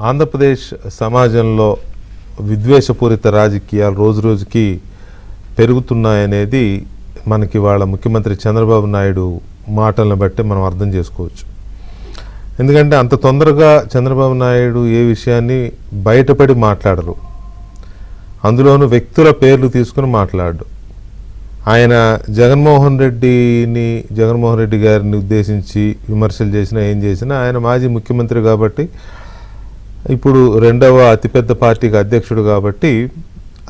ఆంధ్రప్రదేశ్ సమాజంలో విద్వేషపూరిత రాజకీయాలు రోజు రోజుకి పెరుగుతున్నాయనేది మనకి వాళ్ళ ముఖ్యమంత్రి చంద్రబాబు నాయుడు మాటలను బట్టి మనం అర్థం చేసుకోవచ్చు. ఎందుకంటే అంత తొందరగా చంద్రబాబు నాయుడు ఏ విషయాన్ని బయటపడి మాట్లాడరు, అందులోనూ వ్యక్తుల పేర్లు తీసుకుని మాట్లాడు. ఆయన జగన్మోహన్ రెడ్డి గారిని ఉద్దేశించి విమర్శలు చేసినా ఏం చేసినా ఆయన మాజీ ముఖ్యమంత్రి కాబట్టి, ఇప్పుడు రెండవ అతిపెద్ద పార్టీకి అధ్యక్షుడు కాబట్టి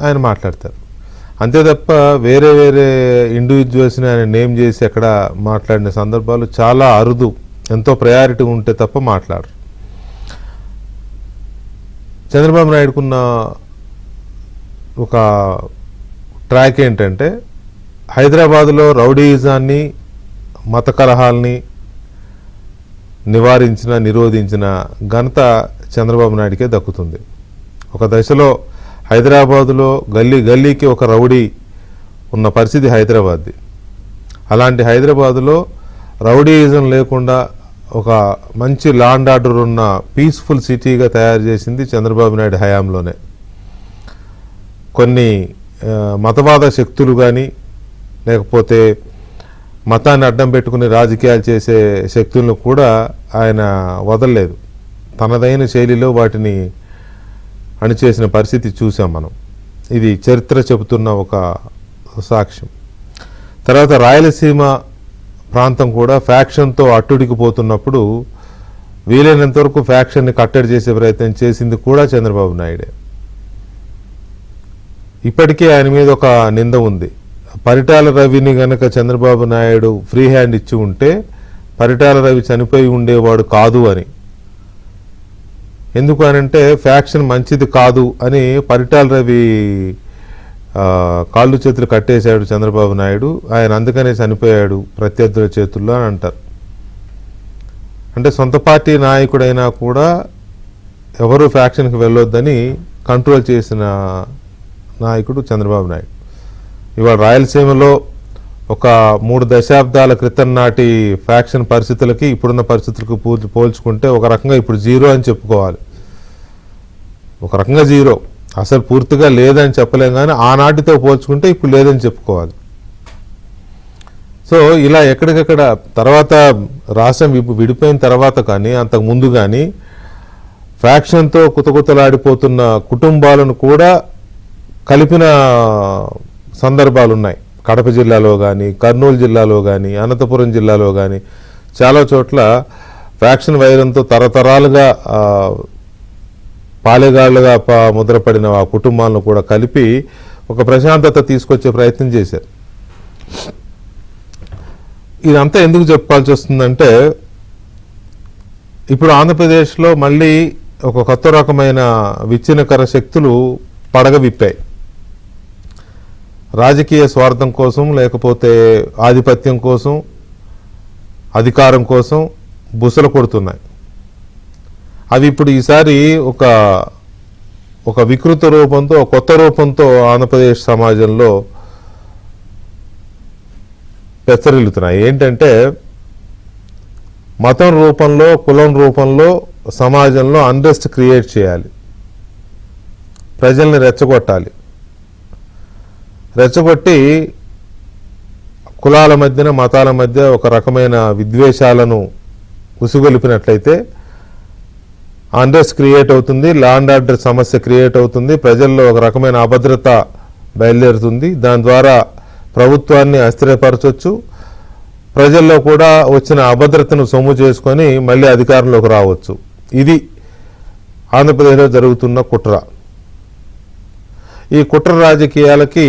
ఆయన మాట్లాడతారు. అంతే తప్ప వేరే ఇండివిజువల్స్ని ఆయన నేమ్ చేసి ఎక్కడ మాట్లాడిన సందర్భాలు చాలా అరుదు, ఎంతో ప్రయారిటీ ఉంటే తప్ప మాట్లాడరు. చంద్రబాబు నాయుడుకున్న ఒక ట్రాక్ ఏంటంటే హైదరాబాదులో రౌడీయిజాన్ని, మత కలహాల్ని నిరోధించిన ఘనత చంద్రబాబు నాయుడికే దక్కుతుంది. ఒక దశలో హైదరాబాదులో గల్లీకి ఒక రౌడీ ఉన్న పరిస్థితి హైదరాబాద్ది. అలాంటి హైదరాబాదులో రౌడీయిజం లేకుండా ఒక మంచి లా అండ్ ఆర్డర్ ఉన్న పీస్ఫుల్ సిటీగా తయారు చేసింది చంద్రబాబు నాయుడు హయాంలోనే. కొన్ని మతవాద శక్తులు కానీ లేకపోతే మతాన్ని అడ్డం పెట్టుకుని రాజకీయాలు చేసే శక్తులను కూడా ఆయన వదలలేదు. తనదైన శైలిలో వాటిని అణిచేసిన పరిస్థితి చూసాం మనం. ఇది చరిత్ర చెబుతున్న ఒక సాక్ష్యం. తర్వాత రాయలసీమ ప్రాంతం కూడా ఫ్యాక్షన్తో అట్టుడికిపోతున్నప్పుడు వీలైనంత వరకు ఫ్యాక్షన్ని కట్టడి చేసే ప్రయత్నం చేసింది కూడా చంద్రబాబు నాయుడే. ఇప్పటికే ఆయన మీద ఒక నింద ఉంది. పరిటాల రవిని గనక చంద్రబాబు నాయుడు ఫ్రీ హ్యాండ్ ఇచ్చి ఉంటే పరిటాల రవి చనిపోయి ఉండేవాడు కాదు అని. ఎందుకు అనంటే ఫ్యాక్షన్ మంచిది కాదు అని పరిటాల రవి కాళ్ళు చేతులు కట్టేశాడు చంద్రబాబు నాయుడు, ఆయన అందుకనే చనిపోయాడు ప్రత్యర్థుల చేతుల్లో అని అంటారు. అంటే సొంత పార్టీ నాయకుడైనా కూడా ఎవరు ఫ్యాక్షన్కి వెళ్ళొద్దని కంట్రోల్ చేసిన నాయకుడు చంద్రబాబు నాయుడు. ఇవాళ రాయలసీమలో ఒక 3 దశాబ్దాల క్రితం నాటి ఫ్యాక్షన్ పరిస్థితులకి ఇప్పుడున్న పరిస్థితులకు పోల్చుకుంటే ఒక రకంగా ఇప్పుడు జీరో అని చెప్పుకోవాలి. ఒక రకంగా జీరో, అసలు పూర్తిగా లేదని చెప్పలేం, కానీ ఆనాటితో పోల్చుకుంటే ఇప్పుడు లేదని చెప్పుకోవాలి. సో ఇలా ఎక్కడికక్కడ తర్వాత రాష్ట్రం విడిపోయిన తర్వాత కానీ అంతకు ముందు కానీ ఫ్యాక్షన్తో కుతకుతలాడిపోతున్న కుటుంబాలను కూడా కలిపిన సందర్భాలు ఉన్నాయి. కడప జిల్లాలో కానీ, కర్నూలు జిల్లాలో కానీ, అనంతపురం జిల్లాలో కానీ చాలా చోట్ల ఫ్యాక్షన్ వైరంతో తరతరాలుగా పాలెగాళ్లుగా ముద్రపడిన ఆ కుటుంబాలను కూడా కలిపి ఒక ప్రశాంతత తీసుకొచ్చే ప్రయత్నం చేశారు. ఇదంతా ఎందుకు చెప్పాల్సి వస్తుందంటే ఇప్పుడు ఆంధ్రప్రదేశ్లో మళ్ళీ ఒక కొత్త రకమైన విచ్ఛిన్నకర శక్తులు పడగ విప్పాయి. రాజకీయ స్వార్థం కోసం, లేకపోతే ఆధిపత్యం కోసం, అధికారం కోసం బుసలు కొడుతున్నాయి. అవి ఇప్పుడు ఈసారి ఒక వికృత రూపంతో, ఒక కొత్త రూపంతో ఆంధ్రప్రదేశ్ సమాజంలో పెచ్చరిల్లుతున్నాయి. ఏంటంటే మతం రూపంలో, కులం రూపంలో సమాజంలో అన్రెస్ట్ క్రియేట్ చేయాలి, ప్రజల్ని రెచ్చగొట్టాలి. రెచ్చగొట్టి కులాల మధ్యన, మతాల మధ్య ఒక రకమైన విద్వేషాలను ఉసుగొలిపినట్లయితే అన్రెస్ట్ క్రియేట్ అవుతుంది, లా అండ్ ఆర్డర్ సమస్య క్రియేట్ అవుతుంది, ప్రజల్లో ఒక రకమైన అభద్రత బయలుదేరుతుంది. దాని ద్వారా ప్రభుత్వాన్ని అస్థిరపరచవచ్చు, ప్రజల్లో కూడా వచ్చిన అభద్రతను సొమ్ము చేసుకొని మళ్ళీ అధికారంలోకి రావచ్చు. ఇది ఆంధ్రప్రదేశ్లో జరుగుతున్న కుట్ర. ఈ కుట్ర రాజకీయాలకి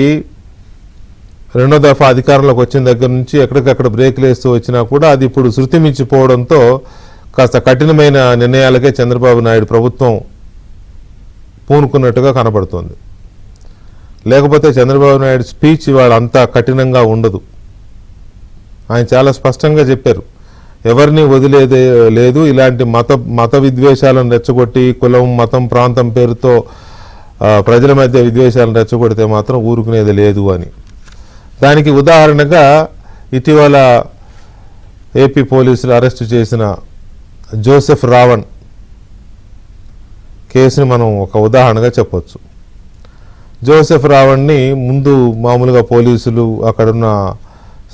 రెండో దఫా అధికారంలోకి వచ్చిన దగ్గర నుంచి ఎక్కడికక్కడ బ్రేక్లు వేస్తూ వచ్చినా కూడా అది ఇప్పుడు శృతి మించిపోవడంతో కాస్త కఠినమైన నిర్ణయాలకే చంద్రబాబు నాయుడు ప్రభుత్వం పూనుకున్నట్టుగా కనబడుతోంది. లేకపోతే చంద్రబాబు నాయుడు స్పీచ్ ఇవాళ అంతా కఠినంగా ఉండదు. ఆయన చాలా స్పష్టంగా చెప్పారు, ఎవరిని వదిలేదే లేదు, ఇలాంటి మత విద్వేషాలను రెచ్చగొట్టి కులం, మతం, ప్రాంతం పేరుతో ప్రజల మధ్య విద్వేషాలను రెచ్చగొడితే మాత్రం ఊరుకునేది లేదు అని. దానికి ఉదాహరణగా ఇటీవల ఏపీ పోలీసులు అరెస్టు చేసిన జోసెఫ్ రావణ్ కేసుని మనం ఒక ఉదాహరణగా చెప్పొచ్చు. జోసెఫ్ రావణ్ని ముందు మామూలుగా పోలీసులు అక్కడున్న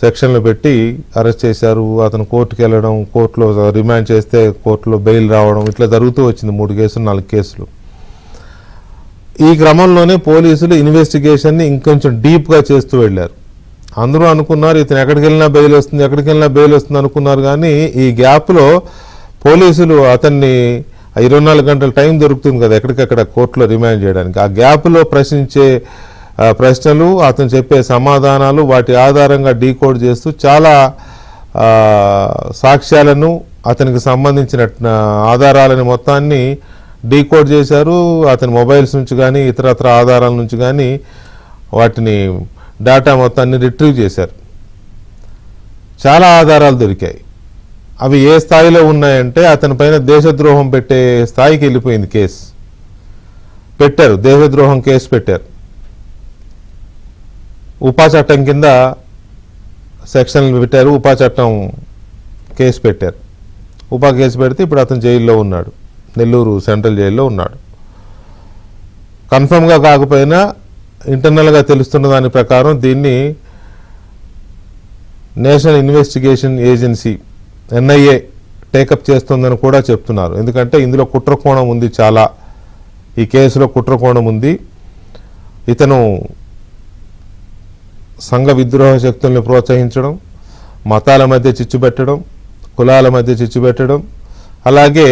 సెక్షన్లు పెట్టి అరెస్ట్ చేశారు. అతను కోర్టుకు వెళ్ళడం, కోర్టులో రిమాండ్ చేస్తే కోర్టులో బెయిల్ రావడం, ఇట్లా జరుగుతూ వచ్చింది. 3 కేసులు 4 కేసులు. ఈ క్రమంలోనే పోలీసులు ఇన్వెస్టిగేషన్ని ఇంకొంచెం డీప్గా చేస్తూ వెళ్ళారు. అందరూ అనుకున్నారు ఇతను ఎక్కడికి వెళ్ళినా బెయిల్ వస్తుంది అనుకున్నారు. కానీ ఈ గ్యాప్లో పోలీసులు అతన్ని 24 గంటల టైం దొరుకుతుంది కదా ఎక్కడికక్కడ కోర్టులో రిమాండ్ చేయడానికి. ఆ గ్యాప్లో ప్రశ్నించే ప్రశ్నలు, అతను చెప్పే సమాధానాలు, వాటి ఆధారంగా డీకోడ్ చేస్తూ చాలా సాక్ష్యాలను, అతనికి సంబంధించిన ఆధారాలని మొత్తాన్ని డీకోడ్ చేశారు. అతని మొబైల్స్ నుంచి కానీ ఇతరత్ర ఆధారాల నుంచి కానీ వాటిని డేటా మొత్తాన్ని రిట్రీవ్ చేశారు. చాలా ఆధారాలు దొరికాయి. అవి ఏ స్థాయిలో ఉన్నాయంటే అతని పైన దేశద్రోహం పెట్టే స్థాయికి వెళ్ళిపోయింది. కేసు పెట్టారు, దేశద్రోహం కేసు పెట్టారు. ఉపా చట్టం కింద సెక్షన్లు పెట్టారు, ఉపా చట్టం కేసు పెట్టారు. ఉపా కేసు పెడితే ఇప్పుడు అతను జైల్లో ఉన్నాడు, నెల్లూరు సెంట్రల్ జైల్లో ఉన్నాడు. కన్ఫర్మ్గా కాకపోయినా ఇంటర్నల్గా తెలుస్తున్న దాని ప్రకారం దీన్ని national investigation agency NIA take up చేస్తుందని కూడా చెప్తున్నారు. ఎందుకంటే ఇందులో కుట్రకోణం ఉంది, చాలా ఈ కేసులో కుట్రకోణం ఉంది. ఇతను సంఘ విద్రోహ శక్తుల్ని ప్రోత్సహించడం, మతాల మధ్య చిచ్చు పెట్టడం, కులాల మధ్య చిచ్చు పెట్టడం, అలాగే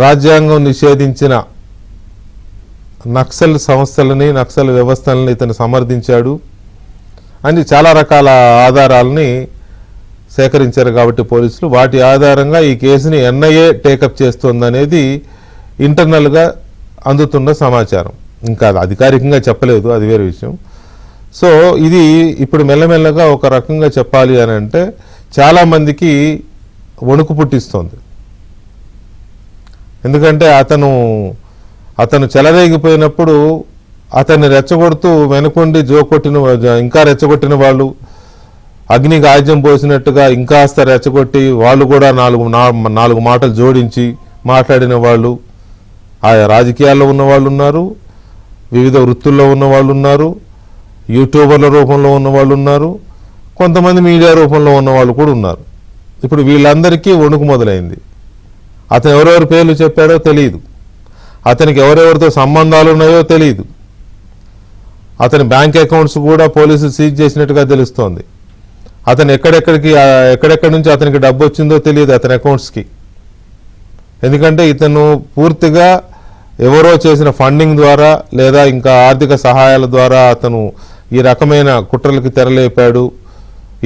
రాజ్యాంగం నిషేధించిన నక్సల్ సంస్థలని, నక్సల్ వ్యవస్థలని ఇతను సమర్థించాడు అని చాలా రకాల ఆధారాలని సేకరించారు. కాబట్టి పోలీసులు వాటి ఆధారంగా ఈ కేసుని NIA టేకప్ చేస్తుందనేది ఇంటర్నల్గా అందుతున్న సమాచారం. ఇంకా అధికారికంగా చెప్పలేదు, అది వేరే విషయం. సో ఇది ఇప్పుడు మెల్లమెల్లగా ఒక రకంగా చెప్పాలి అని అంటే చాలామందికి వణుకు పుట్టిస్తుంది. ఎందుకంటే అతను చెలరేగిపోయినప్పుడు అతన్ని రెచ్చగొడుతూ వెనుకొండి ఇంకా రెచ్చగొట్టిన వాళ్ళు, అగ్నికి ఆజ్యం పోసినట్టుగా ఇంకాస్త రెచ్చగొట్టి వాళ్ళు కూడా నాలుగు మాటలు జోడించి మాట్లాడిన వాళ్ళు, ఆయా రాజకీయాల్లో ఉన్న వాళ్ళు ఉన్నారు, వివిధ వృత్తుల్లో ఉన్న వాళ్ళు ఉన్నారు, యూట్యూబర్ల రూపంలో ఉన్న వాళ్ళు ఉన్నారు, కొంతమంది మీడియా రూపంలో ఉన్న వాళ్ళు కూడా ఉన్నారు. ఇప్పుడు వీళ్ళందరికీ వణుకు మొదలైంది. అతను ఎవరెవరి పేర్లు చెప్పాడో తెలియదు, అతనికి ఎవరెవరితో సంబంధాలు ఉన్నాయో తెలియదు, అతని బ్యాంక్ అకౌంట్స్ కూడా పోలీసులు సీజ్ చేసినట్టుగా తెలుస్తోంది. అతను ఎక్కడెక్కడి నుంచి అతనికి డబ్బు వచ్చిందో తెలియదు అతని అకౌంట్స్కి. ఎందుకంటే ఇతను పూర్తిగా ఎవరో చేసిన ఫండింగ్ ద్వారా లేదా ఇంకా ఆర్థిక సహాయాల ద్వారా అతను ఈ రకమైన కుట్రలకి తెరలేపాడు,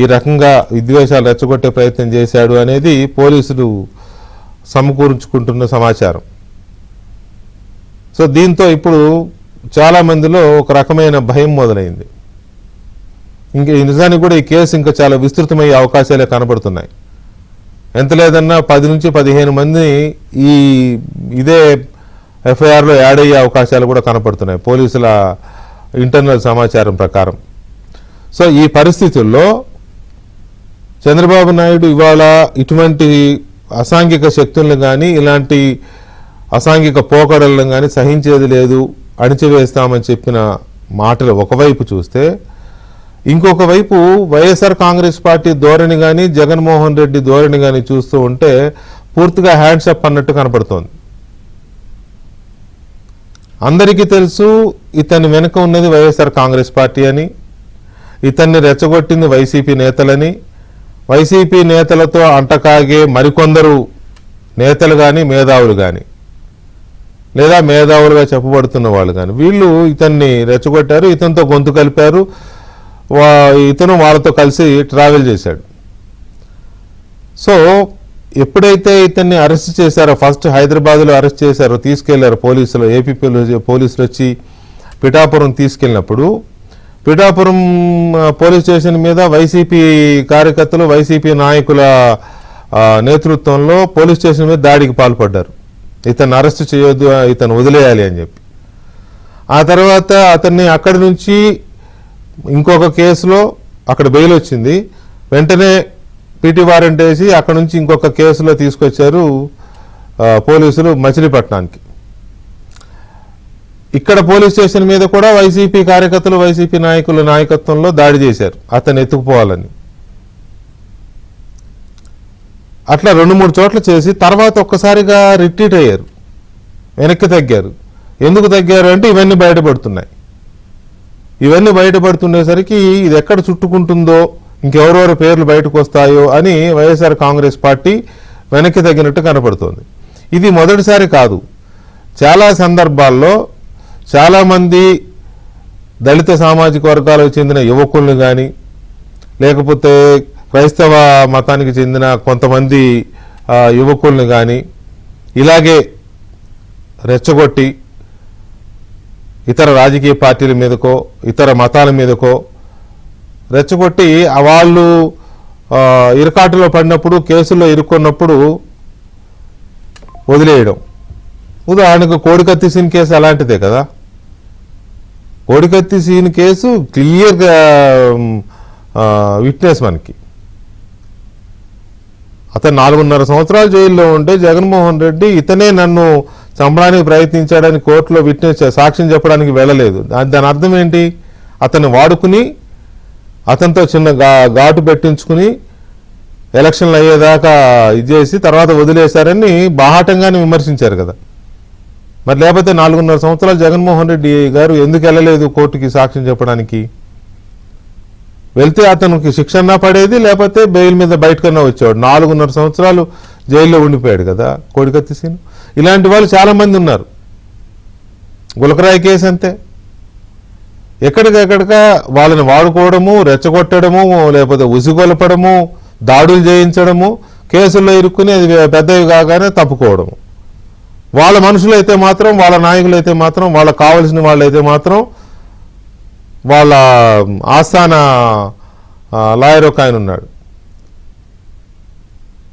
ఈ రకంగా విద్వేషాలు రెచ్చగొట్టే ప్రయత్నం చేశాడు అనేది పోలీసులు సమకూర్చుకుంటున్న సమాచారం. సో దీంతో ఇప్పుడు చాలామందిలో ఒక రకమైన భయం మొదలైంది. ఇంకా నిజానికి కూడా ఈ కేసు ఇంకా చాలా విస్తృతమయ్యే అవకాశాలే కనబడుతున్నాయి. ఎంత లేదన్నా 10 నుంచి 15 మంది ఇదే FIRలో యాడ్ అయ్యే అవకాశాలు కూడా కనపడుతున్నాయి పోలీసుల ఇంటర్నల్ సమాచారం ప్రకారం. సో ఈ పరిస్థితుల్లో చంద్రబాబు నాయుడు ఇవాళ ఇటువంటి అసాంఘిక శక్తులను కానీ ఇలాంటి అసాంఘిక పోకడలను కానీ సహించేది లేదు, అణిచివేస్తామని చెప్పిన మాటలు ఒకవైపు చూస్తే, ఇంకొక వైపు వైఎస్ఆర్ కాంగ్రెస్ పార్టీ ధోరణి కానీ జగన్మోహన్ రెడ్డి ధోరణి కానీ చూస్తూ ఉంటే పూర్తిగా హ్యాండ్స్ అప్ అన్నట్టు కనపడుతోంది. అందరికీ తెలుసు ఇతని వెనుక ఉన్నది వైఎస్ఆర్ కాంగ్రెస్ పార్టీ అని, ఇతన్ని రెచ్చగొట్టింది వైసీపీ నేతలని, వైసీపీ నేతలతో అంటకాగే మరికొందరు నేతలు కానీ మేధావులు కానీ లేదా మేధావులుగా చెప్పబడుతున్న వాళ్ళు కానీ వీళ్ళు ఇతన్ని రెచ్చగొట్టారు, ఇతనితో గొంతు కలిపారు, ఇతను వాళ్ళతో కలిసి ట్రావెల్ చేశాడు. సో ఎప్పుడైతే ఇతన్ని అరెస్ట్ చేశారో, ఫస్ట్ హైదరాబాద్లో అరెస్ట్ చేశారో, తీసుకెళ్లారు పోలీసులు, ఏపీ పోలీసులు వచ్చి పిఠాపురం తీసుకెళ్ళినప్పుడు పిఠాపురం పోలీస్ స్టేషన్ మీద వైసీపీ కార్యకర్తలు, వైసీపీ నాయకుల నేతృత్వంలో పోలీస్ స్టేషన్ మీద దాడికి పాల్పడ్డారు. ఇతన్ని అరెస్ట్ చేయొద్దు, ఇతను వదిలేయాలి అని చెప్పి. ఆ తర్వాత అతన్ని అక్కడి నుంచి ఇంకొక కేసులో అక్కడ బెయిల్ వచ్చింది, వెంటనే పీటీ వారెంట్ వేసి అక్కడ నుంచి ఇంకొక కేసులో తీసుకొచ్చారు పోలీసులు మచిలీపట్నానికి. ఇక్కడ పోలీస్ స్టేషన్ మీద కూడా వైసీపీ కార్యకర్తలు వైసీపీ నాయకుల నాయకత్వంలో దాడి చేశారు అతను ఎత్తుకుపోవాలని. అట్లా 2-3 చోట్ల చేసి తర్వాత ఒక్కసారిగా రిట్రీట్ అయ్యారు, వెనక్కి తగ్గారు. ఎందుకు తగ్గారు అంటే ఇవన్నీ బయటపడుతున్నాయి. ఇవన్నీ బయటపడుతుండేసరికి ఇది ఎక్కడ చుట్టుకుంటుందో, ఇంకెవరెవరి పేర్లు బయటకు వస్తాయో అని వైఎస్ఆర్ కాంగ్రెస్ పార్టీ వెనక్కి తగ్గినట్టు కనపడుతోంది. ఇది మొదటిసారి కాదు. చాలా సందర్భాల్లో చాలామంది దళిత సామాజిక వర్గాలకు చెందిన యువకుల్ని కానీ, లేకపోతే క్రైస్తవ మతానికి చెందిన కొంతమంది యువకుల్ని కానీ ఇలాగే రెచ్చగొట్టి ఇతర రాజకీయ పార్టీల మీదకో ఇతర మతాల మీదకో రెచ్చగొట్టి వాళ్ళు ఇరకాటులో పడినప్పుడు, కేసుల్లో ఇరుక్కున్నప్పుడు వదిలేయడం. ఉదాహరణకు కోడికత్తి సీన్ కేసు అలాంటిదే కదా. కోడికత్తి సీన్ కేసు క్లియర్గా విట్నెస్ మనకి. అతను 4.5 సంవత్సరాలు జైల్లో ఉంటే జగన్మోహన్ రెడ్డి ఇతనే నన్ను చంపడానికి ప్రయత్నించాడని కోర్టులో విట్నెస్ సాక్ష్యం చెప్పడానికి వెళ్ళలేదు. దాని అర్థం ఏంటి? అతన్ని వాడుకుని అతనితో చిన్న ఘాటు పెట్టించుకుని ఎలక్షన్లు అయ్యేదాకా ఇచ్చేసి తర్వాత వదిలేశారని బాహాటంగానే విమర్శించారు కదా. మరి లేకపోతే 4.5 సంవత్సరాలు జగన్మోహన్ రెడ్డి గారు ఎందుకు వెళ్ళలేదు కోర్టుకి సాక్ష్యం చెప్పడానికి? వెళ్తే అతనికి శిక్షణ పడేది, లేకపోతే బెయిల్ మీద బయటకన్నా వచ్చేవాడు. 4.5 సంవత్సరాలు జైల్లో ఉండిపోయాడు కదా కోడికత్తి సీను. ఇలాంటి వాళ్ళు చాలామంది ఉన్నారు. గులకరాయి కేసు అంతే. ఎక్కడికెక్కడిక వాళ్ళని వాడుకోవడము, రెచ్చగొట్టడము, లేకపోతే ఉసిగొలపడము, దాడులు చేయించడము, కేసుల్లో ఇరుక్కుని అది పెద్దవి కాగానే తప్పుకోవడము. వాళ్ళ మనుషులైతే మాత్రం, వాళ్ళ నాయకులైతే మాత్రం, వాళ్ళకు కావలసిన వాళ్ళైతే మాత్రం వాళ్ళ ఆస్థాన లాయర్ ఒక ఆయన ఉన్నాడు,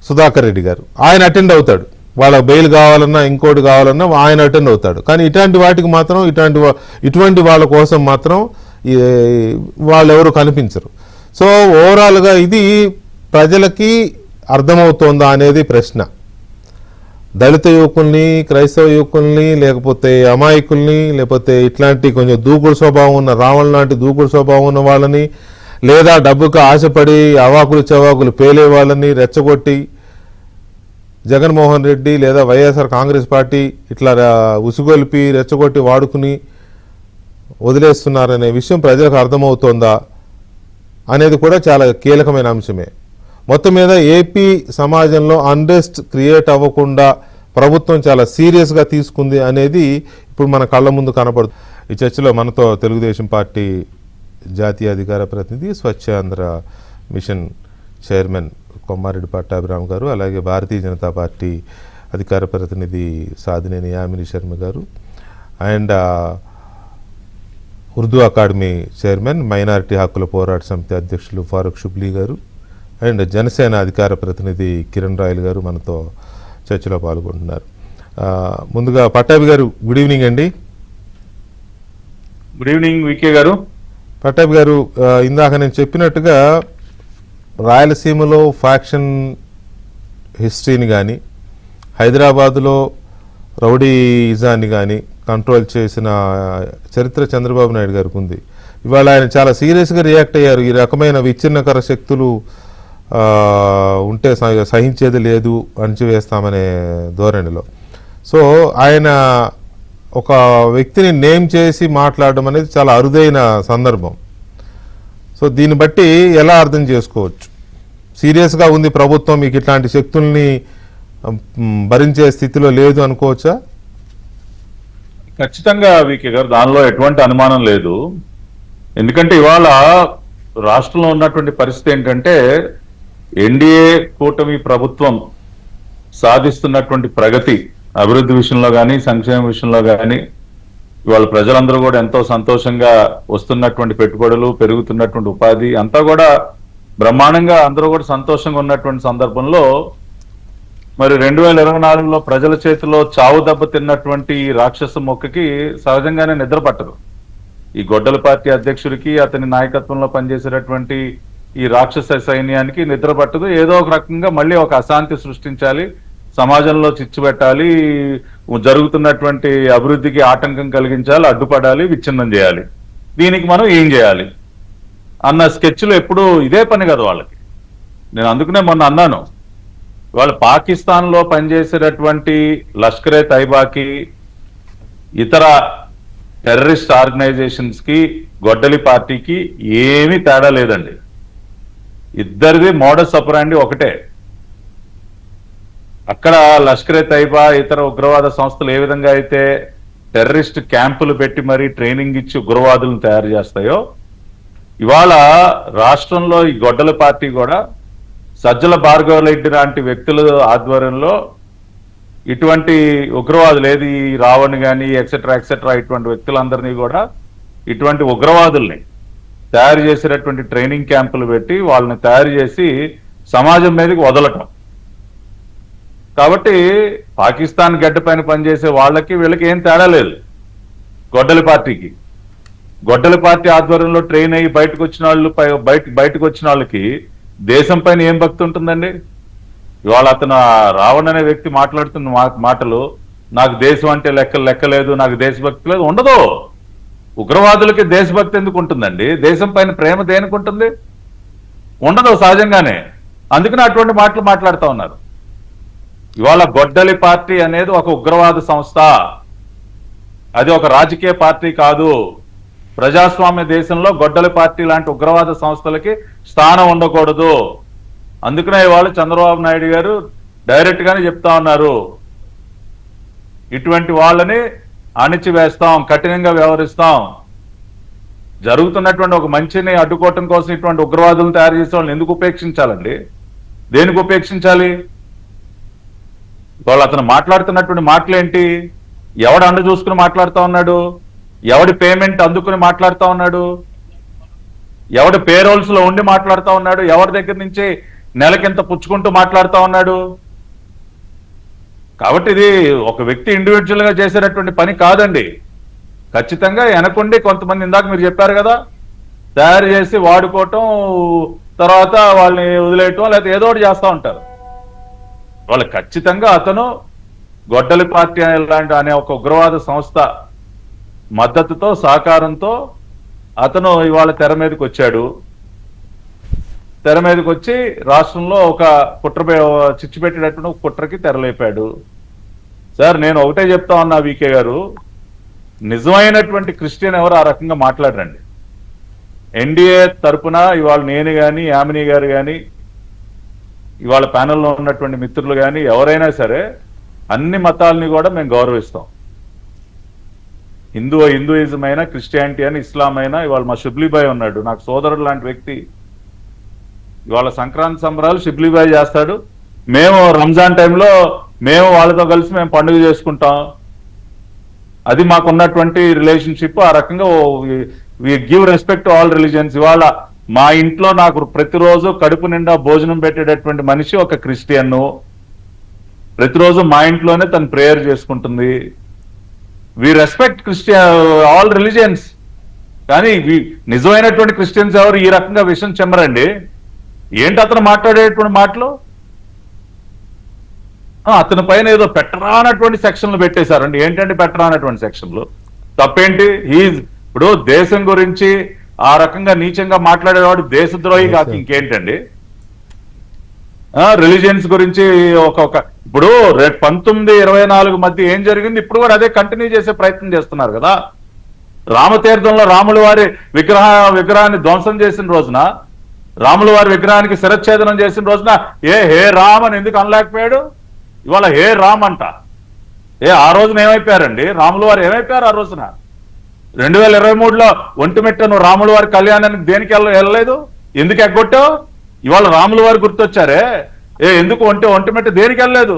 సుధాకర్ రెడ్డి గారు. ఆయన అటెండ్ అవుతాడు. వాళ్ళ బెయిల్ కావాలన్నా ఇంకోటి కావాలన్నా ఆయన అటెండ్ అవుతాడు. కానీ ఇట్లాంటి వాటికి మాత్రం ఇటువంటి వాళ్ళ కోసం మాత్రం వాళ్ళు ఎవరు కనిపించరు. సో ఓవరాల్గా ఇది ప్రజలకి అర్థమవుతోందా అనేది ప్రశ్న. దళిత యువకుల్ని, క్రైస్తవ యువకుల్ని, లేకపోతే అమాయకుల్ని, లేకపోతే ఇట్లాంటి కొంచెం దూకుడు స్వభావం ఉన్న రావణ్ లాంటి దూకుడు స్వభావం ఉన్న వాళ్ళని, లేదా డబ్బుకు ఆశపడి అవాకులు చవాకులు పేలే వాళ్ళని రెచ్చగొట్టి జగన్మోహన్ రెడ్డి లేదా వైఎస్ఆర్ కాంగ్రెస్ పార్టీ ఇట్లా ఉసుగొల్పి రెచ్చగొట్టి వాడుకుని వదిలేస్తున్నారనే విషయం ప్రజలకు అర్థమవుతోందా అనేది కూడా చాలా కీలకమైన అంశమే. మొత్తం మీద ఏపీ సమాజంలో అన్రెస్ట్ క్రియేట్ అవ్వకుండా ప్రభుత్వం చాలా సీరియస్గా తీసుకుంది అనేది ఇప్పుడు మన కళ్ళ ముందు కనపడుతుంది. ఈ చర్చలో మనతో తెలుగుదేశం పార్టీ జాతీయ అధికార ప్రతినిధి, స్వచ్ఛాంధ్ర మిషన్ చైర్మన్ కొమ్మారెడ్డి పట్టాభిరామ్ గారు, అలాగే భారతీయ జనతా పార్టీ అధికార ప్రతినిధి సాధినేని యామిని శర్మ గారు, and Urdu academy chairman, minority హక్కుల పోరాట సమితి అధ్యక్షులు ఫారూక్ షుబ్లీ గారు, అండ్ జనసేన అధికార ప్రతినిధి కిరణ్ రాయల్ గారు మనతో చర్చలో పాల్గొంటున్నారు. ముందుగా పట్టాభి గారు, గుడ్ ఈవినింగ్ అండి. గుడ్ ఈవినింగ్ వికే గారు. పట్టాభి గారు, ఇందాక నేను చెప్పినట్టుగా రాయలసీమలో ఫ్యాక్షన్ హిస్టరీని కానీ, హైదరాబాదులో రౌడీయిజాన్ని కానీ కంట్రోల్ చేసిన చరిత్ర చంద్రబాబు నాయుడు గారికి ఉంది. ఇవాళ ఆయన చాలా సీరియస్గా రియాక్ట్ అయ్యారు. ఈ రకమైన విచ్ఛిన్నకర శక్తులు ఉంటే సహించేది లేదు, అణిచివేస్తామనే ధోరణిలో. సో ఆయన ఒక వ్యక్తిని నేమ్ చేసి మాట్లాడడం అనేది చాలా అరుదైన సందర్భం. సో దీన్ని బట్టి ఎలా అర్థం చేసుకోవచ్చు? సీరియస్గా ఉంది ప్రభుత్వం, మీకు ఇట్లాంటి శక్తుల్ని భరించే స్థితిలో లేదు అనుకోవచ్చా? ఖచ్చితంగా వికే గారు, దానిలో ఎటువంటి అనుమానం లేదు. ఎందుకంటే ఇవాళ రాష్ట్రంలో ఉన్నటువంటి పరిస్థితి ఏంటంటే, ఎన్డీఏ కూటమి ప్రభుత్వం సాధిస్తున్నటువంటి ప్రగతి, అభివృద్ధి విషయంలో కానీ, సంక్షేమ విషయంలో కానీ ఇవాళ ప్రజలందరూ కూడా ఎంతో సంతోషంగా వస్తున్నటువంటి పెట్టుబడులు, పెరుగుతున్నటువంటి ఉపాధి అంతా కూడా బ్రహ్మాండంగా అందరూ కూడా సంతోషంగా ఉన్నటువంటి సందర్భంలో మరి 2024లో ప్రజల చేతిలో చావు దెబ్బ తిన్నటువంటి రాక్షస మొక్కకి సహజంగానే నిద్ర పట్టదు. ఈ గొడ్డల పార్టీ అధ్యక్షుడికి, అతని నాయకత్వంలో పనిచేసేటటువంటి ఈ రాక్షస సైన్యానికి నిద్ర పట్టదు. ఏదో ఒక రకంగా మళ్ళీ ఒక అశాంతి సృష్టించాలి, సమాజంలో చిచ్చు పెట్టాలి, జరుగుతున్నటువంటి అభివృద్ధికి ఆటంకం కలిగించాలి, అడ్డుపడాలి, విచ్ఛిన్నం చేయాలి. దీనికి మనం ఏం చేయాలి అన్న స్కెచ్లు ఎప్పుడు ఇదే పని కదా వాళ్ళకి. నేను అందుకనే మొన్న అన్నాను, వాళ్ళు పాకిస్తాన్లో పనిచేసేటటువంటి లష్కరే తైబాకి, ఇతర టెర్రరిస్ట్ ఆర్గనైజేషన్స్ కి, గొడ్డలి పార్టీకి ఏమీ తేడా లేదండి. ఇద్దరిది మోడస్ ఆపరాండి ఒకటే. అక్కడ లష్కరే తైబా, ఇతర ఉగ్రవాద సంస్థలు ఏ విధంగా అయితే టెర్రరిస్ట్ క్యాంపులు పెట్టి మరీ ట్రైనింగ్ ఇచ్చి ఉగ్రవాదులను తయారు చేస్తాయో, ఇవాళ రాష్ట్రంలో ఈ గొడ్డల పార్టీ కూడా సజ్జల భార్గవరెడ్డి లాంటి వ్యక్తుల ఆధ్వర్యంలో ఇటువంటి ఉగ్రవాదులు, ఏది రావణ్ కానీ ఎక్సెట్రా ఎక్సెట్రా, ఇటువంటి వ్యక్తులందరినీ కూడా ఇటువంటి ఉగ్రవాదుల్ని తయారు చేసేటటువంటి ట్రైనింగ్ క్యాంపులు పెట్టి వాళ్ళని తయారు చేసి సమాజం మీదకి వదలటం. కాబట్టి పాకిస్తాన్ గడ్డ పైన పనిచేసే వాళ్ళకి వీళ్ళకి ఏం తేడా లేదు. గొడ్డలి పార్టీకి, గొడ్డలి పార్టీ ఆధ్వర్యంలో ట్రైన్ అయ్యి బయటకు వచ్చిన వాళ్ళు, బయటకు వచ్చిన వాళ్ళకి దేశం పైన ఏం భక్తి ఉంటుందండి? ఇవాళ అతను రావణ్ అనే వ్యక్తి మాట్లాడుతున్న మాటలు, నాకు దేశం అంటే లెక్కలేదు, నాకు దేశభక్తి లేదు, ఉండదు. ఉగ్రవాదులకి దేశభక్తి ఎందుకు ఉంటుందండి? దేశం పైన ప్రేమ దేనికి ఉంటుంది? ఉండదు సహజంగానే. అందుకని అటువంటి మాటలు మాట్లాడుతూ ఉన్నారు. ఇవాళ గొడ్డలి పార్టీ అనేది ఒక ఉగ్రవాద సంస్థ, అది ఒక రాజకీయ పార్టీ కాదు. ప్రజాస్వామ్య దేశంలో గొడ్డలి పార్టీ లాంటి ఉగ్రవాద సంస్థలకి స్థానం ఉండకూడదు. అందుకనే ఇవాళ చంద్రబాబు నాయుడు గారు డైరెక్ట్ గానే చెప్తా ఉన్నారు, ఇటువంటి వాళ్ళని అణిచివేస్తాం, కఠినంగా వ్యవహరిస్తాం. జరుగుతున్నటువంటి ఒక మంచిని అడ్డుకోవటం కోసం ఇటువంటి ఉగ్రవాదులను తయారు చేసే వాళ్ళని ఎందుకు ఉపేక్షించాలండి? దేనికి ఉపేక్షించాలి? వాళ్ళు అతను మాట్లాడుతున్నటువంటి మాటలేంటి? ఎవడు అండ చూసుకుని మాట్లాడుతూ ఉన్నాడు? ఎవడి పేమెంట్ అందుకుని మాట్లాడుతూ ఉన్నాడు? ఎవడి పేరోల్స్ లో ఉండి మాట్లాడుతూ ఉన్నాడు? ఎవరి దగ్గర నుంచి నెలకింత పుచ్చుకుంటూ మాట్లాడుతూ ఉన్నాడు? కాబట్టి ఇది ఒక వ్యక్తి ఇండివిజువల్ గా చేసేటటువంటి పని కాదండి. ఖచ్చితంగా వెనకుండి కొంతమంది, ఇందాక మీరు చెప్పారు కదా, తయారు చేసి వాడుకోవటం, తర్వాత వాళ్ళని వదిలేయటం, లేకపోతే ఏదో ఒకటి చేస్తూ ఉంటారు. వాళ్ళు ఖచ్చితంగా అతను గొడ్డలి పార్టీ అనే ఒక ఉగ్రవాద సంస్థ మద్దతుతో, సహకారంతో అతను ఇవాళ తెర మీదకి వచ్చాడు. తెర మీదకి వచ్చి రాష్ట్రంలో ఒక చిచ్చు పెట్టేటటువంటి ఒక కుట్రకి తెరలేపాడు. సార్, నేను ఒకటే చెప్తా ఉన్నా వికే గారు, నిజమైనటువంటి క్రిస్టియన్ ఎవరు ఆ రకంగా మాట్లాడరండి. ఎన్డీఏ తరపున ఇవాళ నేను కానీ, యామిని గారు కానీ, ఇవాళ ప్యానెల్లో ఉన్నటువంటి మిత్రులు కానీ, ఎవరైనా సరే అన్ని మతాలని కూడా మేము గౌరవిస్తాం. హిందూయిజం అయినా, క్రిస్టియానిటీ అయినా, ఇస్లాం అయినా. ఇవాళ మా షిబ్లీబాయ్ ఉన్నాడు, నాకు సోదరుడు లాంటి వ్యక్తి. ఇవాళ సంక్రాంతి సంబరాలు షిబ్లీబాయ్ చేస్తాడు. మేము రంజాన్ టైంలో మేము వాళ్ళతో కలిసి మేము పండుగ చేసుకుంటాం. అది మాకున్నటువంటి రిలేషన్షిప్. ఆ రకంగా we give respect to all religions. ఇవాళ మా ఇంట్లో నాకు ప్రతిరోజు కడుపు నిండా భోజనం పెట్టేటటువంటి మనిషి ఒక క్రిస్టియన్. ప్రతిరోజు మా ఇంట్లోనే తను ప్రేయర్ చేసుకుంటుంది. We respect all religions. కానీ నిజమైనటువంటి క్రిస్టియన్స్ ఎవరు ఈ రకంగా విషయం చెమ్మరండి. ఏంటి అతను మాట్లాడేటువంటి మాటలు? అతని పైన ఏదో పెట్టరానటువంటి సెక్షన్లు పెట్టేశారండి. ఏంటంటే పెట్టరానటువంటి సెక్షన్లు తప్పేంటి? ఇప్పుడు దేశం గురించి ఆ రకంగా నీచంగా మాట్లాడేవాడు దేశద్రోహి కాక ఇంకేంటండి? రిలీజియన్స్ గురించి ఇప్పుడు 1924 మధ్య ఏం జరిగింది, ఇప్పుడు కూడా అదే కంటిన్యూ చేసే ప్రయత్నం చేస్తున్నారు కదా. రామతీర్థంలో రాముల వారి విగ్రహాన్ని ధ్వంసం చేసిన రోజున, రాముల వారి విగ్రహానికి శిరచ్ఛేదనం చేసిన రోజున హే రామ్ అని ఎందుకు అనలేకపోయాడు? ఇవాళ హే రామ్ అంట. ఆ రోజున ఏమైపోయారండి? రాముల వారు ఏమైపోయారు ఆ రోజున? 2023లో ఒంటిమిట్ట నువ్వు రాముల వారి కళ్యాణానికి దేనికి వెళ్ళలేదు? ఎందుకు ఎగ్గొట్టావు? ఇవాళ రాముల వారు గుర్తొచ్చారే. ఎందుకు ఒంటిమిట్ట దేనికి వెళ్ళలేదు?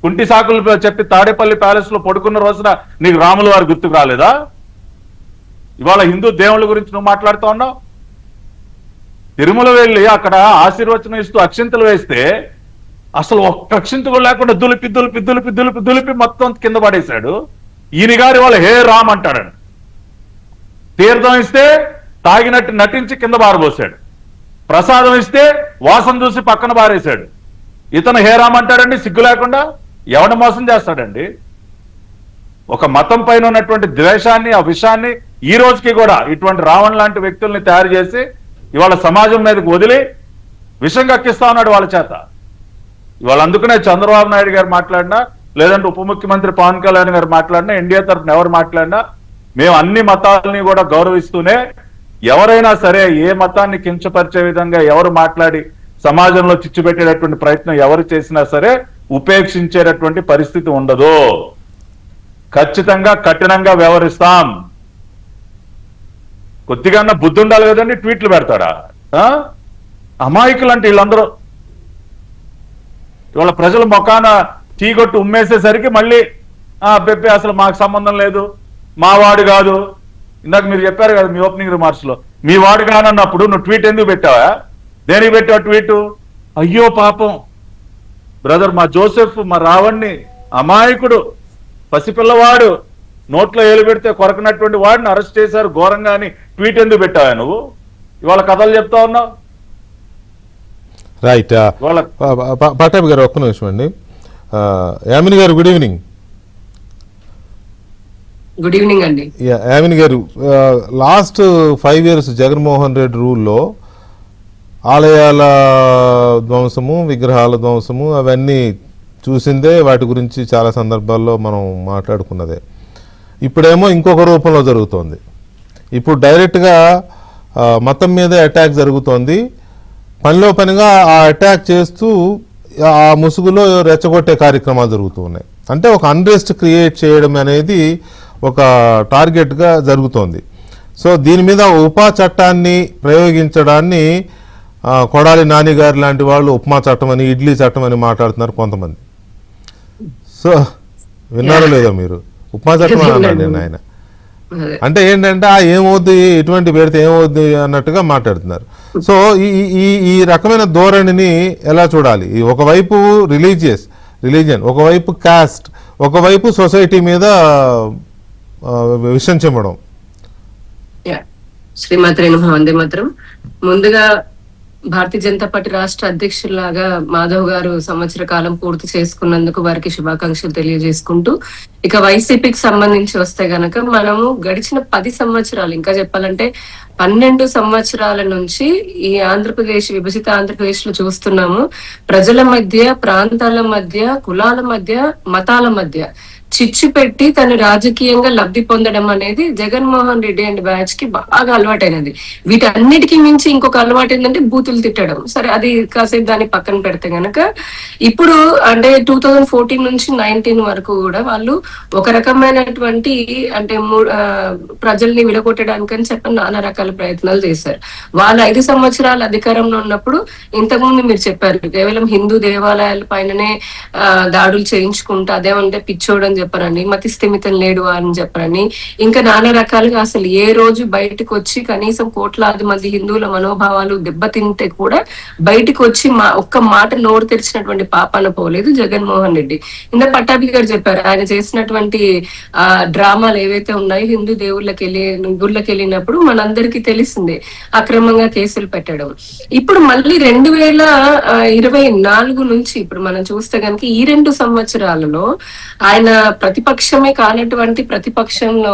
కుంటి సాకులు చెప్పి తాడేపల్లి ప్యాలెస్ లో పడుకున్న రోజున నీకు రాముల వారు గుర్తుకు రాలేదా? ఇవాళ హిందూ దేవుళ్ళ గురించి నువ్వు మాట్లాడుతూ ఉన్నావు. తిరుమల వెళ్ళి అక్కడ ఆశీర్వచనం ఇస్తూ అక్షింతలు వేస్తే అసలు ఒక్క అక్షింత కూడా లేకుండా దులిపి దులిపి దులిపి దులిపి దులిపి మొత్తం కింద పడేశాడు. ఈయన గారి వాళ్ళు హే రామ్ అంటాడని. తీర్థం ఇస్తే తాగినట్టు నటించి కింద బారబోసాడు. ప్రసాదం ఇస్తే వాసన చూసి పక్కన బారేశాడు. ఇతను హే రామ్ అంటాడండి సిగ్గు లేకుండా. ఎవడ మోసం చేస్తాడండి? ఒక మతం పైన ఉన్నటువంటి ద్వేషాన్ని, ఆ విషయాన్ని ఈ రోజుకి కూడా ఇటువంటి రావణ్ లాంటి వ్యక్తుల్ని తయారు చేసి ఇవాళ సమాజం మీదకి వదిలి విషం కక్కిస్తా ఉన్నాడు వాళ్ళ చేత. ఇవాళ అందుకనే చంద్రబాబు నాయుడు గారు మాట్లాడినా, లేదంటే ఉప ముఖ్యమంత్రి పవన్ కళ్యాణ్ గారు మాట్లాడినా, ఎన్డీఏ తరఫున ఎవరు మాట్లాడినా మేము అన్ని మతాలని కూడా గౌరవిస్తూనే, ఎవరైనా సరే ఏ మతాన్ని కించపరిచే విధంగా ఎవరు మాట్లాడి సమాజంలో చిచ్చు పెట్టేటటువంటి ప్రయత్నం ఎవరు చేసినా సరే ఉపేక్షించేటటువంటి పరిస్థితి ఉండదు. ఖచ్చితంగా కఠినంగా వ్యవహరిస్తాం. కొద్దిగా బుద్ధి ఉండాలి కదండి, ట్వీట్లు పెడతాడా? అమాయకులు అంటే వీళ్ళందరూ ఇవాళ ప్రజల మొఖాన టీగొట్టు ఉమ్మేసేసరికి మళ్ళీ బెబ్బే అసలు మాకు సంబంధం లేదు, మా వాడు కాదు. ఇందాక మీరు చెప్పారు కదా మీ ఓపెనింగ్ రిమార్క్స్ లో, మీ వాడు కానన్నప్పుడు నువ్వు ట్వీట్ ఎందుకు పెట్టావా? దేనికి పెట్టావు ట్వీటు? అయ్యో పాపం బ్రదర్, మా జోసెఫ్, మా రావణ్ణి అమాయకుడు పసిపిల్లవాడు నోట్లో ఏలు పెడితే కొరకనటువంటి వాడిని అరెస్ట్ చేశారు ఘోరంగా అని ట్వీట్ ఎందుకు పెట్టావా నువ్వు? ఇవాళ కథలు చెప్తా ఉన్నావు. రైట్. పట్టాభి గారు ఒక్క నిమిషం అండి. యామిని గారు గుడ్ ఈవినింగ్. గుడ్ ఈవినింగ్ అండి. యామిని గారు, లాస్ట్ 5 years జగన్మోహన్ రెడ్డి రూల్లో ఆలయాల ధ్వంసము, విగ్రహాల ధ్వంసము అవన్నీ చూసిందే, వాటి గురించి చాలా సందర్భాల్లో మనం మాట్లాడుకున్నదే. ఇప్పుడేమో ఇంకొక రూపంలో జరుగుతోంది. ఇప్పుడు డైరెక్ట్గా మతం మీదే అటాక్ జరుగుతోంది. పనిలో పనిగా ఆ అటాక్ చేస్తూ ఆ ముసుగులో రెచ్చగొట్టే కార్యక్రమాలు జరుగుతూ ఉన్నాయి. అంటే ఒక అన్రెస్ట్ క్రియేట్ చేయడం అనేది ఒక టార్గెట్గా జరుగుతోంది. సో దీని మీద ఉపా చట్టాన్ని ప్రయోగించడాన్ని కొడాలి నాని గారు లాంటి వాళ్ళు ఉప్మా చట్టం అని, ఇడ్లీ చట్టం అని మాట్లాడుతున్నారు కొంతమంది. సో విన్నారో లేదో మీరు? ఉప్మా చట్టం అని అన్నాడు నేను ఆయన. అంటే ఏంటంటే ఏమవుద్ది, ఎటువంటి పెడితే ఏమవుద్ది అన్నట్టుగా మాట్లాడుతున్నారు. సో ఈ రకమైన ధోరణిని ఎలా చూడాలి? ఒకవైపు రిలీజియన్, ఒకవైపు కాస్ట్, ఒకవైపు సొసైటీ మీద విషం చెమ్మడం. శ్రీమాత్రే నమః. వందే మాత్రం. ముందుగా భారతీయ జనతా పార్టీ రాష్ట్ర అధ్యక్షులాగా మాధవ్ గారు సంవత్సర కాలం పూర్తి చేసుకున్నందుకు వారికి శుభాకాంక్షలు తెలియజేసుకుంటూ, ఇక వైసీపీకి సంబంధించి వస్తే గనక మనము గడిచిన 10 సంవత్సరాలు, ఇంకా చెప్పాలంటే 12 సంవత్సరాల నుంచి ఈ ఆంధ్రప్రదేశ్, విభజిత ఆంధ్రప్రదేశ్ లో చూస్తున్నాము. ప్రజల మధ్య, ప్రాంతాల మధ్య, కులాల మధ్య, మతాల మధ్య చిచ్చు పెట్టి తను రాజకీయంగా లబ్ధి పొందడం అనేది జగన్మోహన్ రెడ్డి అండ్ బ్యాచ్ కి బాగా అలవాటైనది. వీటన్నిటికీ మించి ఇంకొక అలవాటు ఏంటంటే బూతులు తిట్టడం. సరే, అది కాసేపు దాన్ని పక్కన పెడితే గనక ఇప్పుడు అంటే 2014 నుంచి 19 వరకు కూడా వాళ్ళు ఒక రకమైనటువంటి అంటే ప్రజల్ని విడగొట్టడానికని చెప్పి నానా రకాల ప్రయత్నాలు చేశారు. వాళ్ళు 5 సంవత్సరాల అధికారంలో ఉన్నప్పుడు ఇంతకుముందు మీరు చెప్పారు కేవలం హిందూ దేవాలయాల పైననే దాడులు చేయించుకుంటూ అదేమంటే పిచ్చోడని చెప్పరని, మతి స్థిమితం లేడు అని చెప్పరని, ఇంకా నానా రకాలుగా అసలు ఏ రోజు బయటకు వచ్చి కనీసం కోట్లాది మంది హిందువుల మనోభావాలు దెబ్బతింటే కూడా బయటకు వచ్చి ఒక్క మాట నోరు తెరిచినటువంటి పాపాన పోలేదు జగన్మోహన్ రెడ్డి. ఇంత పట్టాభి గారు చెప్పారు ఆయన చేసినటువంటి డ్రామాలు ఏవైతే ఉన్నాయో హిందూ గుళ్ళకి వెళ్ళినప్పుడు మనందరికీ తెలిసిందే అక్రమంగా కేసులు పెట్టడం. ఇప్పుడు మళ్ళీ 2024 నుంచి ఇప్పుడు మనం చూస్తే కనుక ఈ 2 సంవత్సరాలలో ఆయన ప్రతిపక్షమే కానటువంటి ప్రతిపక్షంలో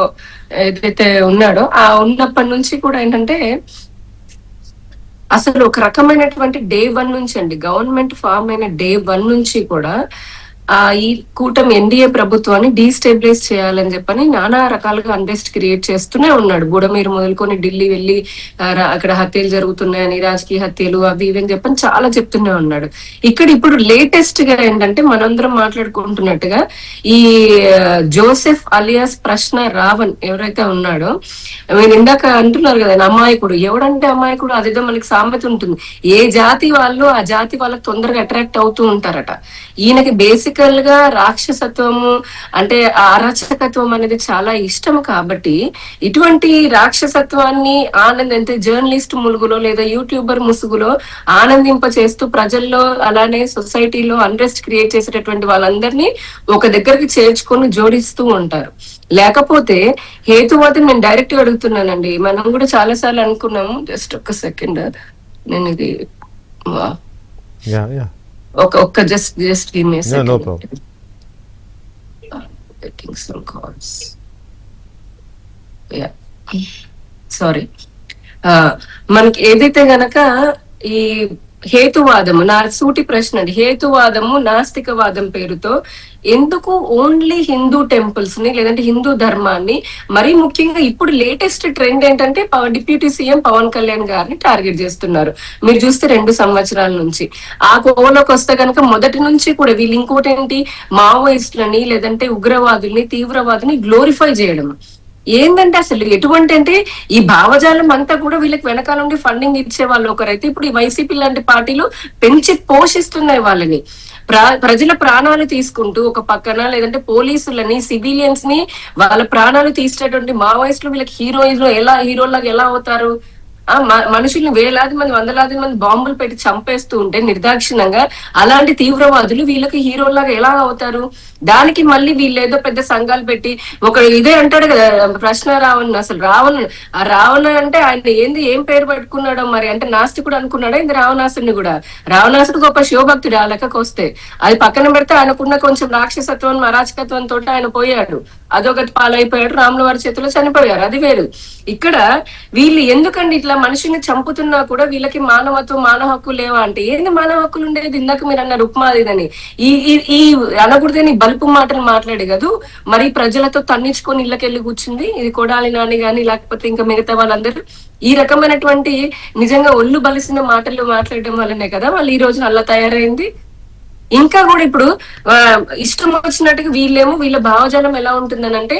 ఏదైతే ఉన్నాడో ఉన్నప్పటి నుంచి కూడా ఏంటంటే అసలు ఒక రకమైనటువంటి డే 1 నుంచి అండి, గవర్నమెంట్ ఫామ్ అయిన డే 1 నుంచి కూడా ఈ కూటమి ఎన్డీఏ ప్రభుత్వాన్ని డీస్టెబిలైజ్ చేయాలని చెప్పని నానా రకాలుగా అన్రెస్ట్ క్రియేట్ చేస్తూనే ఉన్నాడు. బుడమీరు మొదలుకొని ఢిల్లీ వెళ్ళి అక్కడ హత్యలు జరుగుతున్నాయని, రాజకీయ హత్యలు అవి ఇవి అని చెప్పని చాలా చెప్తూనే ఉన్నాడు. ఇప్పుడు లేటెస్ట్ గా ఏంటంటే మనందరం మాట్లాడుకుంటున్నట్టుగా ఈ జోసెఫ్ అలియాస్ ప్రశ్న రావణ్ ఎవరైతే ఉన్నాడో, మీరు ఇందాక అంటున్నారు కదా అమాయకుడు. ఎవడంటే అమాయకుడు? అదేదో మనకి సామెత ఉంటుంది, ఏ జాతి వాళ్ళు ఆ జాతి వాళ్ళకి తొందరగా అట్రాక్ట్ అవుతూ ఉంటారట. ఈయనకి బేసిక్ గా రాక్షసత్వము అంటే అరాచకత్వం అనేది చాలా ఇష్టం కాబట్టి ఇటువంటి రాక్షసత్వాన్ని అంటే జర్నలిస్ట్ ములుగులో లేదా యూట్యూబర్ ముసుగులో ఆనందింప చేస్తూ ప్రజల్లో అలానే సొసైటీలో అన్రెస్ట్ క్రియేట్ చేసేటటువంటి వాళ్ళందరినీ ఒక దగ్గరికి చేర్చుకొని జోడిస్తూ ఉంటారు. లేకపోతే హేతువాదం నేను డైరెక్ట్ గా అడుగుతున్నానండి. మనం కూడా చాలా సార్లు అనుకున్నాము. జస్ట్ ఒక్క సెకండ్, నేను ఇది ఒక్క just getting some calls. Yeah. Sorry. మనకి ఏదైతే గనక ఈ హేతువాదము, నా సూటి ప్రశ్న అండి, హేతువాదము నాస్తికవాదం పేరుతో ఎందుకు ఓన్లీ హిందూ టెంపుల్స్ ని లేదంటే హిందూ ధర్మాన్ని, మరీ ముఖ్యంగా ఇప్పుడు లేటెస్ట్ ట్రెండ్ ఏంటంటే డిప్యూటీ సీఎం పవన్ కళ్యాణ్ గారిని టార్గెట్ చేస్తున్నారు. మీరు చూస్తే 2 సంవత్సరాల నుంచి ఆ కోవలోకి వస్తే కనుక మొదటి నుంచి కూడా వీళ్ళు ఇంకోటి ఏంటి, మావోయిస్టులని లేదంటే ఉగ్రవాదుల్ని తీవ్రవాదుల్ని గ్లోరిఫై చేయడం. ఏంటంటే అసలు ఎటువంటి అంటే ఈ భావజాలం అంతా కూడా వీళ్ళకి వెనకాల నుండి ఫండింగ్ ఇచ్చే వాళ్ళు ఒకరైతే ఇప్పుడు ఈ వైసీపీ లాంటి పార్టీలు పెంచి పోషిస్తున్నాయి వాళ్ళని. ప్రజల ప్రాణాలు తీసుకుంటూ ఒక పక్కన, లేదంటే పోలీసులని సివిలియన్స్ ని వాళ్ళ ప్రాణాలు తీసేటటువంటి మావోయిస్టులు వీళ్ళకి హీరోలాగా ఎలా అవుతారు? మనుషుల్ని వేలాది మంది, వందలాది మంది బాంబులు పెట్టి చంపేస్తూ ఉంటే నిర్దాక్షిణంగా అలాంటి తీవ్రవాదులు వీళ్ళకి హీరోలాగా ఎలా అవుతారు? దానికి మళ్ళీ వీళ్ళేదో పెద్ద సంఘాలు పెట్టి ఒక ఇదే అంటాడు కదా ప్రశ్న రావణ్. అసలు రావణ అంటే ఆయన ఏం పేరు పెట్టుకున్నాడో మరి, అంటే నాస్తికుడు అనుకున్నాడా ఇది రావణాసుడిని కూడా? రావణాసుడు గొప్ప శివభక్తుడు ఆ లెక్కకు వస్తే. అది పక్కన పెడితే ఆయనకున్న కొంచెం రాక్షసత్వం అరాచకత్వం తోటి ఆయన పోయాడు, అదొకటి పాలైపోయాడు, రాముల వారి చేతిలో చనిపోయారు, అది వేరు. ఇక్కడ వీళ్ళు ఎందుకండి ఇట్లా మనిషిని చంపుతున్నా కూడా వీళ్ళకి మానవత్వం, మానవ హక్కు లేవా అంటే ఏంది మానవ హక్కులు ఉండేది? ఇందాక మీరు అన్నారు ఉప్మాదిదని, ఈ అనకూడదని బలుపు మాటలు మాట్లాడే కదా మరి ప్రజలతో తన్నించుకొని ఇళ్ళకెళ్ళి కూర్చుంది ఇది కొడాలి నాని గాని లేకపోతే ఇంకా మిగతా వాళ్ళందరూ ఈ రకమైనటువంటి నిజంగా ఒళ్ళు బలిసిన మాటలు మాట్లాడడం వల్లనే కదా వాళ్ళు ఈ రోజు అలా తయారైంది. ఇంకా కూడా ఇప్పుడు ఇష్టం వచ్చినట్టుగా వీళ్ళ భావజాలం ఎలా ఉంటుందనంటే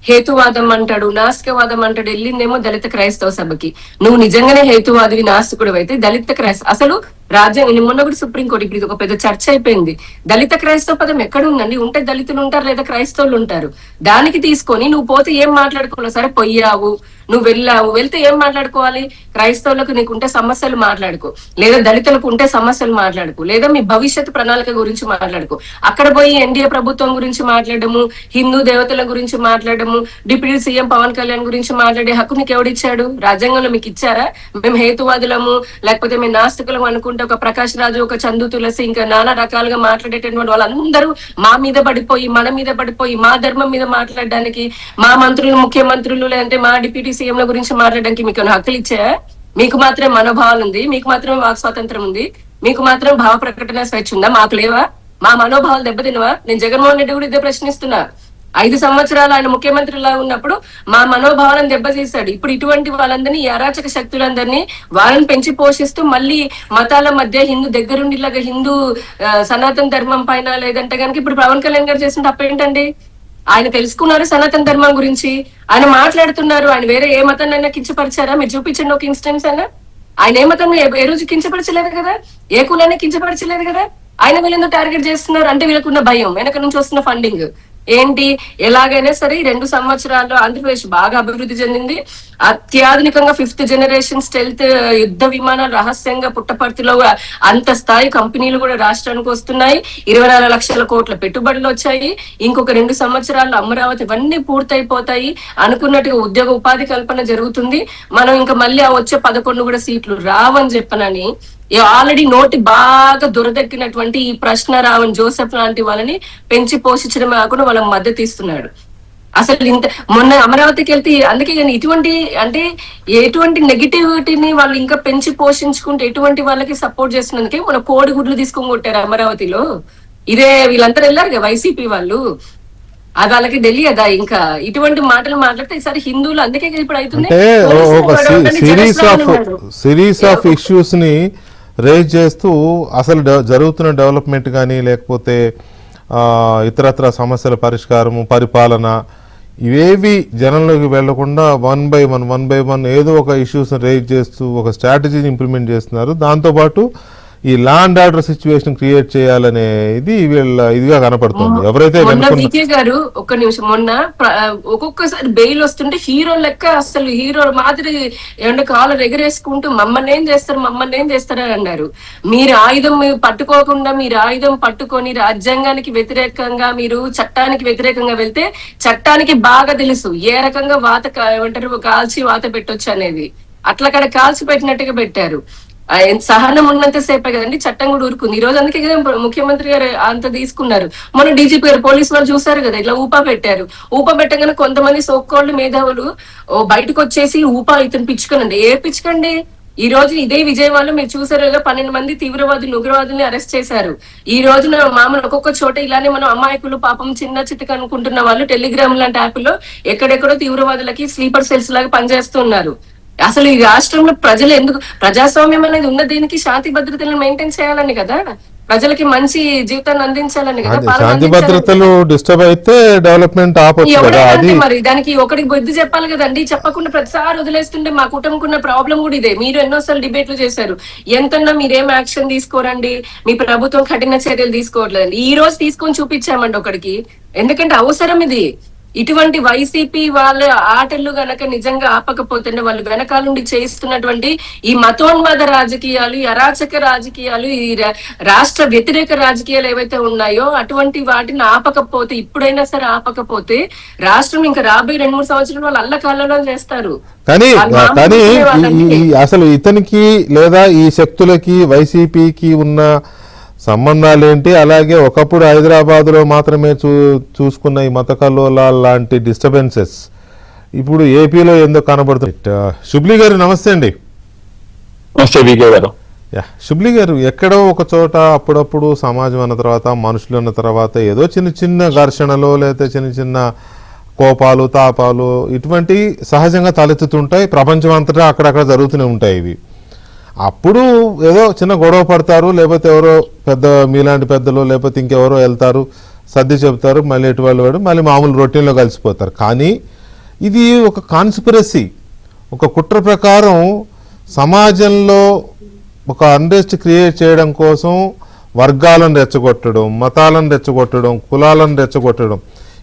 హేతువాదం అంటాడు, నాస్తికవాదం అంటాడు. వెళ్ళిందేమో దళిత క్రైస్తవ సభకి. నువ్వు నిజంగానే హేతువాదివి, నాస్తికుడు అయితే దళిత క్రైస్తవ అసలు రాజ్యాంగం మొన్న కూడా సుప్రీంకోర్టు ఇప్పుడు ఇది ఒక పెద్ద చర్చ అయిపోయింది. దళిత క్రైస్తవ పదం ఎక్కడ ఉందండి? ఉంటే దళితులు ఉంటారు లేదా క్రైస్తవులు ఉంటారు. దానికి తీసుకొని నువ్వు పోతే ఏం మాట్లాడుకోవాలి? సరే పొయ్యావు, నువ్వు వెళ్తే ఏం మాట్లాడుకోవాలి? క్రైస్తవులకు నీకుంటే సమస్యలు మాట్లాడుకో, లేదా దళితులకు ఉంటే సమస్యలు మాట్లాడుకో, లేదా మీ భవిష్యత్తు ప్రణాళిక గురించి మాట్లాడుకో. అక్కడ పోయి ఎన్డీఏ ప్రభుత్వం గురించి మాట్లాడము, హిందూ దేవతల గురించి మాట్లాడము, డిప్యూటీ సీఎం పవన్ కళ్యాణ్ గురించి మాట్లాడే హక్కు మీకు ఎవడిచ్చాడు? రాజ్యాంగంలో మీకు ఇచ్చారా? మేము హేతువాదులము లేకపోతే మేము నాస్తికులం అనుకుంటే ఒక ప్రకాష్ రాజు, ఒక చందు తులసి, ఇంకా నానా రకాలుగా మాట్లాడేటటువంటి వాళ్ళందరూ మా మీద పడిపోయి, మన మీద పడిపోయి, మా ధర్మం మీద మాట్లాడడానికి, మా మంత్రులు, ముఖ్యమంత్రులు లేదంటే మా డిప్యూటీ సీఎంల గురించి మాట్లాడడానికి మీకు హక్కులు ఇచ్చాయా? మీకు మాత్రమే మనోభావాలు ఉంది, మీకు మాత్రమే వాక్ స్వాతంత్రం ఉంది, మీకు మాత్రం భావ ప్రకటన స్వేచ్ఛ ఉందా? మాకు లేవా? మా మనోభావాలు దెబ్బతినవా? నేను జగన్మోహన్ రెడ్డి కూడా ఇదే ప్రశ్నిస్తున్నా. 5 సంవత్సరాలు ఆయన ముఖ్యమంత్రిలా ఉన్నప్పుడు మా మనోభావాలను దెబ్బతీశాడు. ఇప్పుడు ఇటువంటి వాళ్ళందరినీ, ఈ అరాచక శక్తులందరినీ వాళ్ళని పెంచి పోషిస్తూ మళ్ళీ మతాల మధ్య దగ్గరుండిలాగా హిందూ సనాతన ధర్మం పైన లేదంటే కనుక ఇప్పుడు పవన్ కళ్యాణ్ గారు చేసిన తప్పేంటండి? ఆయన తెలుసుకున్నారు సనాతన ధర్మం గురించి, ఆయన మాట్లాడుతున్నారు. ఆయన వేరే ఏ మతాన్నైనా కించపరిచారా? మీరు చూపించండి ఒక ఇన్స్టెన్స్ అయినా. ఆయన ఏ మతాన్ని ఏ రోజు కించపరచలేదు కదా, ఏ కులాన్ని కించపరచలేదు కదా. ఆయన వీళ్ళందరూ టార్గెట్ చేస్తున్నారు అంటే వీళ్ళకున్న భయం, వెనక నుంచి వస్తున్న ఫండింగ్ ఏంటి? ఎలాగైనా సరే 2 సంవత్సరాల్లో ఆంధ్రప్రదేశ్ బాగా అభివృద్ధి చెందింది. అత్యాధునికంగా 5th జనరేషన్ స్టెల్త్ యుద్ధ విమానాలు రహస్యంగా పుట్టపర్తిలో అంత స్థాయి కంపెనీలు కూడా రాష్ట్రానికి వస్తున్నాయి. 24 లక్షల కోట్ల పెట్టుబడులు వచ్చాయి. ఇంకొక 2 సంవత్సరాల్లో అమరావతి ఇవన్నీ పూర్తయిపోతాయి. అనుకున్నట్టుగా ఉద్యోగ ఉపాధి కల్పన జరుగుతుంది. మనం ఇంకా మళ్ళీ ఆ వచ్చే 11 కూడా సీట్లు రావని చెప్పనని ఆల్రెడీ నోటి బాగా దురదెక్కినటువంటి ఈ ప్రశ్న రావణ్ జోసెఫ్ లాంటి వాళ్ళని పెంచి పోషించడమే కాకుండా వాళ్ళకి మద్దతు ఇస్తున్నాడు. అసలు మొన్న అమరావతికి వెళ్తే అందుకే ఇటువంటి అంటే ఎటువంటి నెగిటివిటీని వాళ్ళు ఇంకా పెంచి పోషించుకుంటే ఎటువంటి వాళ్ళకి సపోర్ట్ చేస్తున్నందుకే మన కోడిగుడ్లు తీసుకొని కొట్టారు అమరావతిలో. ఇదే వీళ్ళందరూ వెళ్ళారు కదా వైసీపీ వాళ్ళు, అది వాళ్ళకి తెలియదా? ఇంకా ఇటువంటి మాటలు మాట్లాడితే ఈసారి హిందువులు అందుకే ఇప్పుడు అవుతుంది సిరీస్ ఆఫ్ ఇష్యూస్ ని రేజ్ చేస్తూ అసలు జరుగుతున్న డెవలప్మెంట్ కానీ లేకపోతే ఇతరత్ర సమస్యల పరిష్కారము, పరిపాలన ఇవేవి జనంలోకి వెళ్లకుండా వన్ బై వన్ ఏదో ఒక ఇష్యూస్ రేజ్ చేస్తూ ఒక స్ట్రాటజీని ఇంప్లిమెంట్ చేస్తున్నారు. దాంతోపాటు ఈ law and order situation create చేయాలనే వీళ్ళ ఇదిగా కనపడుతుంది. ఎవరైతే గారు ఒక్క నిమిషం, మొన్న ఒక్కొక్కసారి బెయిల్ వస్తుంటే హీరో లెక్క అసలు హీరో మాదిరి ఏమంటే కాలర్ ఎగరేసుకుంటూ మమ్మల్ని ఏం చేస్తారని అన్నారు. మీరు ఆయుధం పట్టుకోకుండా మీరు ఆయుధం పట్టుకొని రాజ్యాంగానికి వ్యతిరేకంగా మీరు చట్టానికి వ్యతిరేకంగా వెళ్తే చట్టానికి బాగా తెలుసు ఏ రకంగా ఏమంటారు కాల్చి వాత పెట్టొచ్చు అనేది. అట్లా కాల్చి పెట్టినట్టుగా పెట్టారు. సహనం ఉన్నంత సేపే కదండి చట్టం కూడా ఊరుకుంది. ఈ రోజు అందుకే కదా ముఖ్యమంత్రి గారు అంత తీసుకున్నారు. మన డీజీపీ గారు పోలీసు వాళ్ళు చూసారు కదా, ఇట్లా ఊపా పెట్టారు. ఊపా పెట్టగానే కొంతమంది సోక్కోళ్ళు మేధావులు బయటకు వచ్చేసి ఊపా ఇతను పిచ్చుకనండి. ఏ పిచ్చుకండి? ఈ రోజు ఇదే విజయవాడలో మీరు చూసారు కదా, 12 మంది తీవ్రవాదులు ఉగ్రవాదుల్ని అరెస్ట్ చేశారు. ఈ రోజున మామూలు ఒక్కొక్క చోట ఇలానే మనం అమాయకులు పాపం చిన్న చిత్తక అనుకుంటున్న వాళ్ళు టెలిగ్రామ్ లాంటి యాప్ లో ఎక్కడెక్కడో తీవ్రవాదులకి స్లీపర్ సెల్స్ లాగా పనిచేస్తున్నారు. అసలు ఈ రాష్ట్రంలో ప్రజలు ఎందుకు ప్రజాస్వామ్యం అనేది ఉన్న దీనికి శాంతి భద్రతలను మెయింటైన్ చేయాలని కదా, ప్రజలకి మంచి జీవితాన్ని అందించాలని కదా, పాలన శాంతి అందించాలని భద్రతలు డిస్టర్బ్ అయితే డెవలప్మెంట్ ఆపొచ్చు కదా. ఎవరైనా అది అంతే మరి. దానికి ఒకటికి బుద్ధి చెప్పాలి కదండి. చెప్పకుండా ప్రతిసారి వదిలేస్తుంటే మా కుటుంబకున్న ప్రాబ్లం కూడా ఇదే. మీరు ఎన్నోసార్లు డిబేట్లు చేశారు, ఎంతన్నా మీరేం యాక్షన్ తీసుకోరండి, మీ ప్రభుత్వం కఠిన చర్యలు తీసుకోవట్లేదండి. ఈ రోజు తీసుకొని చూపించామండి ఒకడికి. ఎందుకంటే అవసరం ఇది. ఇటువంటి వైసీపీ వాళ్ళ ఆటలు గనక నిజంగా ఆపకపోతే, వాళ్ళు వెనకాల నుండి చేస్తున్నటువంటి ఈ మతోన్మాద రాజకీయాలు, ఈ అరాచక రాజకీయాలు, ఈ రాష్ట్ర వ్యతిరేక రాజకీయాలు ఏవైతే ఉన్నాయో అటువంటి వాటిని ఆపకపోతే, ఇప్పుడైనా సరే ఆపకపోతే రాష్ట్రం ఇంకా రాబోయే 2-3 సంవత్సరాలు వాళ్ళు అల్లకల్లోలం చేస్తారు. కానీ కానీ అసలు ఇతనికి లేదా ఈ శక్తులకి వైసీపీకి ఉన్న సంబంధాలు ఏంటి? అలాగే ఒకప్పుడు హైదరాబాద్ లో మాత్రమే చూసుకున్న ఈ మత కల్లోలాల లాంటి డిస్టర్బెన్సెస్ ఇప్పుడు ఏపీలో ఎందుకు కనబడుతుంది? శుబ్లి గారు నమస్తే అండి. నమస్తే వికే గారు. శుబ్లి గారు, ఎక్కడో ఒక చోట అప్పుడప్పుడు సమాజం అన్న తర్వాత, మనుషులు అన్న తర్వాత ఏదో చిన్న చిన్న ఘర్షణలు లేదా చిన్న చిన్న కోపాలు తాపాలు ఇటువంటి సహజంగా తలెత్తుతుంటాయి. ప్రపంచం అంతటా అక్కడక్కడ జరుగుతూనే ఉంటాయి ఇవి. అప్పుడు ఏదో చిన్న గొడవ పడతారు, లేకపోతే ఎవరో పెద్ద మీలాంటి పెద్దలు లేకపోతే ఇంకెవరో వెళ్తారు, సర్ది చెబుతారు, మళ్ళీ ఎటు వాళ్ళు మళ్ళీ మామూలు రొటీన్లో కలిసిపోతారు. కానీ ఇది ఒక కాన్స్పిరసీ, ఒక కుట్ర ప్రకారం సమాజంలో ఒక అన్రెస్ట్ క్రియేట్ చేయడం కోసం వర్గాలను రెచ్చగొట్టడం, మతాలను రెచ్చగొట్టడం, కులాలను రెచ్చగొట్టడం,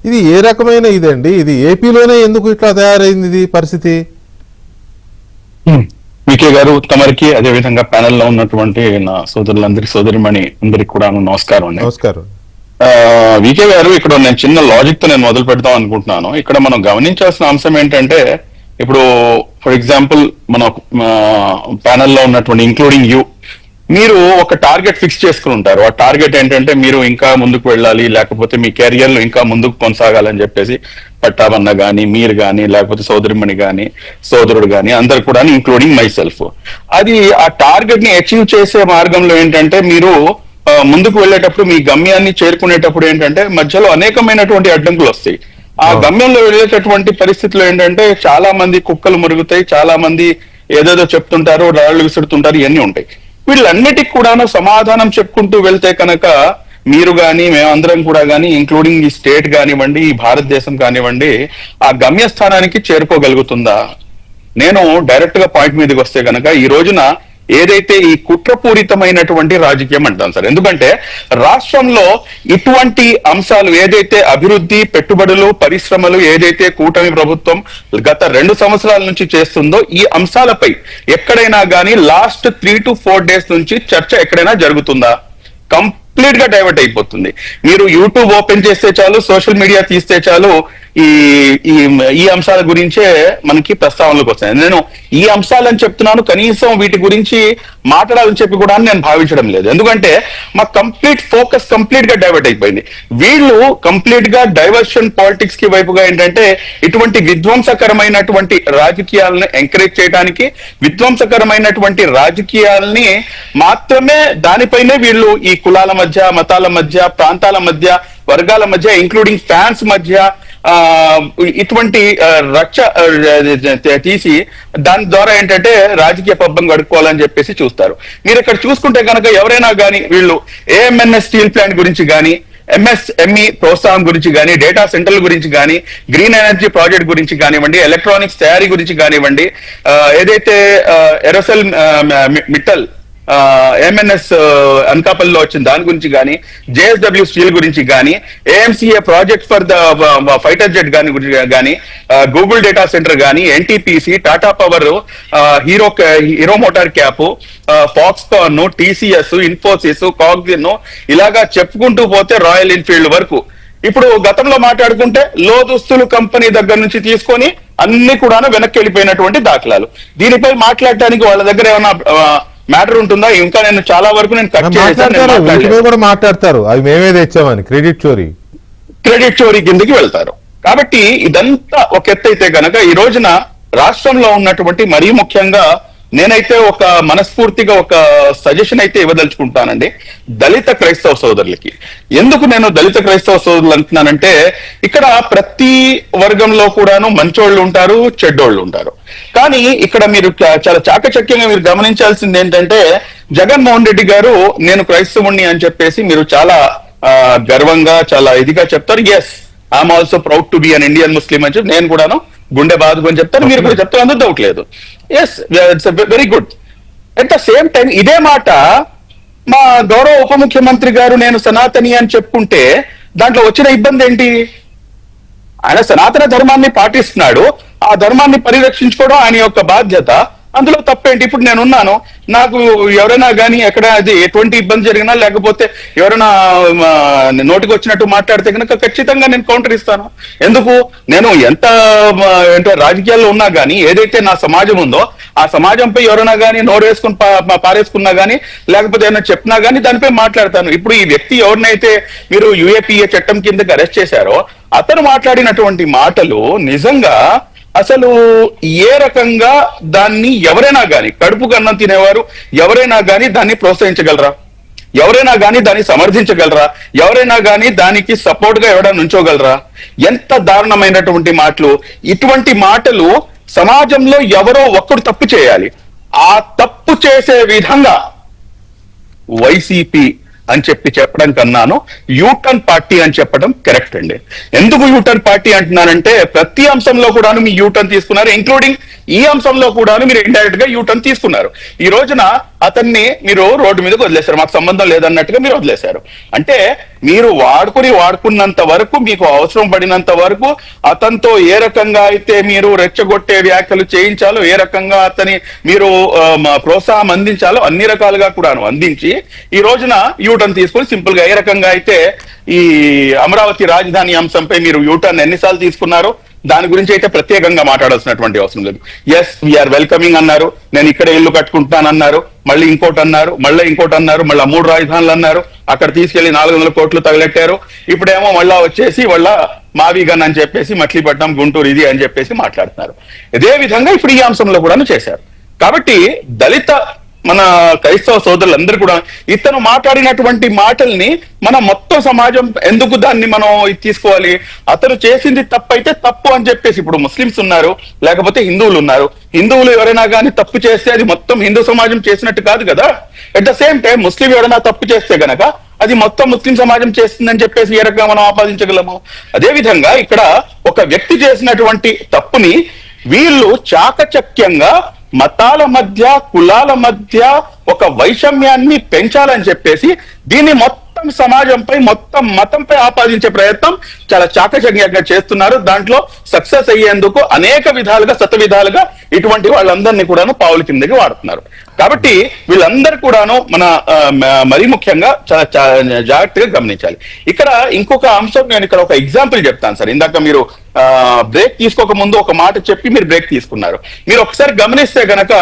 ఇది ఏ రకమైన ఇదండి? ఇది ఏపీలోనే ఎందుకు ఇట్లా తయారైంది ఇది పరిస్థితి? వికే గారు, తమరికి అదేవిధంగా ప్యానెల్ లో ఉన్నటువంటి నా సోదరులందరి సోదరిమణి అందరికి కూడా నమస్కారం అండి. నమస్కారం. వికే గారు, ఇక్కడ నేను చిన్న లాజిక్ తో నేను మొదలు పెడదాం అనుకుంటున్నాను. ఇక్కడ మనం గమనించాల్సిన అంశం ఏంటంటే, ఇప్పుడు ఫర్ ఎగ్జాంపుల్ మన ప్యానెల్లో ఉన్నటువంటి ఇంక్లూడింగ్ యూ, మీరు ఒక టార్గెట్ ఫిక్స్ చేసుకుని ఉంటారు. ఆ టార్గెట్ ఏంటంటే మీరు ఇంకా ముందుకు వెళ్ళాలి, లేకపోతే మీ కెరియర్ లో ఇంకా ముందుకు కొనసాగాలని చెప్పేసి పట్టాభన్న గాని, మీరు గాని, లేకపోతే సోదరిమణి గాని, సోదరుడు గాని, అందరు కూడా ఇంక్లూడింగ్ మై సెల్ఫ్. అది ఆ టార్గెట్ ని అచీవ్ చేసే మార్గంలో ఏంటంటే, మీరు ముందుకు వెళ్ళేటప్పుడు మీ గమ్యాన్ని చేరుకునేటప్పుడు ఏంటంటే మధ్యలో అనేకమైనటువంటి అడ్డంకులు వస్తాయి. ఆ గమ్యంలో వెళ్ళేటటువంటి పరిస్థితుల్లో ఏంటంటే చాలా మంది కుక్కలు మురుగుతాయి, చాలా మంది ఏదేదో చెప్తుంటారు, రాళ్ళు విసురుతుంటారు, ఇవన్నీ ఉంటాయి. వీళ్ళన్నిటికి కూడా సమాధానం చెప్పుకుంటూ వెళ్తే కనుక మీరు గాని మేమందరం కూడా గాని, ఇంక్లూడింగ్ ఈ స్టేట్ కానివ్వండి, ఈ భారతదేశం కానివ్వండి, ఆ గమ్యస్థానానికి చేరుకోగలుగుతుందా? నేను డైరెక్ట్ గా పాయింట్ మీదకి వస్తే కనుక ఈ రోజున ఏదైతే ఈ కుట్రపూరితమైనటువంటి రాజకీయం అంటాం సార్, ఎందుకంటే రాష్ట్రంలో ఇటువంటి అంశాలు ఏదైతే అభివృద్ధి, పెట్టుబడులు, పరిశ్రమలు ఏదైతే కూటమి ప్రభుత్వం గత 2 సంవత్సరాల నుంచి చేస్తుందో ఈ అంశాలపై ఎక్కడైనా కానీ లాస్ట్ 3 to 4 days నుంచి చర్చ ఎక్కడైనా జరుగుతుందా? కంప్లీట్ గా డైవర్ట్ అయిపోతుంది. మీరు యూట్యూబ్ ఓపెన్ చేస్తే చాలు, సోషల్ మీడియా తీస్తే చాలు, ఈ అంశాల గురించే మనకి ప్రస్తావనలకు వస్తాయి. నేను ఈ అంశాలని చెప్తున్నాను, కనీసం వీటి గురించి మాట్లాడాలని చెప్పి కూడా నేను భావించడం లేదు. ఎందుకంటే మా కంప్లీట్ ఫోకస్ కంప్లీట్ గా డైవర్ట్ అయిపోయింది. వీళ్ళు కంప్లీట్ గా డైవర్షన్ పాలిటిక్స్ కి వైపుగా ఏంటంటే ఇటువంటి విధ్వంసకరమైనటువంటి రాజకీయాలను ఎంకరేజ్ చేయడానికి, విధ్వంసకరమైనటువంటి రాజకీయాలని మాత్రమే దానిపైనే వీళ్ళు ఈ కులాల మధ్య, మతాల మధ్య, ప్రాంతాల మధ్య, వర్గాల మధ్య, ఇంక్లూడింగ్ ఫ్యాన్స్ మధ్య ఇటువంటి రచ్చ తీసి దాని ద్వారా ఏంటంటే రాజకీయ పబ్బం గడుపుకోవాలని చెప్పేసి చూస్తారు. మీరు ఇక్కడ చూసుకుంటే కనుక ఎవరైనా కానీ వీళ్ళు AMNS స్టీల్ ప్లాంట్ గురించి కానీ, MSME ప్రోత్సాహం గురించి కానీ, డేటా సెంటర్ల గురించి కానీ, గ్రీన్ ఎనర్జీ ప్రాజెక్ట్ గురించి కానివ్వండి, ఎలక్ట్రానిక్స్ తయారీ గురించి కానివ్వండి, ఏదైతే ఎరోసెల్ మిట్టల్ MNS అనకాపల్లిలో వచ్చిన దాని గురించి కానీ, JSW స్టీల్ గురించి కానీ, AMCA project for the fighter jet కానీ, గూగుల్ డేటా సెంటర్ కానీ, NTPC, Tata power, Hero MotoCorp, Foxconn, TCS, Infosys, Cognizant, ఇలాగా చెప్పుకుంటూ పోతే రాయల్ ఎన్ఫీల్డ్ వరకు. ఇప్పుడు గతంలో మాట్లాడుకుంటే లోదుస్తులు కంపెనీ దగ్గర నుంచి తీసుకొని అన్ని కూడా వెనక్కి వెళ్ళిపోయినటువంటి దాఖలాలు. దీనిపై మాట్లాడటానికి వాళ్ళ దగ్గర ఏమైనా మ్యాటర్ ఉంటుందా? ఇంకా నేను చాలా వరకు నేను కట్ చేశాను, మాట్లాడతారు, వీటి మీద కూడా మాట్లాడతారు, అవి మేమే తెచ్చామని క్రెడిట్ చోరీ కిందకి వెళ్తారు. కాబట్టి ఇదంతా ఒక ఎత్తు అయితే గనక ఈ రోజున రాష్ట్రంలో ఉన్నటువంటి మరీ ముఖ్యంగా నేనైతే ఒక మనస్ఫూర్తిగా ఒక సజెషన్ అయితే ఇవ్వదలుచుకుంటానండి దళిత క్రైస్తవ సోదరులకి. ఎందుకు నేను దళిత క్రైస్తవ సోదరులు అంటున్నానంటే, ఇక్కడ ప్రతి వర్గంలో కూడాను మంచోళ్ళు ఉంటారు, చెడ్డోళ్ళు ఉంటారు. కానీ ఇక్కడ మీరు చాలా చాకచక్యంగా మీరు గమనించాల్సింది ఏంటంటే, జగన్మోహన్ రెడ్డి గారు నేను క్రైస్తవుణ్ణి అని చెప్పేసి మీరు చాలా గర్వంగా చాలా ఇదిగా చెప్తారు. Yes, I'm also proud to be an Indian Muslim అని చెప్పి నేను కూడాను గుండె బాదుకొని చెప్తాను, మీరు కూడా చెప్తారు, అందుకు డౌట్ లేదు. Yes, it's very good. At the same time ఇదే మాట మా గౌరవ ఉప ముఖ్యమంత్రి గారు నేను సనాతని అని చెప్పుకుంటే దాంట్లో వచ్చిన ఇబ్బంది ఏంటి? ఆయన సనాతన ధర్మాన్ని పాటిస్తున్నాడు, ఆ ధర్మాన్ని పరిరక్షించుకోవడం ఆయన యొక్క బాధ్యత, అందులో తప్పేంటి? ఇప్పుడు నేనున్నాను, నాకు ఎవరైనా కానీ ఎక్కడ అది ఎటువంటి ఇబ్బంది జరిగినా లేకపోతే ఎవరైనా నోటికి వచ్చినట్టు మాట్లాడితే కనుక ఖచ్చితంగా నేను కౌంటర్ ఇస్తాను. ఎందుకు? నేను ఎంత ఏంటో రాజకీయాల్లో ఉన్నా కానీ ఏదైతే నా సమాజం ఉందో ఆ సమాజంపై ఎవరైనా కానీ నోరు వేసుకుని పారేసుకున్నా కానీ లేకపోతే ఏమైనా చెప్పినా కానీ దానిపై మాట్లాడతాను. ఇప్పుడు ఈ వ్యక్తి ఎవరినైతే మీరు యుఏపీఏ చట్టం కిందకి అరెస్ట్ చేశారో అతను మాట్లాడినటువంటి మాటలు నిజంగా అసలు ఏ రకంగా దాన్ని ఎవరైనా కానీ కడుపుకు అన్నం తినేవారు ఎవరైనా కానీ దాన్ని ప్రోత్సహించగలరా? ఎవరైనా కానీ దాన్ని సమర్థించగలరా? ఎవరైనా కానీ దానికి సపోర్ట్ గా ఎవరైనా నుంచోగలరా? ఎంత దారుణమైనటువంటి మాటలు! ఇటువంటి మాటలు సమాజంలో ఎవరో ఒక్కడు తప్పు చేయాలి, ఆ తప్పు చేసే విధంగా వైసీపీ అని చెప్పడం కన్నాను యూటర్న్ పార్టీ అని చెప్పడం కరెక్ట్ అండి. ఎందుకు యూటర్న్ పార్టీ అంటున్నానంటే, ప్రతి అంశంలో కూడాను మీ యూటర్న్ తీసుకున్నారు, ఇంక్లూడింగ్ ఈ అంశంలో కూడాను మీరు ఇండైరెక్ట్ గా యూటర్న్ తీసుకున్నారు. ఈ రోజున అతన్ని మీరు రోడ్డు మీదకి వదిలేశారు, మాకు సంబంధం లేదన్నట్టుగా మీరు వదిలేశారు. అంటే మీరు వాడుకున్నంత వరకు, మీకు అవసరం పడినంత వరకు అతనితో ఏ రకంగా అయితే మీరు రెచ్చగొట్టే వ్యాఖ్యలు చేయించాలో, ఏ రకంగా అతని మీరు ప్రోత్సాహం అందించాలో అన్ని రకాలుగా కూడాను అందించి ఈ రోజున యూటర్న్ తీసుకొని సింపుల్ గా ఏ రకంగా అయితే ఈ అమరావతి రాజధాని అంశంపై మీరు యూటర్న్ ఎన్నిసార్లు తీసుకున్నారు దాని గురించి అయితే ప్రత్యేకంగా మాట్లాడాల్సినటువంటి అవసరం లేదు. ఎస్, వీఆర్ వెల్కమింగ్ అన్నారు, నేను ఇక్కడ ఇల్లు కట్టుకుంటానన్నారు, మళ్ళీ ఇంకోటి అన్నారు, మళ్ళీ ఇంకోటి అన్నారు, మళ్ళీ 3 రాజధానులు అన్నారు, అక్కడ తీసుకెళ్లి 400 కోట్లు తగలెట్టారు. ఇప్పుడేమో మళ్ళా వచ్చేసి మళ్ళా మావిగన్ అని చెప్పేసి మచిలీపట్నం గుంటూరు ఇది అని చెప్పేసి మాట్లాడుతున్నారు. ఇదే విధంగా ఇప్పుడు ఈ అంశంలో కూడా చేశారు. కాబట్టి దళిత మన క్రైస్తవ సోదరులందరూ కూడా ఇతను మాట్లాడినటువంటి మాటల్ని మన మొత్తం సమాజం ఎందుకు దాన్ని మనం తీసుకోవాలి? అతను చేసింది తప్పు అయితే తప్పు అని చెప్పేసి, ఇప్పుడు ముస్లిమ్స్ ఉన్నారు, లేకపోతే హిందువులు ఉన్నారు, హిందువులు ఎవరైనా కానీ తప్పు చేస్తే అది మొత్తం హిందూ సమాజం చేసినట్టు కాదు కదా. అట్ ద సేమ్ టైం ముస్లిం ఎవరైనా తప్పు చేస్తే గనక అది మొత్తం ముస్లిం సమాజం చేస్తుందని చెప్పేసి ఏ రకంగా మనం ఆపాదించగలము? అదేవిధంగా ఇక్కడ ఒక వ్యక్తి చేసినటువంటి తప్పుని వీళ్ళు చాకచక్యంగా మతాల మధ్య కులాల మధ్య ఒక వైషమ్యాన్ని పెంచాలని చెప్పేసి దీన్ని మొత్తం సమాజంపై మొత్తం మతంపై ఆపాదించే ప్రయత్నం చాలా చాకచక్యంగా చేస్తున్నారు. దాంట్లో సక్సెస్ అయ్యేందుకు అనేక విధాలుగా శతవిధాలుగా ఇటువంటి వాళ్ళందరినీ కూడాను పావుల కిందకి వాడుతున్నారు. కాబట్టి వీళ్ళందరూ కూడాను మన మరీ ముఖ్యంగా చాలా జాగ్రత్తగా గమనించాలి. ఇక్కడ ఇంకొక అంశం, నేను ఇక్కడ ఒక ఎగ్జాంపుల్ చెప్తాను సార్. ఇందాక మీరు బ్రేక్ తీసుకోక ముందు ఒక మాట చెప్పి మీరు బ్రేక్ తీసుకున్నారు. మీరు ఒకసారి గమనిస్తే గనక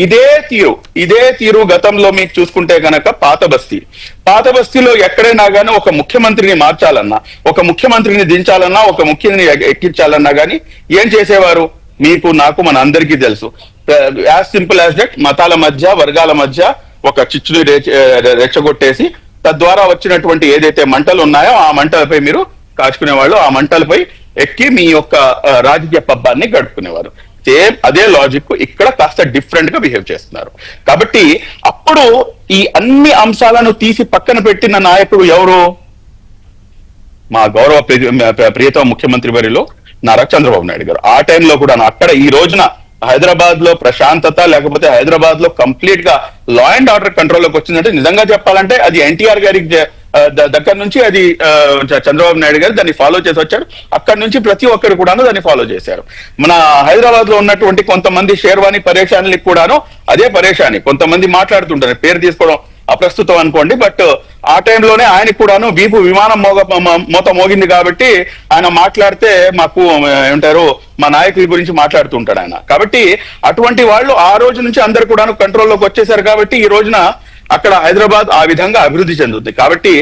ఇదే తీరు గతంలో మీకు చూసుకుంటే గనక పాత బస్తీలో ఎక్కడైనా గానీ ఒక ముఖ్యమంత్రిని మార్చాలన్నా, ఒక ముఖ్యమంత్రిని దించాలన్నా, ఒక ముఖ్యమంత్రిని ఎక్కించాలన్నా గానీ ఏం చేసేవారు? మీకు నాకు మన అందరికీ తెలుసు. యాజ్ సింపుల్ యాజ్ దట్, మతాల మధ్య వర్గాల మధ్య ఒక చిచ్చుని రెచ్చగొట్టేసి తద్వారా వచ్చినటువంటి ఏదైతే మంటలు ఉన్నాయో ఆ మంటలపై మీరు కాచుకునేవాళ్ళు, ఆ మంటలపై ఎక్కి మీ యొక్క రాజకీయ పబ్బాన్ని గడుపుకునేవారు. సేమ్ అదే లాజిక్ ఇక్కడ కాస్త డిఫరెంట్ గా బిహేవ్ చేస్తున్నారు. కాబట్టి అప్పుడు ఈ అన్ని అంశాలను తీసి పక్కన పెట్టిన నాయకుడు ఎవరు? మా గౌరవ ప్రియతమ ముఖ్యమంత్రి వర్యులు నారా చంద్రబాబు నాయుడు గారు. ఆ టైంలో కూడా అక్కడ ఈ రోజున హైదరాబాద్ లో ప్రశాంతత, లేకపోతే హైదరాబాద్ లో కంప్లీట్ గా లా అండ్ ఆర్డర్ కంట్రోల్లోకి వచ్చిందంటే నిజంగా చెప్పాలంటే అది ఎన్టీఆర్ గారికి దగ్గర నుంచి అది చంద్రబాబు నాయుడు గారు దాన్ని ఫాలో చేసి వచ్చారు. అక్కడి నుంచి ప్రతి ఒక్కరు కూడాను దాన్ని ఫాలో చేశారు. మన హైదరాబాద్ లో ఉన్నటువంటి కొంతమంది షేర్వాణి పరేషాన్లకు కూడాను అదే పరేషాని. కొంతమంది మాట్లాడుతుంటారు, పేరు తీసుకోవడం అప్రస్తుతం అనుకోండి, బట్ ఆ టైంలోనే ఆయనకు కూడాను వీపు విమానం మోత మోగింది కాబట్టి ఆయన మాట్లాడితే మాకు ఏమంటారు మా నాయకుల గురించి మాట్లాడుతుంటాడు ఆయన. కాబట్టి అటువంటి వాళ్ళు ఆ రోజు నుంచి అందరు కూడాను కంట్రోల్లోకి వచ్చేసారు కాబట్టి ఈ రోజున అక్కడ హైదరాబాద్ ఆ విధంగా అభివృద్ధి చెందుతుంది. కాబట్టి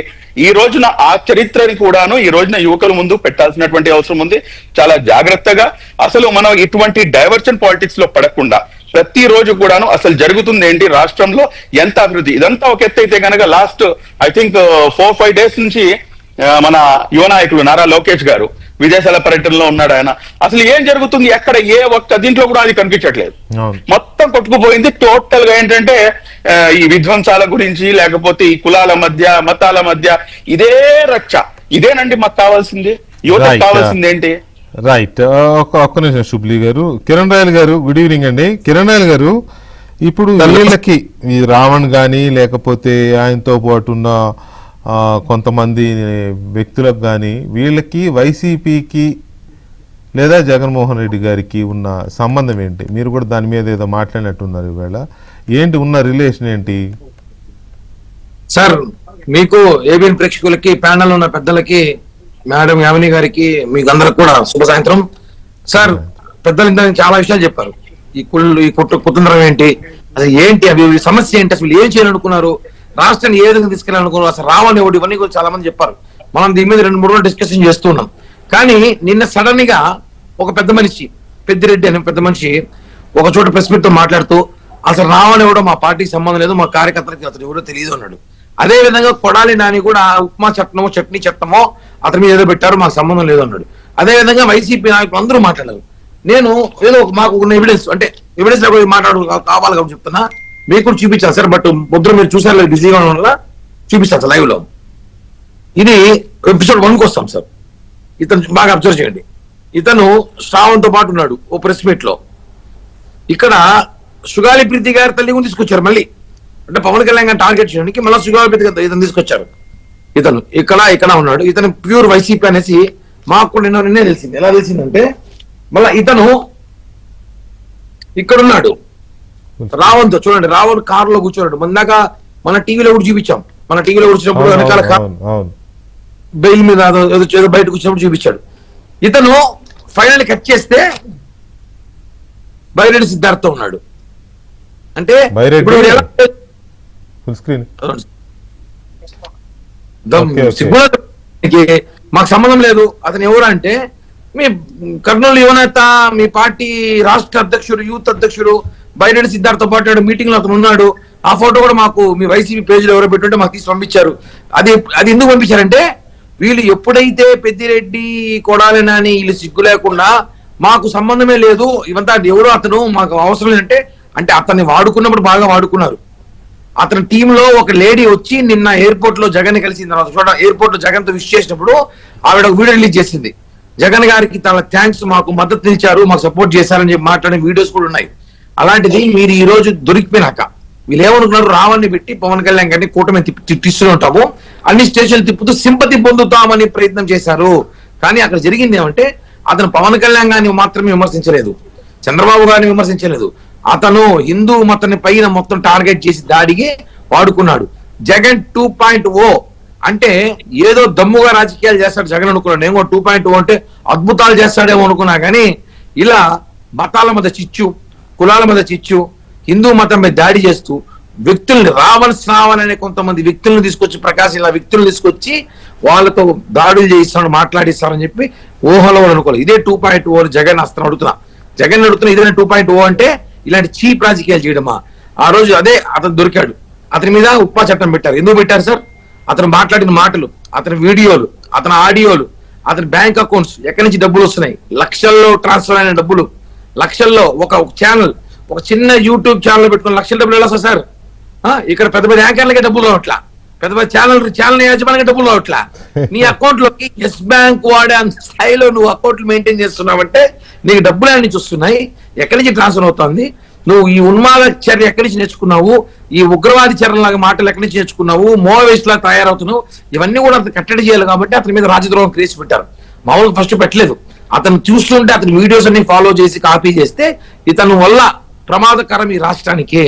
ఈ రోజున ఆ చరిత్రని కూడాను ఈ రోజున యువకుల ముందు పెట్టాల్సినటువంటి అవసరం ఉంది. చాలా జాగ్రత్తగా అసలు మనం ఇటువంటి డైవర్షన్ పాలిటిక్స్ లో పడకుండా ప్రతి రోజు కూడాను అసలు జరుగుతుంది ఏంటి, రాష్ట్రంలో ఎంత అభివృద్ధి, ఇదంతా ఒక ఎత్తు అయితే కనుక లాస్ట్ ఐ థింక్ 4-5 days నుంచి మన యువ నాయకులు నారా లోకేష్ గారు విదేశాల పర్యటనలో ఉన్నాడు. ఆయన అసలు ఏం జరుగుతుంది ఎక్కడ ఏ ఒక్క దీంట్లో కూడా అది కనిపించట్లేదు. మొత్తం కొట్టుకుపోయింది. టోటల్ గా ఏంటంటే ఈ విధ్వంసాల గురించి, లేకపోతే ఈ కులాల మధ్య మతాల మధ్య ఇదే రచ్చ. ఇదేనండి మాకు కావాల్సింది, యువతకు కావాల్సింది ఏంటి? రైట్. ఒక్క నిమిషం శుభ్లీ గారు. కిరణ్ రాయల్ గారు, గుడ్ ఈవినింగ్ అండి. కిరణ్ రాయల్ గారు, ఇప్పుడు వీళ్ళకి ఈ రావణ్ కానీ లేకపోతే ఆయనతో పాటు ఉన్న కొంతమంది వ్యక్తులకు కానీ వీళ్ళకి వైసీపీకి లేదా జగన్మోహన్ రెడ్డి గారికి ఉన్న సంబంధం ఏంటి? మీరు కూడా దాని మీద ఏదో మాట్లాడినట్టున్నారు ఈవేళ. ఏంటి ఉన్న రిలేషన్ ఏంటి సార్? మీకు ఏబిఎన్ ప్రేక్షకులకి, ప్యానల్ ఉన్న పెద్దలకి, మేడం యామిని గారికి, మీకు అందరికి కూడా శుభ సాయంత్రం. సార్, పెద్దలు ఇంత చాలా విషయాలు చెప్పారు. ఈ కుతంత్రం ఏంటి, అది ఏంటి, అవి సమస్య ఏంటి, అసలు ఏం చేయాలనుకున్నారు, రాష్ట్రాన్ని ఏ విధంగా తీసుకెళ్ళాలనుకున్నారు, అసలు రావని ఒకటి, ఇవన్నీ కూడా చాలా మంది చెప్పారు. మనం దీని మీద 2-3 రోజులు డిస్కషన్ చేస్తున్నాం. కానీ నిన్న సడన్ గా ఒక పెద్ద మనిషి, పెద్దిరెడ్డి అనే పెద్ద మనిషి ఒక చోట ప్రెస్ మీట్ తో మాట్లాడుతూ అసలు రావని ఎవడో మా పార్టీకి సంబంధం లేదు, మా కార్యకర్తలకి అతను ఎవరో తెలియదు అన్నాడు. అదే విధంగా కొడాలి నాని కూడా ఉప్మా చట్టమో చట్నీ చట్టమో అతని మీద ఏదో పెట్టారు, మాకు సంబంధం లేదు అన్నాడు. అదే విధంగా వైసీపీ నాయకులు అందరూ మాట్లాడారు. నేను ఏదో మాకు ఉన్న ఎవిడెన్స్, అంటే ఎవిడెన్స్ మాట్లాడు కావాలి కాబట్టి చెప్తున్నా, మీకు కూడా చూపించాను సార్. బట్ ముద్ర మీరు చూసారు లేదు, బిజీగా ఉండడం వల్ల చూపిస్తాను సార్ లైవ్ లో. ఇది ఎపిసోడ్ 1కి వస్తాం సార్. ఇతను బాగా అబ్జర్వ్ చేయండి. ఇతను శ్రావణ్ తో పాటు ఉన్నాడు ఓ ప్రెస్ మీట్ లో. ఇక్కడ సుగాలి ప్రీతి గారి తల్లి గురించి తీసుకొచ్చారు మళ్ళీ, అంటే పవన్ కళ్యాణ్ గారిని టార్గెట్ చేయడానికి మళ్ళీ సుగాలి ప్రీతి గారు ఇతను తీసుకొచ్చారు. ఇతను ఇక్కడ ఉన్నాడు. ఇతను ప్యూర్ వైసీపీ అనేసి మాకు కూడా నిన్నే తెలిసింది. ఎలా తెలిసిందంటే మళ్ళా ఇతను ఇక్కడ ఉన్నాడు రావణ్ తో. చూడండి, రావణ్ కార్ లో కూర్చున్నాడు. మొన్నాక మన టీవీలో కూడా చూపించాం. మన టీవీలో వచ్చినప్పుడు వెనకాల బెయిల్ మీద ఏదో బయటకు వచ్చినప్పుడు చూపించాడు. ఇతను ఫైనల్ కట్ చేస్తే బైరెడ్డి సిద్ధార్థ ఉన్నాడు. అంటే మాకు సంబంధం లేదు, అతను ఎవరు అంటే మీ కర్నూలు యువనేత, మీ పార్టీ రాష్ట్ర అధ్యక్షుడు, యూత్ అధ్యక్షుడు బైరెడ్డి సిద్ధార్థతో పాటు మీటింగ్ లో అతను ఉన్నాడు. ఆ ఫోటో కూడా మాకు మీ వైసీపీ పేజీలో ఎవరో పెట్టుంటే మాకు తీసి పంపించారు. అది ఎందుకు పంపించారంటే వీళ్ళు ఎప్పుడైతే పెద్దిరెడ్డి, కొడాలి నాని వీళ్ళు సిగ్గు లేకుండా మాకు సంబంధమే లేదు, ఇవంతా ఎవరో అతను మాకు అవసరం లేదంటే, అంటే అతన్ని వాడుకున్నప్పుడు బాగా వాడుకున్నారు. అతని టీంలో ఒక లేడీ వచ్చి నిన్న ఎయిర్పోర్ట్ లో జగన్ కలిసిన తర్వాత చూడ ఎయిర్పోర్ట్ లో జగన్ తో విష్ చేసినప్పుడు ఆవిడ ఒక వీడియో రిలీజ్ చేసింది. జగన్ గారికి తన థ్యాంక్స్, మాకు మద్దతు ఇచ్చారు, మాకు సపోర్ట్ చేశారని చెప్పి మాట్లాడిన వీడియోస్ కూడా ఉన్నాయి. అలాంటిది మీరు ఈ రోజు దొరికిపోయినాక వీళ్ళు ఏమనుకున్నారు, రావణ్ణి పెట్టి పవన్ కళ్యాణ్ గారిని కూటమి తిప్పిస్తూ ఉంటాము, అన్ని స్టేషన్లు తిప్పుతూ సింపతి పొందుతామని ప్రయత్నం చేశారు. కానీ అక్కడ జరిగింది ఏమంటే అతను పవన్ కళ్యాణ్ గారిని మాత్రమే విమర్శించలేదు, చంద్రబాబు గారిని విమర్శించలేదు. అతను హిందూ మతాన్ని పైన మొత్తం టార్గెట్ చేసి దాడికి వాడుకున్నాడు. జగన్ 2.0 అంటే ఏదో దమ్ముగా రాజకీయాలు చేస్తాడు జగన్ అనుకున్నాడు. నేను 2.0 అంటే అద్భుతాలు చేస్తాడేమో అనుకున్నా. కానీ ఇలా మతాల మధ్య చిచ్చు, కులాల మధ్య చిచ్చు, హిందూ మతం మీద దాడి చేస్తూ వ్యక్తుల్ని శ్రావణ్ అనే కొంతమంది వ్యక్తులను తీసుకొచ్చి, ప్రకాశం ఇలా వ్యక్తులను తీసుకొచ్చి వాళ్ళతో దాడులు చేయిస్తాడు, మాట్లాడిస్తారని చెప్పి ఊహలో అనుకోలేదు. ఇదే 2.0 జగన్ అస్త్రం అడుగుతున్నా. జగన్ అడుగుతున్నా ఇదే 2.0 అంటే ఇలాంటి చీప్ రాజకీయాలు చేయడమా? ఆ రోజు అదే అతను దొరికాడు. అతని మీద ఉప్పా చట్టం పెట్టారు. ఎందుకు పెట్టారు సార్? అతను మాట్లాడిన మాటలు, అతని వీడియోలు, అతని ఆడియోలు, అతని బ్యాంక్ అకౌంట్స్, ఎక్కడి నుంచి డబ్బులు వస్తున్నాయి, లక్షల్లో ట్రాన్స్ఫర్ అయిన డబ్బులు, లక్షల్లో ఒక ఛానల్, ఒక చిన్న యూట్యూబ్ ఛానల్ పెట్టుకుని లక్షల డబ్బులు ఎలా వస్తాయి సార్? ఇక్కడ పెద్ద పెద్ద యాంకర్లకే డబ్బులు రావట్లా, పెద్ద పెద్ద ఛానల్ యాజమాన్యకి డబ్బులు రావట్లా. నీ అకౌంట్ లోకి ఎస్ బ్యాంక్ వాడే స్థాయిలో నువ్వు అకౌంట్లు మెయింటైన్ చేస్తున్నావంటే నీకు డబ్బులు ఎక్కడి నుంచి వస్తున్నాయి, ఎక్కడి నుంచి ట్రాన్స్ఫర్ అవుతుంది, నువ్వు ఈ ఉన్మాద చర్య ఎక్కడి నుంచి నేర్చుకున్నావు, ఈ ఉగ్రవాది చర్యలాగా మాటలు ఎక్కడి నుంచి నేర్చుకున్నావు, మోవేస్ట్ లాగా తయారవుతున్నావు, ఇవన్నీ కూడా అతను కట్టడి చేయాలి. కాబట్టి అతని మీద రాజద్రోహం కేసు పెట్టారు. మామూలుగా ఫస్ట్ పెట్టలేదు. అతను చూస్తుంటే అతని వీడియోస్ అన్ని ఫాలో చేసి కాపీ చేస్తే ఇతను వల్ల ప్రమాదకరం, ఈ రాష్ట్రానికి,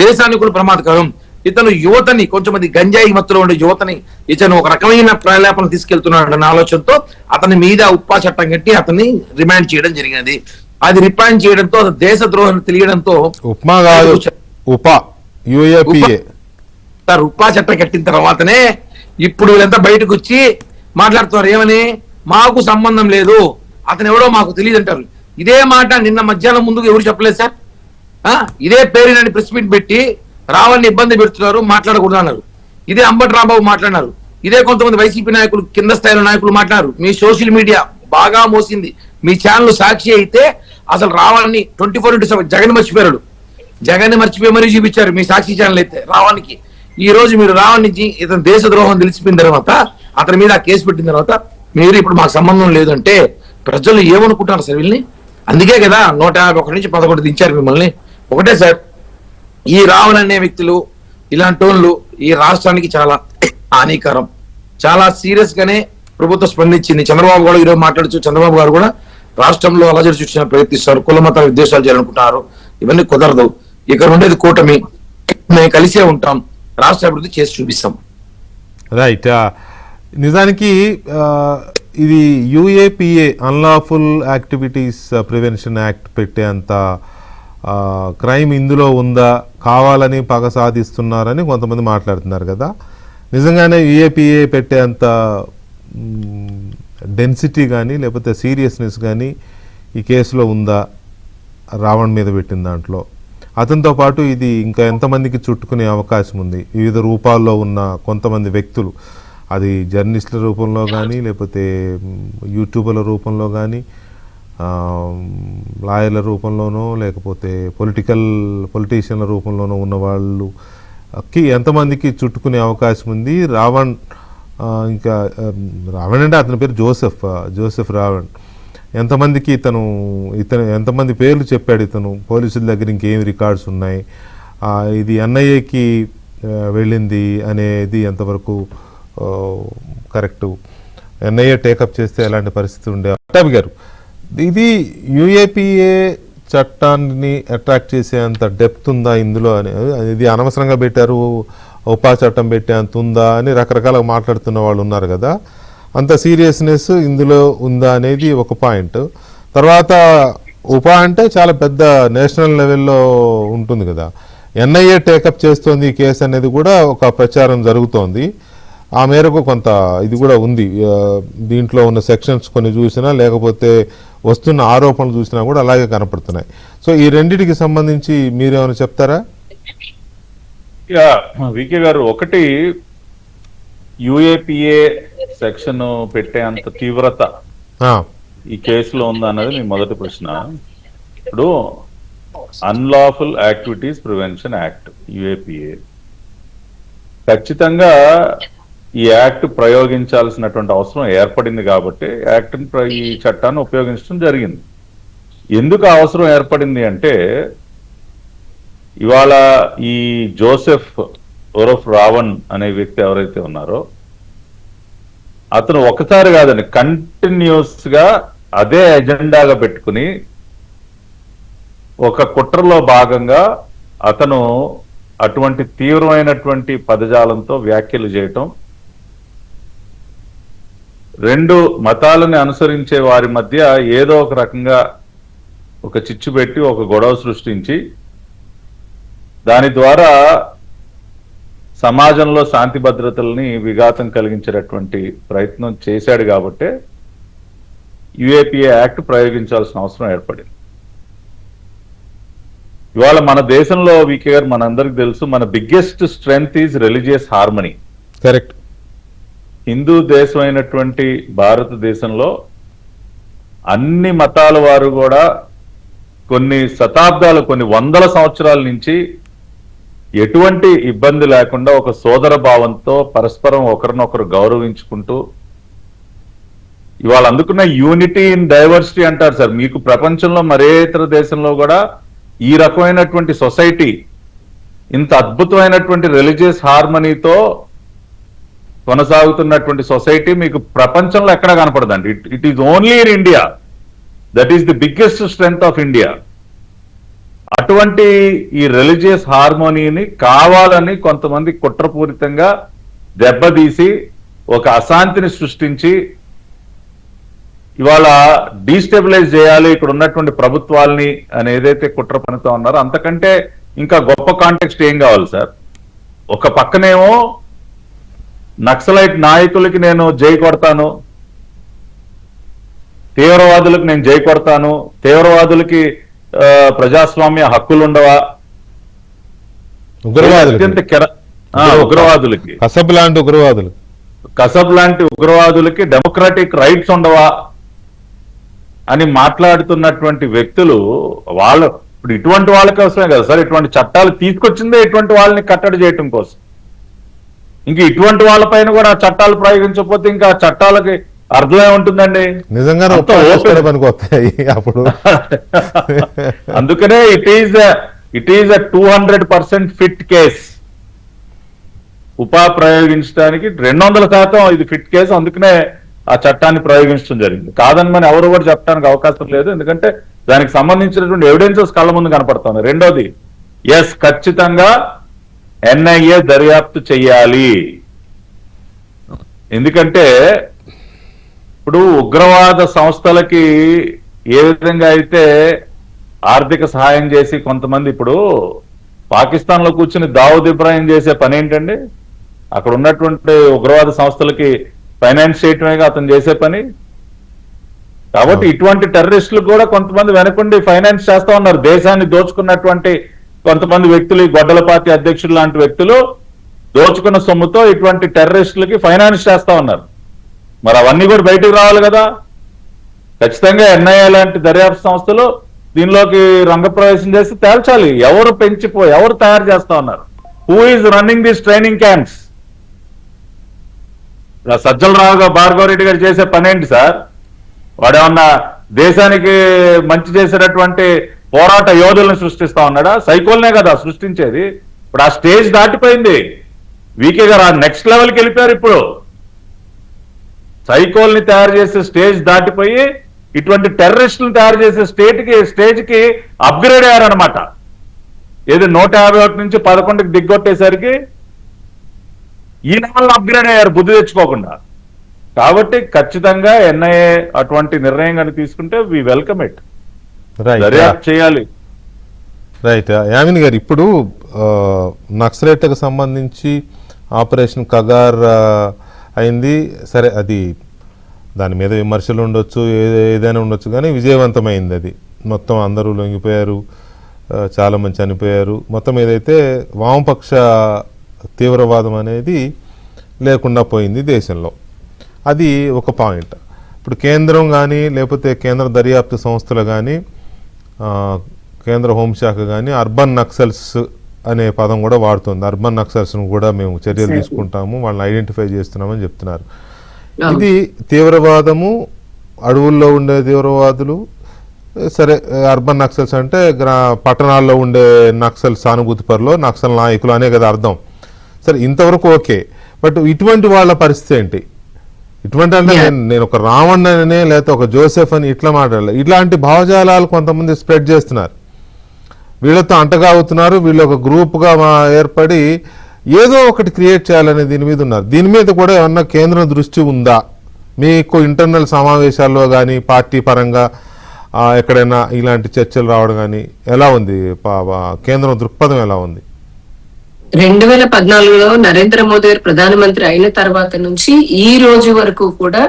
దేశానికి కూడా ప్రమాదకరం. ఇతను యువతని కొంచెంమంది గంజాయి మత్తులో ఉండే యువతని ఇతను ఒక రకమైన ప్రలాపన తీసుకెళ్తున్నాడు అన్న ఆలోచనతో అతని మీద ఉప్పా చట్టం కట్టి అతన్ని రిమాండ్ చేయడం జరిగినది. అది రిమాండ్ చేయడంతో దేశ ద్రోహం తెలియడంతో ఉప్మా కాదు ఉపా UAPA ఉప్పా చట్టం కట్టిన తర్వాతనే ఇప్పుడు వీళ్ళంతా బయటకు వచ్చి మాట్లాడుతున్నారు ఏమని, మాకు సంబంధం లేదు, అతను ఎవడో మాకు తెలియదు అంటారు. ఇదే మాట నిన్న మధ్యాహ్నం ముందుకు ఎవరు చెప్పలేదు సార్. ఇదే పేరునని ప్రెస్ మీట్ పెట్టి రావాలని ఇబ్బంది పెడుతున్నారు, మాట్లాడకూడదు అన్నారు. ఇదే అంబటి రాంబాబు మాట్లాడినారు. ఇదే కొంతమంది వైసీపీ నాయకులు, కింద స్థాయిలో నాయకులు మాట్లాడారు. మీ సోషల్ మీడియా బాగా మోసింది, మీ ఛానల్ సాక్షి అయితే అసలు రావాలని 24/7 జగన్ మర్చిపోయాడు. జగన్ మర్చిపోయి మరీ చూపించారు మీ సాక్షి ఛానల్ అయితే రావానికి. ఈ రోజు మీరు రావణ్ నుంచి ఇతను దేశ ద్రోహం తెలిసిపోయిన తర్వాత అతని మీద కేసు పెట్టిన తర్వాత మీరు ఇప్పుడు మాకు సంబంధం లేదంటే ప్రజలు ఏమనుకుంటారు సార్ వీళ్ళని? అందుకే కదా 151 నుంచి 11 దించారు మిమ్మల్ని. ఒకటే సార్, ఈ రావణ్ అనే వ్యక్తులు ఇలాంటి వాళ్ళు ఈ రాష్ట్రానికి చాలా హానికరం. చాలా సీరియస్ గానే ప్రభుత్వం స్పందించింది. చంద్రబాబు కూడా ఈరోజు మాట్లాడుతూ చంద్రబాబు గారు కూడా రాష్ట్రంలో అలజడి సృష్టించిన ప్రయత్నిస్తారు, కుల మత విద్వేషాలు చేయాలనుకుంటున్నారు. ఇవన్నీ కుదరదు. ఇక్కడ ఉండేది కూటమి, మేము కలిసే ఉంటాం, రాష్ట్ర అభివృద్ధి చేసి చూపిస్తాం. రైట్. నిజానికి ఇది UAPA unlawful activities prevention act పెట్టేంత క్రైమ్ ఇందులో ఉందా, కావాలని పగ సాధిస్తున్నారని కొంతమంది మాట్లాడుతున్నారు కదా. నిజంగానే UAPA పెట్టేంత డెన్సిటీ కానీ లేకపోతే సీరియస్నెస్ కానీ ఈ కేసులో ఉందా రావణ్ మీద పెట్టిన దాంట్లో? అతనితో పాటు ఇది ఇంకా ఎంతమందికి చుట్టుకునే అవకాశం ఉంది? వివిధ రూపాల్లో ఉన్న కొంతమంది వ్యక్తులు, అది జర్నలిస్టుల రూపంలో కానీ లేకపోతే యూట్యూబర్ల రూపంలో కానీ, లాయర్ల రూపంలోనో లేకపోతే పొలిటీషియన్ల రూపంలోనో ఉన్న వాళ్ళకి ఎంతమందికి చుట్టుకునే అవకాశం ఉంది? రావణ్ ఇంకా రావణ్ అంటే అతని పేరు జోసెఫ్ రావణ్. ఎంతమందికి ఇతను ఎంతమంది పేర్లు చెప్పాడు ఇతను? పోలీసుల దగ్గర ఇంకేం రికార్డ్స్ ఉన్నాయి? ఇది NIAకి వెళ్ళింది అనేది ఎంతవరకు కరెక్టు? NIA టేకప్ చేస్తే ఎలాంటి పరిస్థితి ఉండే? పట్టాభి గారు, ఇది UAPA చట్టాన్ని అట్రాక్ట్ చేసేంత డెప్త్ ఉందా ఇందులో అని? ఇది అనవసరంగా పెట్టారు, ఉపా చట్టం పెట్టే అంత ఉందా అని రకరకాలుగా మాట్లాడుతున్న వాళ్ళు ఉన్నారు కదా. అంత సీరియస్నెస్ ఇందులో ఉందా అనేది ఒక పాయింట్. తర్వాత ఉపా అంటే చాలా పెద్ద నేషనల్ లెవెల్లో ఉంటుంది కదా. NIA టేకప్ చేస్తోంది ఈ కేసు అనేది కూడా ఒక ప్రచారం జరుగుతోంది. ఆ మేరకు కొంత ఇది కూడా ఉంది. దీంట్లో ఉన్న సెక్షన్స్ కొన్ని చూసినా లేకపోతే వస్తున్న ఆరోపణలు చూసినా కూడా అలాగే కనపడుతున్నాయి. సో ఈ రెండింటికి సంబంధించి మీరేమైనా చెప్తారా? వికే గారు, ఒకటి UAPA సెక్షన్ పెట్టే అంత తీవ్రత ఈ కేసులో ఉందా అన్నది మీ మొదటి ప్రశ్న. ఇప్పుడు unlawful activities prevention act UAPA ఖచ్చితంగా ఈ యాక్ట్ ప్రయోగించాల్సినటువంటి అవసరం ఏర్పడింది కాబట్టి ఈ చట్టాన్ని ఉపయోగించడం జరిగింది. ఎందుకు అవసరం ఏర్పడింది అంటే, ఇవాళ ఈ జోసెఫ్ ఓరఫ్ రావణ్ అనే వ్యక్తి ఎవరైతే ఉన్నారో అతను ఒకసారి కాదండి, కంటిన్యూస్ గా అదే ఎజెండాగా పెట్టుకుని ఒక కుట్రలో భాగంగా అతను అటువంటి తీవ్రమైనటువంటి పదజాలంతో వ్యాఖ్యలు చేయటం, రెండు మతాలని అనుసరించే వారి మధ్య ఏదో ఒక రకంగా ఒక చిచ్చు పెట్టి ఒక గొడవ సృష్టించి దాని ద్వారా సమాజంలో శాంతి భద్రతల్ని విఘాతం కలిగించేటటువంటి ప్రయత్నం చేశాడు కాబట్టే UAPA యాక్ట్ ప్రయోగించాల్సిన అవసరం ఏర్పడింది. ఇవాళ మన దేశంలో వికే గారు మనందరికి తెలుసు, మన biggest strength is religious harmony. Correct. Hindu దేశం అయినటువంటి భారతదేశంలో అన్ని మతాల వారు కూడా కొన్ని శతాబ్దాలు, కొన్ని వందల సంవత్సరాల నుంచి ఎటువంటి ఇబ్బంది లేకుండా ఒక సోదర భావంతో పరస్పరం ఒకరినొకరు గౌరవించుకుంటూ ఇవాళ అందుకున్న యూనిటీ ఇన్ డైవర్సిటీ అంటారు సార్. మీకు ప్రపంచంలో మరే ఇతర దేశంలో కూడా ఈ రకమైనటువంటి సొసైటీ, ఇంత అద్భుతమైనటువంటి రిలీజియస్ హార్మనీతో కొనసాగుతున్నటువంటి సొసైటీ మీకు ప్రపంచంలో ఎక్కడ కనపడదండి. It is only in India. That is the biggest strength of India. అటువంటి ఈ రిలీజియస్ హార్మోనీని కావాలని కొంతమంది కుట్రపూరితంగా దెబ్బతీసి ఒక అశాంతిని సృష్టించి ఇవాళ డీస్టెబిలైజ్ చేయాలి ఇక్కడ ఉన్నటువంటి ప్రభుత్వాల్ని అని ఏదైతే కుట్ర పనితో ఉన్నారో అంతకంటే ఇంకా గొప్ప కాంటెక్స్ట్ ఏం కావాలి సార్? ఒక పక్కనేమో నక్సలైట్ నాయకులకి నేను జై కొడతాను, తీవ్రవాదులకు నేను జై కొడతాను, తీవ్రవాదులకి ప్రజాస్వామ్య హక్కులు ఉండవా, ఉగ్రవాదులకి కసబ్ లాంటి ఉగ్రవాదులకి డెమోక్రాటిక్ రైట్స్ ఉండవా అని మాట్లాడుతున్నటువంటి వ్యక్తులు వాళ్ళు ఇప్పుడు ఇటువంటి వాళ్ళ కోసమే కదా సార్ ఇటువంటి చట్టాలు తీసుకొచ్చిందే ఇటువంటి వాళ్ళని కట్టడి చేయటం కోసం. ఇంక ఇటువంటి వాళ్ళపైన కూడా చట్టాలు ప్రయోగించకపోతే ఇంకా చట్టాలకి అర్థమే ఉంటుందండి. నిజంగానే పనికొస్తాయి అప్పుడు. అందుకనే it is a 200% fit case. ఉపా ప్రయోగించడానికి 200% ఇది ఫిట్ కేసు. అందుకనే ఆ చట్టాన్ని ప్రయోగించడం జరిగింది. కాదని మనం ఎవరు కూడా చెప్పడానికి అవకాశం లేదు, ఎందుకంటే దానికి సంబంధించినటువంటి ఎవిడెన్సెస్ కళ్ళ ముందు కనపడుతున్నాయి. రెండోది, ఎస్ ఖచ్చితంగా ఎన్ఐఏ దర్యాప్తు చెయ్యాలి. ఎందుకంటే ఇప్పుడు ఉగ్రవాద సంస్థలకి ఏ విధంగా అయితే ఆర్థిక సహాయం చేసి కొంతమంది, ఇప్పుడు పాకిస్తాన్ లో కూర్చుని దావుద్ ఇబ్రాహిం చేసే పని ఏంటండి? అక్కడ ఉన్నటువంటి ఉగ్రవాద సంస్థలకి ఫైనాన్స్ చేయటమేగా అతను చేసే పని. కాబట్టి ఇటువంటి టెర్రరిస్టులు కూడా కొంతమంది వెనకుండి ఫైనాన్స్ చేస్తా ఉన్నారు. దేశాన్ని దోచుకున్నటువంటి కొంతమంది వ్యక్తులు, గొడ్డలపాటి అధ్యక్షులు లాంటి వ్యక్తులు దోచుకున్న సొమ్ముతో ఇటువంటి టెర్రరిస్టులకి ఫైనాన్స్ చేస్తా ఉన్నారు. మరి అవన్నీ కూడా బయటకు రావాలి కదా. ఖచ్చితంగా ఎన్ఐఏ లాంటి దర్యాప్తు సంస్థలు దీనిలోకి రంగప్రవేశం చేసి తేల్చాలి ఎవరు ఎవరు తయారు చేస్తా ఉన్నారు, who is running these training camps. Sajjala Bhargav Reddy గారు చేసే పని ఏంటి సార్? వాడేమన్నా దేశానికి మంచి చేసేటటువంటి పోరాట యోధులను సృష్టిస్తా ఉన్నాడా? సైకోల్నే కదా సృష్టించేది. ఇప్పుడు ఆ స్టేజ్ దాటిపోయింది. వీకే గారు ఆ నెక్స్ట్ లెవెల్కి వెళ్ళిపోయారు. ఇప్పుడు సైకోల్ని తయారు చేసే స్టేజ్ దాటిపోయి ఇటువంటి టెర్రరిస్టులను తయారు చేసే స్టేజ్కి అప్గ్రేడ్ అయ్యారనమాట. ఏది 151 నుంచి 11కి దిగ్గొట్టేసరికి ఈ లెవెల్లో అప్గ్రేడ్ అయ్యారు బుద్ధి తెచ్చుకోకుండా. కాబట్టి ఖచ్చితంగా ఎన్ఐఏ అటువంటి నిర్ణయం కానీ తీసుకుంటే వి వెల్కమ్ ఇట్. దర్యాప్తు చేయాలి. రైట్. యామిని గారు, ఇప్పుడు నక్సలైట్లకు సంబంధించి ఆపరేషన్ కగార్ అయింది సరే, అది దాని మీద విమర్శలు ఉండొచ్చు, ఏదైనా ఉండొచ్చు, కానీ విజయవంతమైంది. అది మొత్తం అందరూ లొంగిపోయారు, చాలామంది చనిపోయారు. మొత్తం ఏదైతే వామపక్ష తీవ్రవాదం అనేది లేకుండా పోయింది దేశంలో. అది ఒక పాయింట్. ఇప్పుడు కేంద్రం కానీ లేకపోతే కేంద్ర దర్యాప్తు సంస్థలు కానీ కేంద్ర హోంశాఖ కానీ అర్బన్ నక్సల్స్ అనే పదం కూడా వాడుతుంది. అర్బన్ నక్సల్స్ను కూడా మేము చర్యలు తీసుకుంటాము, వాళ్ళని ఐడెంటిఫై చేస్తున్నామని చెప్తున్నారు. ఇది తీవ్రవాదము, అడవుల్లో ఉండే తీవ్రవాదులు సరే. అర్బన్ నక్సల్స్ అంటే పట్టణాల్లో ఉండే నక్సల్ సానుభూతి పరులు, నక్సల్ నాయకులు అనే కదా అర్థం. సరే, ఇంతవరకు ఓకే. బట్ ఇటువంటి వాళ్ళ పరిస్థితి ఏంటి? ఇటువంటి అంటే నేను ఒక రావణ్ అనే లేకపోతే ఒక జోసెఫ్ అని ఇట్లా మాట్లాడాలి. ఇట్లాంటి భావజాలాలు కొంతమంది స్ప్రెడ్ చేస్తున్నారు, వీళ్ళతో అంటగావుతున్నారు. వీళ్ళు ఒక గ్రూప్గా ఏర్పడి ఏదో ఒకటి క్రియేట్ చేయాలనే దీని మీద ఉన్నారు. దీని మీద కూడా ఏమన్నా కేంద్రం దృష్టి ఉందా? మీకు ఇంటర్నల్ సమావేశాల్లో కానీ పార్టీ పరంగా ఎక్కడైనా ఇలాంటి చర్చలు రావడం కానీ ఎలా ఉంది? కేంద్రం దృక్పథం ఎలా ఉంది? 2014లో నరేంద్ర మోదీ గారు ప్రధానమంత్రి అయిన తర్వాత నుంచి ఈ రోజు వరకు కూడా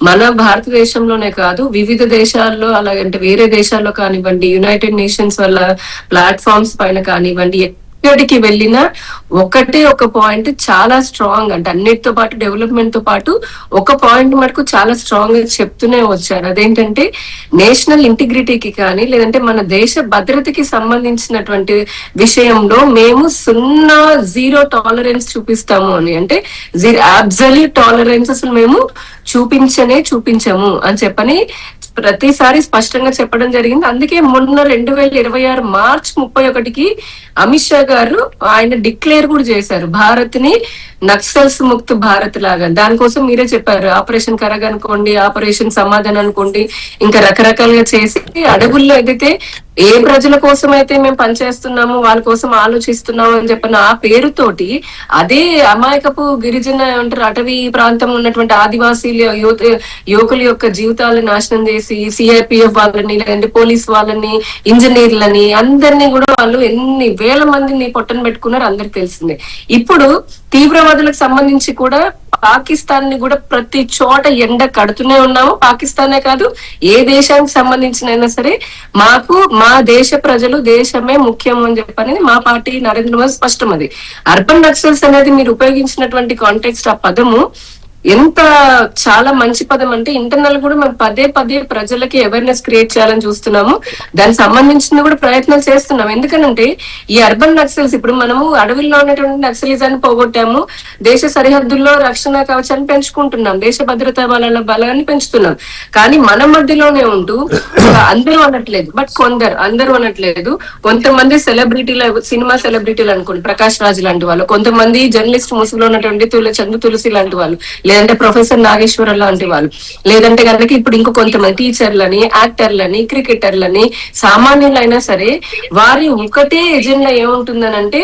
మన భారతదేశంలోనే కాదు, వివిధ దేశాల్లో, అలాగంటే వేరే దేశాల్లో కానివ్వండి, యునైటెడ్ నేషన్స్ వల్ల ప్లాట్ఫామ్స్ పైన కానివ్వండి, ఎక్కడికి వెళ్ళినా ఒకటే ఒక పాయింట్ చాలా స్ట్రాంగ్, అంటే అన్నిటితో పాటు డెవలప్మెంట్ తో పాటు ఒక పాయింట్ మటుకు చాలా స్ట్రాంగ్ గా చెప్తూనే వచ్చారు. అదేంటంటే నేషనల్ ఇంటిగ్రిటీకి కానీ లేదంటే మన దేశ భద్రతకి సంబంధించినటువంటి విషయంలో మేము జీరో టాలరెన్స్ చూపిస్తాము అని, అంటే అబ్సల్యూట్ టాలరెన్స్ అసలు మేము చూపించము అని చెప్పని ప్రతిసారి స్పష్టంగా చెప్పడం జరిగింది. అందుకే మొన్న 2026 మార్చ్ 31కి అమిత్ షా గారు ఆయన డిక్లేర్ కూడా చేశారు భారత్ ని నక్సల్స్ ముక్త్ భారత్ లాగా. దానికోసం మీరే చెప్పారు, ఆపరేషన్ కరగ్ అనుకోండి, ఆపరేషన్ సమాధాన్ అనుకోండి, ఇంకా రకరకాలుగా చేసి అడవుల్లో ఏదైతే ఏ ప్రజల కోసం అయితే మేము పనిచేస్తున్నాము, వాళ్ళ కోసం ఆలోచిస్తున్నాము అని చెప్పిన ఆ పేరుతోటి అదే అమాయకపు గిరిజన అంటారు అటవీ ప్రాంతం ఉన్నటువంటి ఆదివాసీల యువకుల యొక్క జీవితాలను నాశనం చేసి సిఆర్పిఎఫ్ వాళ్ళని, లేదంటే పోలీస్ వాళ్ళని, ఇంజనీర్లని అందరినీ కూడా వాళ్ళు ఎన్ని వేల మందిని పొట్టన పెట్టుకున్నారు అందరికి తెలిసిందే. ఇప్పుడు తీవ్రవాదులకు సంబంధించి కూడా పాకిస్తాన్ ని కూడా ప్రతి చోట ఎండ కడుతూనే ఉన్నాము. పాకిస్తానే కాదు, ఏ దేశానికి సంబంధించిన అయినా సరే మాకు మా దేశ ప్రజలు దేశమే ముఖ్యం అని చెప్పనేది మా పార్టీ నరేంద్ర మోదీ స్పష్టం. అది అర్బన్ నక్సల్స్ అనేది మీరు ఉపయోగించినటువంటి కాంటెక్స్ట్ ఆ పదము ఎంత చాలా మంచి పదం అంటే ఇంటర్నల్ కూడా మేము పదే పదే ప్రజలకి అవేర్నెస్ క్రియేట్ చేయాలని చూస్తున్నాము. దానికి సంబంధించిన కూడా ప్రయత్నాలు చేస్తున్నాం. ఎందుకంటే ఈ అర్బన్ నక్సల్స్ ఇప్పుడు మనము అడవుల్లో ఉన్నటువంటి నక్సలిజాన్ని పోగొట్టాము, దేశ సరిహద్దుల్లో రక్షణ కవచాన్ని పెంచుకుంటున్నాం, దేశ భద్రతా బలాన్ని పెంచుతున్నాం. కానీ మన మధ్యలోనే ఉంటూ అందరూ అనట్లేదు, బట్ అందరూ అనట్లేదు, కొంతమంది సెలబ్రిటీలు, సినిమా సెలబ్రిటీలు అనుకోండి, ప్రకాష్ రాజ్ లాంటి వాళ్ళు, కొంతమంది జర్నలిస్ట్ ముసుగులో ఉన్నటువంటి చందు తులసి లాంటి వాళ్ళు, లేదంటే ప్రొఫెసర్ నాగేశ్వరరావు లాంటి వాళ్ళు, లేదంటే కనుక ఇప్పుడు ఇంకో కొంతమంది టీచర్లని, యాక్టర్లని, క్రికెటర్లని, సామాన్యులైనా సరే వారి ఒకటే ఎజెండా ఏముంటుందనంటే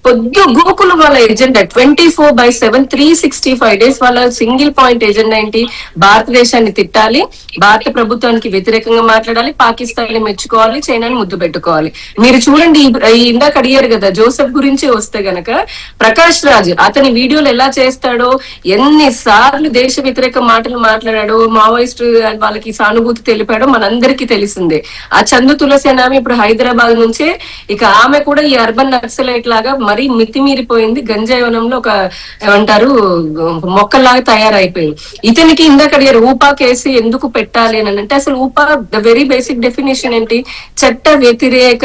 పొద్దు గోకులు వాళ్ళ ఎజెండా 24/7 365 days వాళ్ళ సింగిల్ పాయింట్ ఎజెండా ఏంటి? భారతదేశాన్ని తిట్టాలి, భారత ప్రభుత్వానికి వ్యతిరేకంగా మాట్లాడాలి, పాకిస్తాన్ ని మెచ్చుకోవాలి, చైనాని ముద్దు పెట్టుకోవాలి. మీరు చూడండి, ఇందాక అడిగారు కదా జోసెఫ్ గురించి వస్తే గనక, ప్రకాష్ రాజ్ అతని వీడియోలు ఎలా చేస్తాడో, ఎన్ని సార్లు దేశ వ్యతిరేక మాటలు మాట్లాడాడో, మావోయిస్టు వాళ్ళకి సానుభూతి తెలిపాడో మనందరికీ తెలిసిందే. ఆ చందు తులసేనామి ఇప్పుడు హైదరాబాద్ నుంచే, ఇక ఆమె కూడా ఈ అర్బన్ నక్సలైట్ లాగా మరీ మితిమీరిపోయింది, గంజాయవనంలో ఒక ఏమంటారు మొక్కల్లాగా తయారైపోయింది. ఇతనికి ఇందాక అడిగారు ఊపా కేసు ఎందుకు పెట్టాలి అని అంటే, అసలు ఊపా ద వెరీ బేసిక్ డెఫినేషన్ ఏంటి? చట్ట వ్యతిరేక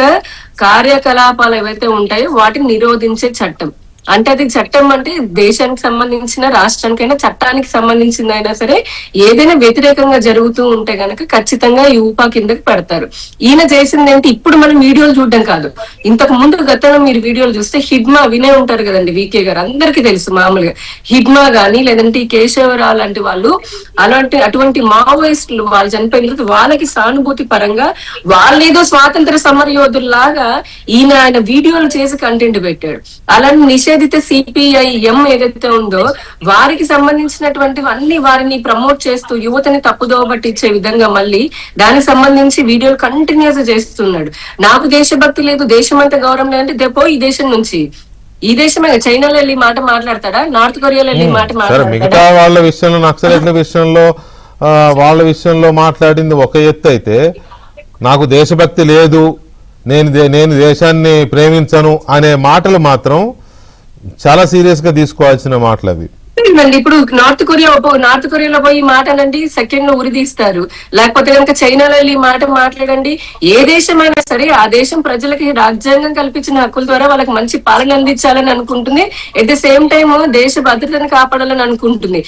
కార్యకలాపాలు ఏవైతే ఉంటాయో వాటిని నిరోధించే చట్టం. అంటే అది చట్టం అంటే దేశానికి సంబంధించిన, రాష్ట్రానికైనా, చట్టానికి సంబంధించింది అయినా సరే ఏదైనా వ్యతిరేకంగా జరుగుతూ ఉంటే గనక ఖచ్చితంగా ఈ ఊపా కిందకి పెడతారు. ఈయన చేసింది ఏంటి? ఇప్పుడు మనం వీడియోలు చూడడం కాదు, ఇంతకు ముందు గతంలో మీరు వీడియోలు చూస్తే హిడ్మా వినే ఉంటారు కదండి, వికే గారు అందరికీ తెలుసు. మామూలుగా హిడ్మా గాని, లేదంటే కేశవరావు లాంటి వాళ్ళు, అటువంటి మావోయిస్టులు వాళ్ళు చనిపోయిన తర్వాత వాళ్ళకి సానుభూతి పరంగా వాళ్ళేదో స్వాతంత్ర సమరయోధుల్లాగా ఆయన వీడియోలు చేసి కంటెంట్ పెట్టాడు. అలాంటి నిషేధిత సిపిఐఎం ఏదైతే ఉందో వారికి సంబంధించినటువంటివన్నీ వారిని ప్రమోట్ చేస్తూ యువతని తప్పుదోవ పట్టించే విధంగా మళ్ళీ దానికి సంబంధించి వీడియోలు కంటిన్యూస్ చేస్తున్నాడు. నాకు దేశభక్తి లేదు, దేశం అంతా గౌరవం లేదంటే దేపో ఈ దేశం నుంచి. ఈ దేశమే చైనాలో వెళ్ళి మాట మాట్లాడతాడా? నార్త్ కొరియాలో వెళ్ళి మాట మాట్లాడతాడా? మిగతా వాళ్ళ విషయంలో, నక్సలైట్ల విషయంలో వాళ్ళ విషయంలో మాట్లాడింది ఒక ఎత్తు అయితే, నాకు దేశభక్తి లేదు, నేను దేశాన్ని ప్రేమించను అనే మాటలు మాత్రం చాలా సీరియస్ గా తీసుకోవాల్సిన మాటలు అవి. ఇప్పుడు నార్త్ కొరియాలో పోయి మాటనండి సెకండ్ లో ఉరిదీస్తారు, లేకపోతే కనుక చైనాలో వెళ్ళి మాట మాట్లాడండి. ఏ దేశమైనా సరే ఆ దేశం ప్రజలకి రాజ్యాంగం కల్పించిన హక్కుల ద్వారా వాళ్ళకి మంచి పాలన అందించాలని అనుకుంటుంది, ఎట్ ద సేమ్ టైమ్ దేశ భద్రతను కాపాడాలని అనుకుంటుంది.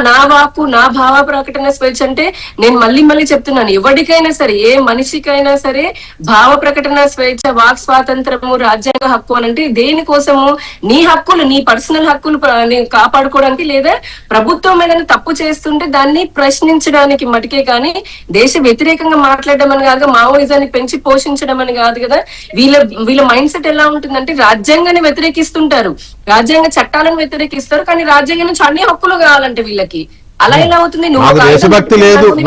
నా వాక్కు, నా భావ ప్రకటన స్వేచ్ఛ అంటే నేను మళ్ళీ చెప్తున్నాను, ఎవరికైనా సరే, ఏ మనిషికైనా సరే భావ ప్రకటన స్వేచ్ఛ, వాక్ స్వాతంత్రము, రాజ్యాంగ హక్కు అని అంటే దేనికోసము? నీ హక్కులు, నీ పర్సనల్ హక్కులు కాపాడుకో, లేదా ప్రభుత్వం ఏదైనా తప్పు చేస్తుంటే దాన్ని ప్రశ్నించడానికి మటుకే, కానీ దేశ వ్యతిరేకంగా మాట్లాడడం అని కాదు, మావోయిజాన్ని పెంచి పోషించడం అని కాదు కదా. వీళ్ళ మైండ్ సెట్ ఎలా ఉంటుందంటే రాజ్యాంగాన్ని వ్యతిరేకిస్తుంటారు, రాజ్యాంగ చట్టాలను వ్యతిరేకిస్తారు, కానీ రాజ్యాంగం నుంచి అన్ని హక్కులు కావాలంటే వీళ్ళకి అలా ఎలా అవుతుంది?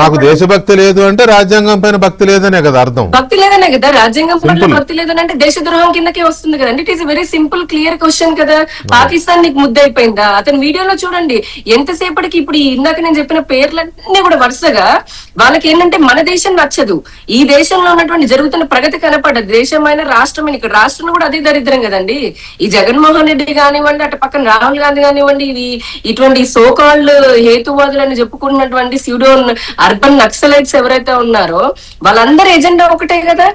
నాకు దేశభక్తి లేదు అంటే రాజ్యాంగం పైన భక్తి లేదనే కదా అర్థం. భక్తి లేదనే కదా, రాజ్యాంగం పట్ల భక్తి లేదని అంటే దేశద్రోహం కిందకే వస్తుంది కదండి. It is very simple clear question కదా. పాకిస్తాన్ నీకు ముద్దయిపోయిందా? అతని వీడియోలో చూడండి ఎంతసేపటికి ఇప్పుడు ఇందాక నేను చెప్పిన పేర్లన్నీ కూడా వరుసగా వాళ్ళకి ఏంటంటే మన దేశం నచ్చదు, ఈ దేశంలో ఉన్నటువంటి జరుగుతున్న ప్రగతి కనపడదు, దేశమైన రాష్ట్రమైన, ఇక్కడ రాష్ట్రంలో కూడా అదే దరిద్రం కదండి. ఈ జగన్మోహన్ రెడ్డి కానివ్వండి, అటు పక్కన రాహుల్ గాంధీ కానివ్వండి, ఇటువంటి సోకాల్డ్ హేతువాదులని చెప్పుకున్నటువంటి స్యూడో అర్బన్ నక్సలైట్స్ ఎవరైతే ఉన్నారో వాళ్ళందరి ఎజెండా ఒకటే కదా.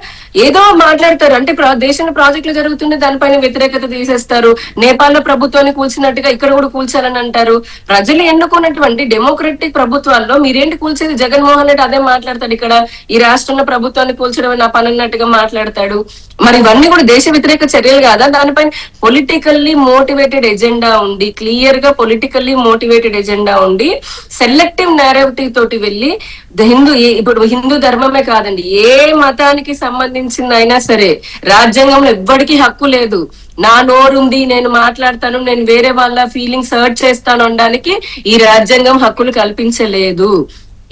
ఏదో మాట్లాడతారు అంటే దేశంలో ప్రాజెక్టులు జరుగుతుంటే దానిపైన వ్యతిరేకత తీసేస్తారు, నేపాల్లో ప్రభుత్వాన్ని కూల్చినట్టుగా ఇక్కడ కూడా కూల్చాలని అంటారు. ప్రజలు ఎన్నుకున్నటువంటి డెమోక్రటిక్ ప్రభుత్వాల్లో మీరేంటి కూల్చేది? జగన్మోహన్ రెడ్డి అదే మాట్లాడతాడు, ఇక్కడ ఈ రాష్ట్రంలో ప్రభుత్వాన్ని కూల్చడం నా పని అన్నట్టుగా మాట్లాడతాడు. మరి ఇవన్నీ కూడా దేశ వ్యతిరేక చర్యలు కాదా? దానిపైన పొలిటికల్లీ మోటివేటెడ్ ఎజెండా ఉండి, క్లియర్ గా పొలిటికల్లీ మోటివేటెడ్ ఎజెండా ఉండి సెలెక్టివ్ నేరేటివ్ తోటి వెళ్ళి ఇప్పుడు హిందూ ధర్మమే కాదండి, ఏ మతానికి సంబంధించింది అయినా సరే రాజ్యాంగంలో ఎవ్వడికి హక్కు లేదు నా నోరుంది నేను మాట్లాడతాను నేను వేరే వాళ్ళ ఫీలింగ్స్ హర్ట్ చేస్తాను అనడానికి ఈ రాజ్యాంగం హక్కులు కల్పించలేదు.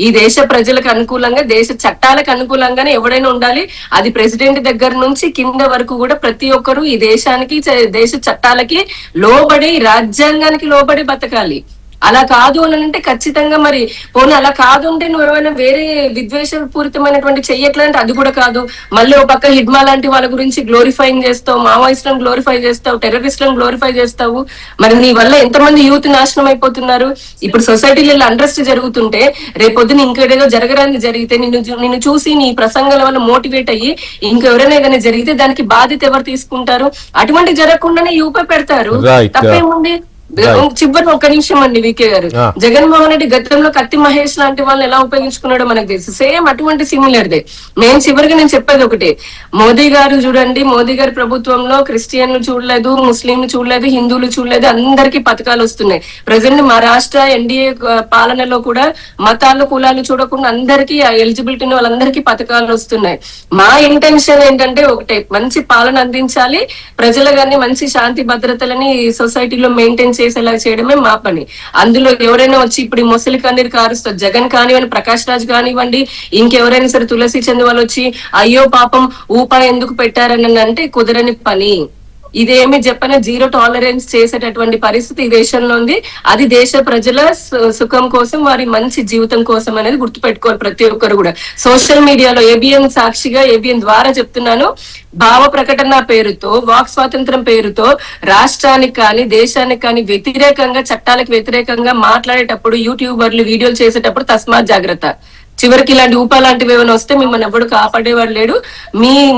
ఈ దేశ ప్రజలకు అనుకూలంగా దేశ చట్టాలకు అనుకూలంగానే ఎవడైనా ఉండాలి. అది ప్రెసిడెంట్ దగ్గర నుంచి కింద వరకు కూడా ప్రతి ఒక్కరు ఈ దేశానికి దేశ చట్టాలకి లోబడి రాజ్యాంగానికి లోబడి బతకాలి. అలా కాదు అని అంటే ఖచ్చితంగా మరి పోనీ అలా కాదు అంటే నువ్వు ఏమైనా వేరే విద్వేషపూరితమైనటువంటి చెయ్యట్లంటే అది కూడా కాదు. మళ్ళీ ఒక పక్క హిడ్మా లాంటి వాళ్ళ గురించి గ్లోరిఫైయింగ్ చేస్తావు, మావోయిస్టులను గ్లోరిఫై చేస్తావు, టెర్రరిస్టులను గ్లోరిఫై చేస్తావు. మరి నీ వల్ల ఎంతమంది యూత్ నాశనం అయిపోతున్నారు. ఇప్పుడు సొసైటీలో అండ్రెస్ట్ జరుగుతుంటే రేపొద్దున ఇంకేదో జరగరాని జరిగితే నిన్ను చూసి నీ ప్రసంగాల వల్ల మోటివేట్ అయ్యి ఇంకెవరైనా ఏదైనా జరిగితే దానికి బాధ్యత ఎవరు తీసుకుంటారు? అటువంటి జరగకుండానే యూపీ పెడతారు. తప్పేముంది? చివరి ఒక్క నిమిషం అండి వికే గారు, జగన్మోహన్ రెడ్డి గతంలో కత్తి మహేష్ లాంటి వాళ్ళని ఎలా ఉపయోగించుకున్నాడో మనకు తెలుసు. సేమ్ అటువంటి సిమిలర్దే. నేను చెప్పేది ఒకటే, మోదీ గారు చూడండి, మోదీ గారి ప్రభుత్వంలో క్రిస్టియన్లు చూడలేదు, ముస్లింలు చూడలేదు, హిందువులు చూడలేదు, అందరికీ పథకాలు వస్తున్నాయి. ప్రజెంట్ మా రాష్ట్ర ఎన్డీఏ పాలనలో కూడా మతాలు కులాలు చూడకుండా అందరికీ ఎలిజిబిలిటీ వాళ్ళందరికీ పథకాలు వస్తున్నాయి. మా ఇంటెన్షన్ ఏంటంటే ఒకటే, మంచి పాలన అందించాలి, ప్రజలు గాని మంచి శాంతి భద్రతలని సొసైటీలో మెయింటైన్ చేసేలా చేయడమే మా పని. అందులో ఎవరైనా వచ్చి ఇప్పుడు ముసలి కన్నీరు కారుస్తారు, జగన్ కానివ్వండి, ప్రకాష్ రాజ్ కానివ్వండి, ఇంకెవరైనా సరే తులసి చంద్ వాళ్ళు వచ్చి అయ్యో పాపం ఊపా ఎందుకు పెట్టారని అంటే కుదరని పని. ఇదేమి చెప్పినా జీరో టాలరెన్స్ చేసేటటువంటి పరిస్థితి ఈ దేశంలో ఉంది. అది దేశ ప్రజల సుఖం కోసం, వారి మంచి జీవితం కోసం అనేది గుర్తుపెట్టుకోవాలి ప్రతి ఒక్కరు కూడా. సోషల్ మీడియాలో ఏబిఎన్ సాక్షిగా ఏబిఎన్ ద్వారా చెప్తున్నాను, భావ ప్రకటన పేరుతో, వాక్ స్వాతంత్రం పేరుతో రాష్ట్రానికి కానీ దేశానికి కానీ వ్యతిరేకంగా, చట్టాలకు వ్యతిరేకంగా మాట్లాడేటప్పుడు యూట్యూబర్లు వీడియోలు చేసేటప్పుడు తస్మాత్ జాగ్రత్త. చివరికి ఇలాంటి ఊపా లాంటివి ఏమైనా వస్తే మిమ్మల్ని ఎవడు కాపాడేవాడు లేడు.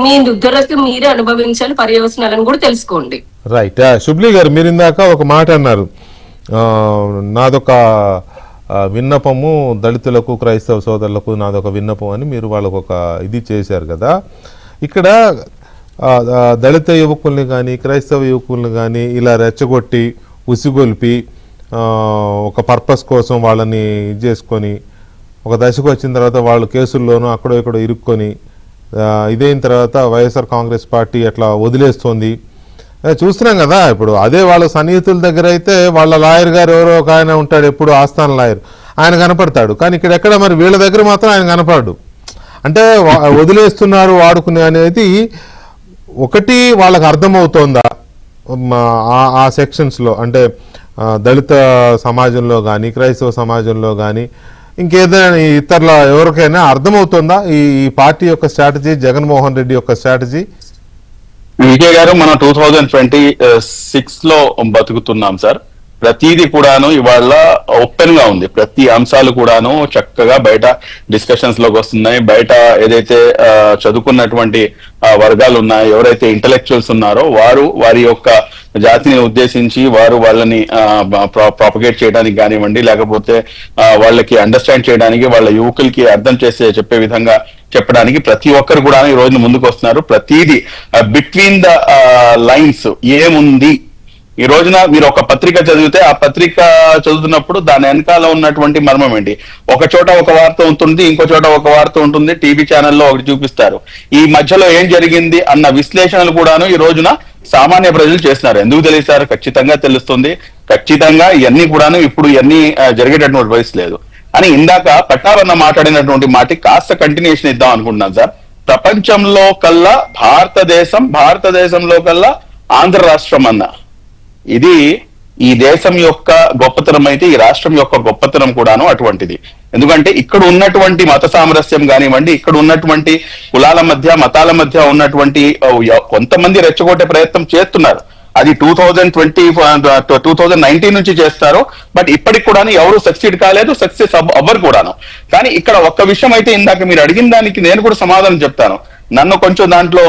మీ దుర్దరకు మీరే అనుభవించాలి, పర్యవసనాలను కూడా తెలుసుకోండి. రైట్. శుబ్లీ గారు, మీరు ఇందాక ఒక మాట అన్నారు, నాదొక విన్నపము దళితులకు క్రైస్తవ సోదరులకు నాదొక విన్నపం అని మీరు వాళ్ళకు ఒక ఇది చేశారు కదా. ఇక్కడ దళిత యువకుల్ని కానీ క్రైస్తవ యువకుల్ని కానీ ఇలా రెచ్చగొట్టి ఉసిగొల్పి ఒక పర్పస్ కోసం వాళ్ళని ఇది చేసుకొని ఒక దశకు వచ్చిన తర్వాత వాళ్ళు కేసుల్లోనూ అక్కడో ఇక్కడో ఇరుక్కొని ఇదైన తర్వాత వైఎస్ఆర్ కాంగ్రెస్ పార్టీ అట్లా వదిలేస్తుంది చూస్తున్నాం కదా. ఇప్పుడు అదే వాళ్ళ సన్నిహితుల దగ్గర అయితే వాళ్ళ లాయర్ గారు ఎవరో ఒక ఆయన ఉంటాడు, ఎప్పుడు ఆస్థాన లాయర్, ఆయన కనపడతాడు. కానీ ఇక్కడ ఎక్కడ మరి వీళ్ళ దగ్గర మాత్రం ఆయన కనపడడు. అంటే వదిలేస్తున్నారు వాడుకునే అనేది ఒకటి వాళ్ళకి అర్థమవుతోందా ఆ సెక్షన్స్లో, అంటే దళిత సమాజంలో కానీ క్రైస్తవ సమాజంలో కానీ ఇంకేదైనా ఇతరుల ఎవరికైనా అర్థమవుతుందా ఈ పార్టీ యొక్క స్ట్రాటజీ, జగన్మోహన్ రెడ్డి యొక్క స్ట్రాటజీ? విజయ్ గారు, మనం 2026 లో బతుకుతున్నాం సార్. ప్రతిదీ కూడాను ఇవాళ ఓపెన్ గా ఉంది. ప్రతి అంశాలు కూడాను చక్కగా బయట డిస్కషన్స్ లోకి వస్తున్నాయి. బయట ఏదైతే చదువుకున్నటువంటి వర్గాలు ఉన్నాయో, ఎవరైతే ఇంటలెక్చువల్స్ ఉన్నారో వారి యొక్క జాతిని ఉద్దేశించి వాళ్ళని ప్రాపగేట్ చేయడానికి కానివ్వండి, లేకపోతే వాళ్ళకి అండర్స్టాండ్ చేయడానికి, వాళ్ళ యువకులకి అర్థం చెప్పే విధంగా చెప్పడానికి ప్రతి ఒక్కరు కూడా ఈ రోజు ముందుకు వస్తున్నారు. ప్రతిదీ బిట్వీన్ ద లైన్స్ ఏముంది, ఈ రోజున మీరు ఒక పత్రిక చదివితే ఆ పత్రిక చదువుతున్నప్పుడు దాని వెనకాల ఉన్నటువంటి మర్మం ఏంటి, ఒక చోట ఒక వార్త ఉంటుంది, ఇంకో చోట ఒక వార్త ఉంటుంది, టీవీ ఛానల్లో ఒకటి చూపిస్తారు. ఈ మధ్యలో ఏం జరిగింది అన్న విశ్లేషణలు కూడాను ఈ రోజున సామాన్య ప్రజలు చేస్తున్నారు. ఎందుకు తెలియస్తారు? ఖచ్చితంగా తెలుస్తుంది. ఖచ్చితంగా ఇవన్నీ కూడాను ఇప్పుడు ఇవన్నీ జరిగేటటువంటి పరిస్థితి లేదు అని ఇందాక పట్టారన్న మాట్లాడినటువంటి మాటకి కాస్త కంటిన్యూషన్ ఇద్దాం అనుకుంటున్నాను సార్. ప్రపంచంలో కల్లా భారతదేశంలో కల్లా ఆంధ్ర రాష్ట్రం అన్న ఇది ఈ దేశం యొక్క గొప్పతనం అయితే ఈ రాష్ట్రం యొక్క గొప్పతనం కూడాను అటువంటిది. ఎందుకంటే ఇక్కడ ఉన్నటువంటి మత సామరస్యం కానివ్వండి, ఇక్కడ ఉన్నటువంటి కులాల మధ్య మతాల మధ్య ఉన్నటువంటి కొంతమంది రెచ్చగొట్టే ప్రయత్నం చేస్తున్నారు. అది 2019 నుంచి చేస్తారు. బట్ ఇప్పటికి కూడా ఎవరు సక్సీడ్ కాలేదు, సక్సెస్ అవ్వరు కూడాను. కానీ ఇక్కడ ఒక్క విషయం అయితే ఇందాక మీరు అడిగిన దానికి నేను కూడా సమాధానం చెప్తాను. నన్ను కొంచెం దాంట్లో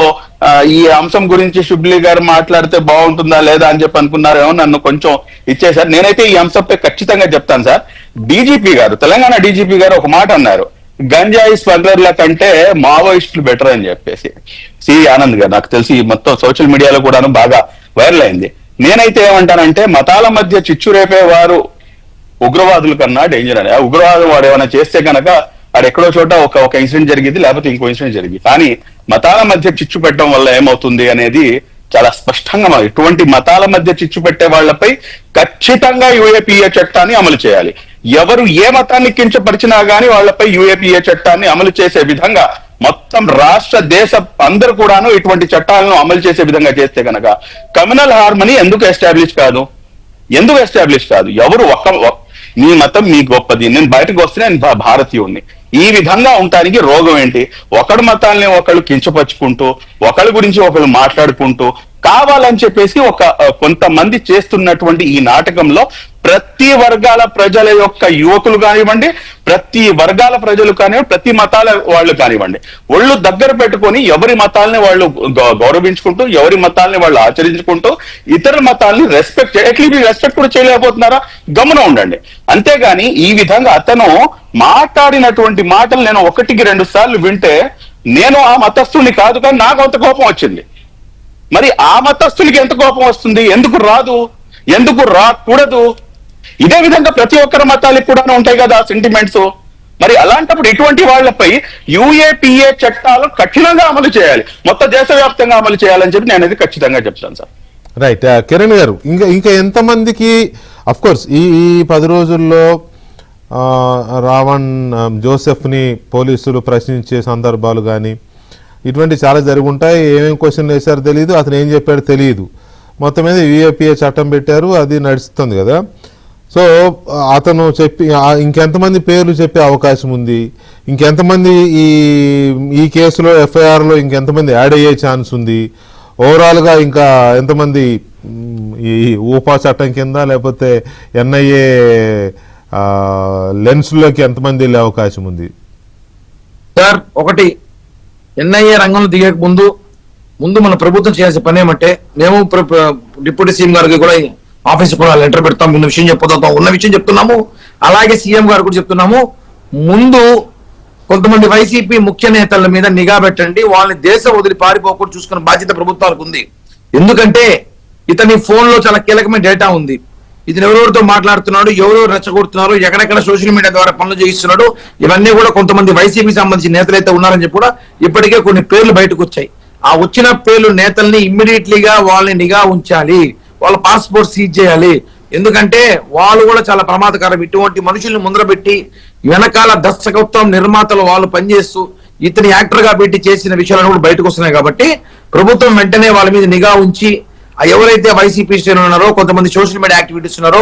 ఈ అంశం గురించి శుబ్లీ గారు మాట్లాడితే బాగుంటుందా లేదా అని చెప్పి అనుకున్నారేమో, నన్ను కొంచెం ఇచ్చేసారు. నేనైతే ఈ అంశంపై ఖచ్చితంగా చెప్తాను సార్. డీజీపీ గారు, తెలంగాణ డీజీపీ గారు ఒక మాట అన్నారు, గంజాయి స్మగ్లర్ల కంటే మావోయిస్టులు బెటర్ అని చెప్పేసి. సివి ఆనంద్ గారు, నాకు తెలిసి మొత్తం సోషల్ మీడియాలో కూడాను బాగా వైరల్ అయింది. నేనైతే ఏమంటానంటే మతాల మధ్య చిచ్చు రేపే వారు ఉగ్రవాదుల కన్నా డేంజర్ అని. ఆ ఉగ్రవాదం వాడు ఏమైనా చేస్తే కనుక అది ఎక్కడో చోట ఒక ఇన్సిడెంట్ జరిగింది, లేకపోతే ఇంకో ఇన్సిడెంట్ జరిగింది. కానీ మతాల మధ్య చిచ్చు పెట్టడం వల్ల ఏమవుతుంది అనేది చాలా స్పష్టంగా ఇటువంటి మతాల మధ్య చిచ్చు పెట్టే వాళ్ళపై ఖచ్చితంగా యుఏపీఏ చట్టాన్ని అమలు చేయాలి. ఎవరు ఏ మతాన్ని కించపరిచినా గానీ వాళ్ళపై యుఏపీఏ చట్టాన్ని అమలు చేసే విధంగా మొత్తం రాష్ట్ర దేశ అందరూ కూడాను ఇటువంటి చట్టాలను అమలు చేసే విధంగా చేస్తే కనుక కమ్యూనల్ హార్మనీ ఎందుకు ఎస్టాబ్లిష్ కాదు? ఎవరు నీ మతం మీ గొప్పది, నేను బయటకు వస్తే నేను భారతీయుణ్ణి, ఈ విధంగా ఉండటానికి రోగం ఏంటి? ఒకడు మతాల్ని ఒకళ్ళు కించపరుచుకుంటూ, ఒకళ్ళ గురించి ఒకళ్ళు మాట్లాడుకుంటూ, కావాలని చెప్పేసి కొంతమంది చేస్తున్నటువంటి ఈ నాటకంలో ప్రతి వర్గాల ప్రజల యొక్క యువకులు కానివ్వండి, ప్రతి వర్గాల ప్రజలు కానివ్వండి, ప్రతి మతాల వాళ్ళు కానివ్వండి, ఒళ్ళు దగ్గర పెట్టుకొని ఎవరి మతాల్ని వాళ్ళు గౌరవించుకుంటూ, ఎవరి మతాల్ని వాళ్ళు ఆచరించుకుంటూ, ఇతర మతాల్ని రెస్పెక్ట్ కూడా చేయలేకపోతున్నారా? గమన ఉండండి. అంతేగాని ఈ విధంగా అతను మాట్లాడినటువంటి మాటలు నేను 1-2 సార్లు వింటే నేను ఆ మతస్థుని కాదు, కానీ నాకు అంత కోపం వచ్చింది. మరి ఆ మతస్థునికి ఎంత కోపం వస్తుంది? ఎందుకు రాదు? ఎందుకు రాకూడదు? ఇదే విధంగా ప్రతి ఒక్కరి మతాలకు కూడా ఉంటాయి కదా సెంటిమెంట్స్. మరి అలాంటప్పుడు ఇటువంటి వాళ్లపై యుఏపీఏ చట్టాలు కఠినంగా అమలు చేయాలి, మొత్తం దేశవ్యాప్తంగా అమలు చేయాలని చెప్పి నేను అది ఖచ్చితంగా చెప్తాను సార్. రైట్. కిరణ్ గారు, ఇంకా ఎంతమందికి అఫ్ కోర్స్ ఈ 10 రోజుల్లో రావణ్ జోసెఫ్ని పోలీసులు ప్రశ్నించే సందర్భాలు కానీ ఇటువంటి చాలా జరిగి ఉంటాయి. ఏమేమి క్వశ్చన్లు వేశారో తెలియదు, అతను ఏం చెప్పాడో తెలియదు. మొత్తం మీద యుఏపీఏ చట్టం పెట్టారు, అది నడుస్తుంది కదా. సో అతను ఇంకెంతమంది పేర్లు చెప్పే అవకాశం ఉంది? ఇంకెంతమంది ఈ కేసులో ఎఫ్ఐఆర్లో ఇంకెంతమంది యాడ్ అయ్యే ఛాన్స్ ఉంది? ఓవరాల్గా ఇంకా ఎంతమంది ఈ ఊపా చట్టం కింద లేకపోతే ఎన్ఐఏ లెన్స్లోకి ఎంతమంది వెళ్ళే అవకాశం ఉంది? సార్, ఒకటి, ఎన్ఐఏ రంగంలో దిగక ముందు మన ప్రభుత్వం చేయాల్సిన పని ఏమంటే, మేము డిప్యూటీ సీఎం గారికి కూడా ఆఫీస్ కూడా లెటర్ పెడతాం, ఉన్న విషయం చెప్పొద్దాం, ఉన్న విషయం చెప్తున్నాము. అలాగే సీఎం గారు కూడా చెప్తున్నాము, ముందు కొంతమంది వైసీపీ ముఖ్య నేతల మీద నిఘా పెట్టండి, వాళ్ళని దేశం వదిలి పారిపోకుండా చూసుకునే బాధ్యత ప్రభుత్వాలకు ఉంది. ఎందుకంటే ఇతని ఫోన్ లో చాలా కీలకమైన డేటా ఉంది. ఇతను ఎవరెవరితో మాట్లాడుతున్నాడు, ఎవరెవరు రెచ్చగొడుతున్నారు, ఎక్కడెక్కడ సోషల్ మీడియా ద్వారా పనులు చేయిస్తున్నాడు, ఇవన్నీ కూడా కొంతమంది వైసీపీ సంబంధించిన నేతలైతే ఉన్నారని చెప్పి కూడా ఇప్పటికే కొన్ని పేర్లు బయటకు వచ్చాయి. ఆ వచ్చిన పేర్లు నేతల్ని ఇమ్మీడియట్లీగా వాళ్ళని నిఘా ఉంచాలి, వాళ్ళ పాస్పోర్ట్ సీజ్ చేయాలి. ఎందుకంటే వాళ్ళు కూడా చాలా ప్రమాదకరం. ఇటువంటి మనుషుల్ని ముందర పెట్టి వెనకాల దర్శకత్వం నిర్మాతలు వాళ్ళు పనిచేస్తూ ఇతని యాక్టర్ గా పెట్టి చేసిన విషయాలను కూడా బయటకు వస్తున్నాయి. కాబట్టి ప్రభుత్వం వెంటనే వాళ్ళ మీద నిఘా ఉంచి ఎవరైతే వైసీపీ శ్రేణులు ఉన్నారో, కొంతమంది సోషల్ మీడియా యాక్టివిటీస్ ఉన్నారో,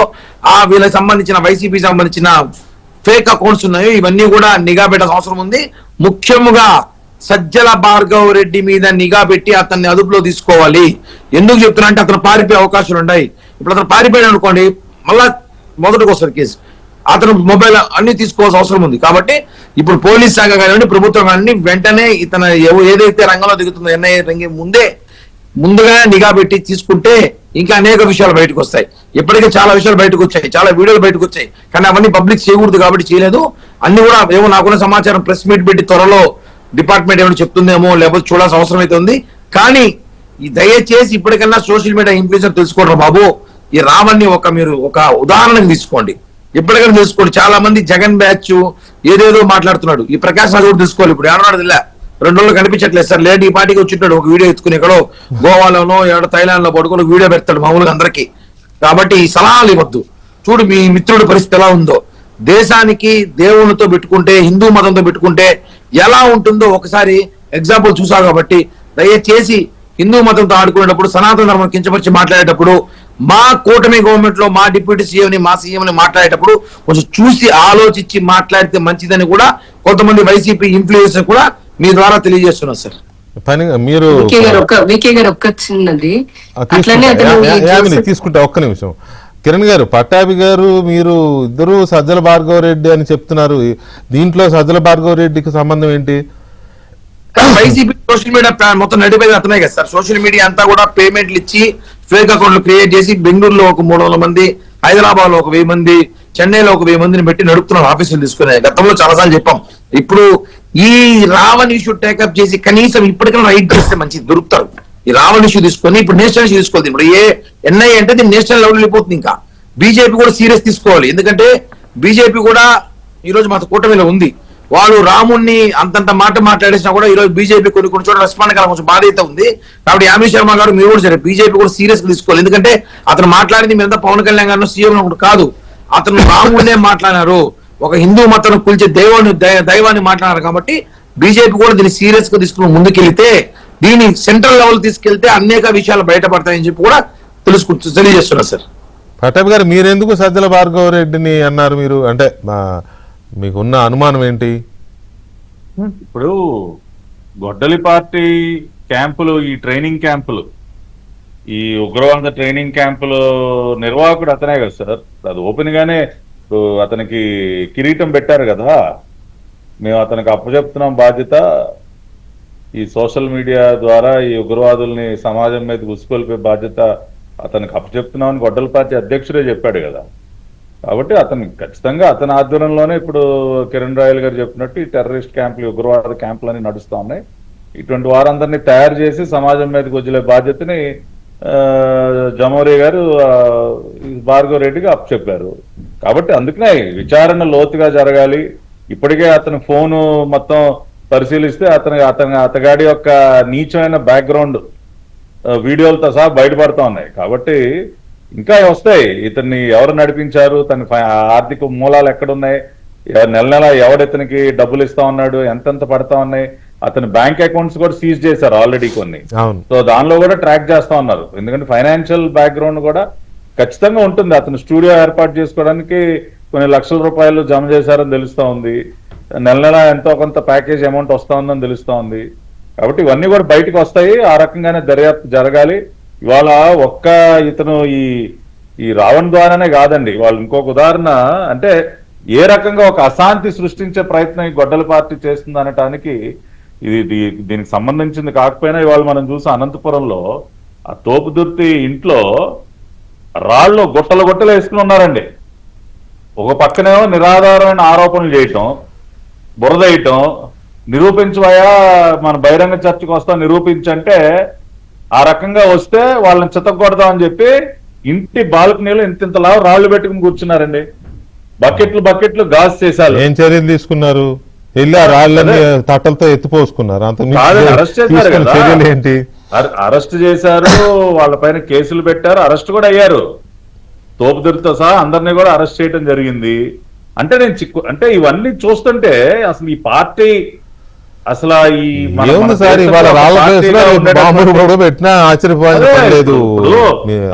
వీళ్ళకి సంబంధించిన వైసీపీ సంబంధించిన ఫేక్ అకౌంట్స్ ఉన్నాయో, ఇవన్నీ కూడా నిఘా పెట్టాల్సిన అవసరం ఉంది. ముఖ్యంగా సజ్జల భార్గవ్ రెడ్డి మీద నిఘా పెట్టి అతన్ని అదుపులో తీసుకోవాలి. ఎందుకు చెప్తున్నా అంటే అతను పారిపోయే అవకాశాలు ఉన్నాయి. ఇప్పుడు అతను పారిపోయాడు అనుకోండి, మళ్ళా మొదటికి వస్తుంది కేసు, అతను మొబైల్ అన్ని తీసుకోవాల్సిన అవసరం ఉంది. కాబట్టి ఇప్పుడు పోలీస్ శాఖ కానివ్వండి, ప్రభుత్వం కానీ వెంటనే ఇతను ఏదైతే రంగంలో దిగుతుందో ఎన్ఐఏ రంగం ముందుగా నిఘా పెట్టి తీసుకుంటే ఇంకా అనేక విషయాలు బయటకు వస్తాయి. ఇప్పటికే చాలా విషయాలు బయటకు వచ్చాయి, చాలా వీడియోలు బయటకు వచ్చాయి, కానీ అవన్నీ పబ్లిక్ చేయకూడదు కాబట్టి చేయలేదు. అన్ని కూడా ఏమో నాకున్న సమాచారం ప్రెస్ మీట్ పెట్టి త్వరలో డిపార్ట్మెంట్ ఏమైనా చెప్తుందేమో, లేకపోతే చూడాల్సిన అవసరం అయితే ఉంది. కానీ ఈ దయచేసి ఇప్పటికన్నా సోషల్ మీడియా ఇన్ఫ్లుయెన్సర్ తెలుసుకోవడం బాబు, ఈ రావణ్ణి మీరు ఒక ఉదాహరణకు తీసుకోండి, ఇప్పటికైనా తెలుసుకోండి. చాలా మంది జగన్ బ్యాచ్ ఏదేదో మాట్లాడుతున్నాడు, ఈ ప్రకాశ్ రాజు కూడా తెలుసుకోవాలి. ఇప్పుడు ఏమన్నాడు ఇలా 2 రోజులు కనిపించట్లేదు సార్, లేట్ ఈ పార్టీకి వచ్చింటాడు, ఒక వీడియో ఎత్తుకుని ఎక్కడో గోవాలోనో ఎక్కడో థైలాండ్ లో పడుకొని వీడియో పెడతాడు మామూలుగా అందరికీ. కాబట్టి ఈ సలహాలు ఇవ్వద్దు. చూడు మీ మిత్రుడి పరిస్థితి ఎలా ఉందో, దేశానికి దేవునితో పెట్టుకుంటే, హిందూ మతంతో పెట్టుకుంటే ఎలా ఉంటుందో ఒకసారి ఎగ్జాంపుల్ చూసావు. కాబట్టి దయచేసి హిందూ మతంతో ఆడుకునేటప్పుడు, సనాతన ధర్మం కించపరిచి మాట్లాడేటప్పుడు, మా కూటమి గవర్నమెంట్ లో మా డిప్యూటీ సీఎం ని, మా సీఎం ని మాట్లాడేటప్పుడు కొంచెం చూసి ఆలోచించి మాట్లాడితే మంచిదని కూడా కొంతమంది వైసీపీ ఇన్ఫ్లుయెన్సర్ కూడా మీ ద్వారా తెలియజేస్తున్నారు సార్. మీరు వికే గారు ఒక్క చిన్నది తీసుకుంటే ఒక్క నిమిషం. కిరణ్ గారు, పట్టాభి గారు, మీరు ఇద్దరు సజ్జల భార్గవ రెడ్డి అని చెప్తున్నారు. దీంట్లో సజ్జల భార్గవ రెడ్డికి సంబంధం ఏంటి? వైసీపీ సోషల్ మీడియా మొత్తం నడిపేది అతనే కదా సార్. సోషల్ మీడియా అంతా కూడా పేమెంట్లు ఇచ్చి ఫేక్ అకౌంట్లు క్రియేట్ చేసి బెంగళూరులో ఒక 300 మంది, హైదరాబాద్ లో ఒక 1000 మంది, చెన్నైలో ఒక 1000 మందిని పెట్టి నడుపుతున్నారు ఆఫీసులు తీసుకునే. గతంలో చాలాసార్లు చెప్పాం. ఇప్పుడు ఈ రావణ్ ఇష్యూ టేకప్ చేసి కనీసం ఇప్పటికైనా రైట్ చేస్తే మంచిది, దొరుకుతారు. ఈ రావణ్ ఇష్యూ తీసుకొని ఇప్పుడు నేషనల్ ఇష్యూ తీసుకోవాలి. ఇప్పుడు ఎన్ఐఏ అంటే నేషనల్ లెవెల్ వెళ్ళిపోతుంది. ఇంకా బీజేపీ కూడా సీరియస్ తీసుకోవాలి. ఎందుకంటే బీజేపీ కూడా ఈరోజు మన కూటమిలో ఉంది. వాళ్ళు రాముణ్ణి అంతంత మాట మాట్లాడేసినా కూడా ఈరోజు బీజేపీ కొన్ని కొన్ని చోట్ల రెస్పాండ్ కావాలి, కొంచెం బాధ్యత ఉంది. కాబట్టి అమిత్ శర్మ గారు మీరు కూడా సరే బీజేపీ కూడా సీరియస్ గా తీసుకోవాలి. ఎందుకంటే అతను మాట్లాడింది మీరంతా పవన్ కళ్యాణ్ గారు సీఎం కాదు, అతను రాముడినే మాట్లాడారు, ఒక హిందూ మతం కూల్చే దైవాన్ని మాట్లాడారు. కాబట్టి బీజేపీ కూడా దీన్ని సీరియస్ గా తీసుకుని ముందుకెళ్తే, దీన్ని సెంట్రల్ లెవెల్ తీసుకెళ్తే అనేక విషయాలు బయటపడతాయని చెప్పి కూడా తెలియజేస్తున్నారు సార్. పటాబ్ గారు, మీరెందుకు సజ్జల భార్గవ రెడ్డిని అన్నారు? మీరు అంటే మీకున్న అనుమానం ఏంటి? ఇప్పుడు గొడ్డలి పార్టీ క్యాంపులు, ఈ ట్రైనింగ్ క్యాంపులు, ఈ ఉగ్రవాద ట్రైనింగ్ క్యాంపులు నిర్వాహకుడు అతనే కదా సార్. అది ఓపెన్ గానే అతనికి కిరీటం పెట్టారు కదా. మేము అతనికి అప్పచెప్తున్నాం బాధ్యత, ఈ సోషల్ మీడియా ద్వారా ఈ ఉగ్రవాదుల్ని సమాజం మీద ఉసుకొల్పే బాధ్యత అతనికి అప్పచెప్తున్నామని గొడ్డల పార్టీ అధ్యక్షుడే చెప్పాడు కదా. కాబట్టి అతను ఖచ్చితంగా అతని ఆధ్వర్యంలోనే ఇప్పుడు కిరణ్ రాయల్ గారు చెప్పినట్టు ఈ టెర్రరిస్ట్ క్యాంపులు, ఉగ్రవాద క్యాంపులు అని నడుస్తా ఉన్నాయి. ఇటువంటి వారందరినీ తయారు చేసి సమాజం మీదకి వదిలే బాధ్యతని జమోరీ గారు భార్గవ రెడ్డికి అప్పచెప్పారు. కాబట్టి అందుకనే విచారణ లోతుగా జరగాలి. ఇప్పటికే అతని ఫోను మొత్తం పరిశీలిస్తే అతగాడి యొక్క నీచమైన బ్యాక్గ్రౌండ్ వీడియోలతో సహా బయటపడతా ఉన్నాయి. కాబట్టి ఇంకా వస్తాయి, ఇతన్ని ఎవరు నడిపించారు, తన ఆర్థిక మూలాలు ఎక్కడున్నాయి, నెల నెల ఎవడితనికి డబ్బులు ఇస్తా ఉన్నాడు, ఎంతెంత పడతా ఉన్నాయి, అతని బ్యాంక్ అకౌంట్స్ కూడా సీజ్ చేశారు ఆల్రెడీ కొన్ని. సో దానిలో కూడా ట్రాక్ చేస్తా ఉన్నారు. ఎందుకంటే ఫైనాన్షియల్ బ్యాక్గ్రౌండ్ కూడా ఖచ్చితంగా ఉంటుంది. అతను స్టూడియో ఏర్పాటు చేసుకోవడానికి కొన్ని లక్షల రూపాయలు జమ చేశారని తెలుస్తా ఉంది. నెల నెల ఎంతో కొంత ప్యాకేజ్ అమౌంట్ వస్తా ఉందని తెలుస్తా ఉంది. కాబట్టి ఇవన్నీ కూడా బయటకు వస్తాయి. ఆ రకంగానే దర్యాప్తు జరగాలి. ఇవాళ ఇతను ఈ రావణ్ ద్వారానే కాదండి. వాళ్ళు ఇంకొక ఉదాహరణ అంటే ఏ రకంగా ఒక అశాంతి సృష్టించే ప్రయత్నం ఈ గొడ్డల పార్టీ చేస్తుంది అనటానికి దీనికి సంబంధించింది కాకపోయినా ఇవాళ మనం చూసాం అనంతపురంలో ఆ తోపుదుర్తి ఇంట్లో రాళ్ళు గుట్టలు వేసుకుని ఉన్నారండి. ఒక పక్కనేమో నిరాధారమైన ఆరోపణలు చేయటం, బురద వేయటం, నిరూపించవయా మన బహిరంగ చర్చకు వస్తాం నిరూపించంటే ఆ రకంగా వస్తే వాళ్ళని చితగొడదాం అని చెప్పి ఇంటి బాల్కనీలో ఇంతలా రాళ్లు పెట్టుకుని కూర్చున్నారండి. బకెట్లు గాజ్ చేశారు. ఏం చర్యలు తీసుకున్నారు? వెళ్ళి ఆ రాళ్ళని తట్టలతో ఎత్తిపోసుకున్నారు. అరెస్ట్ చేశారు కదా, ఏంటి? అరెస్ట్ చేశారు, వాళ్ళపైన కేసులు పెట్టారు, అరెస్ట్ కూడా అయ్యారు. తోపుదురితో సహా అందరినీ కూడా అరెస్ట్ చేయడం జరిగింది. అంటే ఇవన్నీ చూస్తుంటే అసలు ఈ పార్టీ అసలు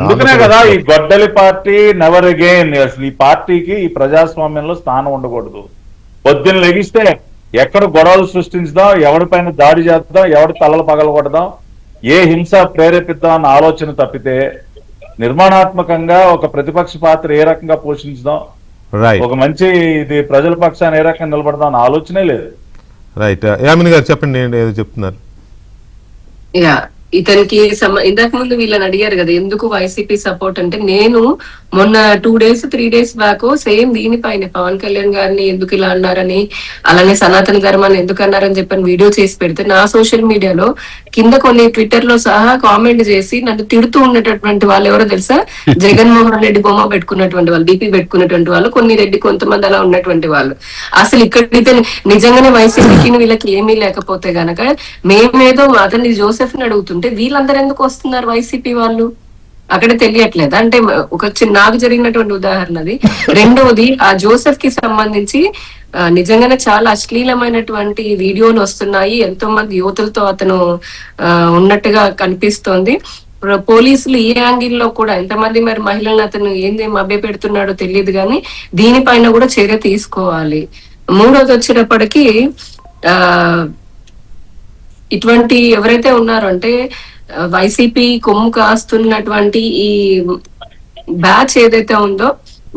అందుకనే కదా ఈ గొడ్డలి పార్టీ నెవర్ అగైన్. అసలు ఈ పార్టీకి ఈ ప్రజాస్వామ్యంలో స్థానం ఉండకూడదు. పొద్దున్న లెగిస్తే ఎక్కడ గొడవలు సృష్టించుదాం, ఎవరిపైన దాడి చేద్దాం, ఎవరి తలలు పగలగొడదాం, ఏ హింస ప్రేరేపిద్దాం అన్న ఆలోచన తప్పితే నిర్మాణాత్మకంగా ఒక ప్రతిపక్ష పాత్ర ఏ రకంగా పోషించుదాం, ఒక మంచి ఇది ప్రజల పక్షాన్ని ఏ రకంగా నిలబడదాం అన్న ఆలోచనే లేదు. రైట్, యామిని గారు చెప్పండి, ఏదో చెప్తున్నారు. ఇతనికి ఇంతకు ముందు వీళ్ళని అడిగారు కదా ఎందుకు వైసీపీ సపోర్ట్ అంటే, నేను మొన్న 2 days 3 days బ్యాక్ సేమ్ దీనిపైన పవన్ కళ్యాణ్ గారిని ఎందుకు ఇలా అన్నారని, అలానే సనాతన ధర్మాన్ని ఎందుకు అన్నారని చెప్పని వీడియో చేసి పెడితే నా సోషల్ మీడియాలో కింద కొన్ని ట్విట్టర్ లో సహా కామెంట్ చేసి నన్ను తిడుతూ ఉన్నటువంటి వాళ్ళు ఎవరో తెలుసా? జగన్మోహన్ రెడ్డి బొమ్మ పెట్టుకున్నటువంటి వాళ్ళు, డిపి పెట్టుకున్నటువంటి వాళ్ళు, కొంతమంది అలా ఉన్నటువంటి వాళ్ళు. అసలు ఇక్కడ నిజంగానే వైసీపీకి వీళ్ళకి ఏమీ లేకపోతే గనక మేమేదో అతన్ని జోసెఫ్ ని అడుగుతుంటే వీళ్ళందరూ ఎందుకు వస్తున్నారు వైసీపీ వాళ్ళు అక్కడ తెలియట్లేదు. అంటే ఒక నాకు జరిగినటువంటి ఉదాహరణది. రెండవది ఆ జోసెఫ్ కి సంబంధించి నిజంగానే చాలా అశ్లీలమైనటువంటి వీడియోలు వస్తున్నాయి. ఎంతో మంది యువతులతో అతను ఉన్నట్టుగా కనిపిస్తోంది. పోలీసులు ఈ యాంగిల్లో కూడా ఎంతమంది మరి మహిళలను అతను ఏంది మభ్య పెడుతున్నాడో తెలియదు కానీ దీనిపైన కూడా చర్య తీసుకోవాలి. మూడోది వచ్చేటప్పటికి ఇటువంటి ఎవరైతే ఉన్నారో అంటే వైసీపీ కొమ్ము కాస్తున్నటువంటి ఈ బ్యాచ్ ఏదైతే ఉందో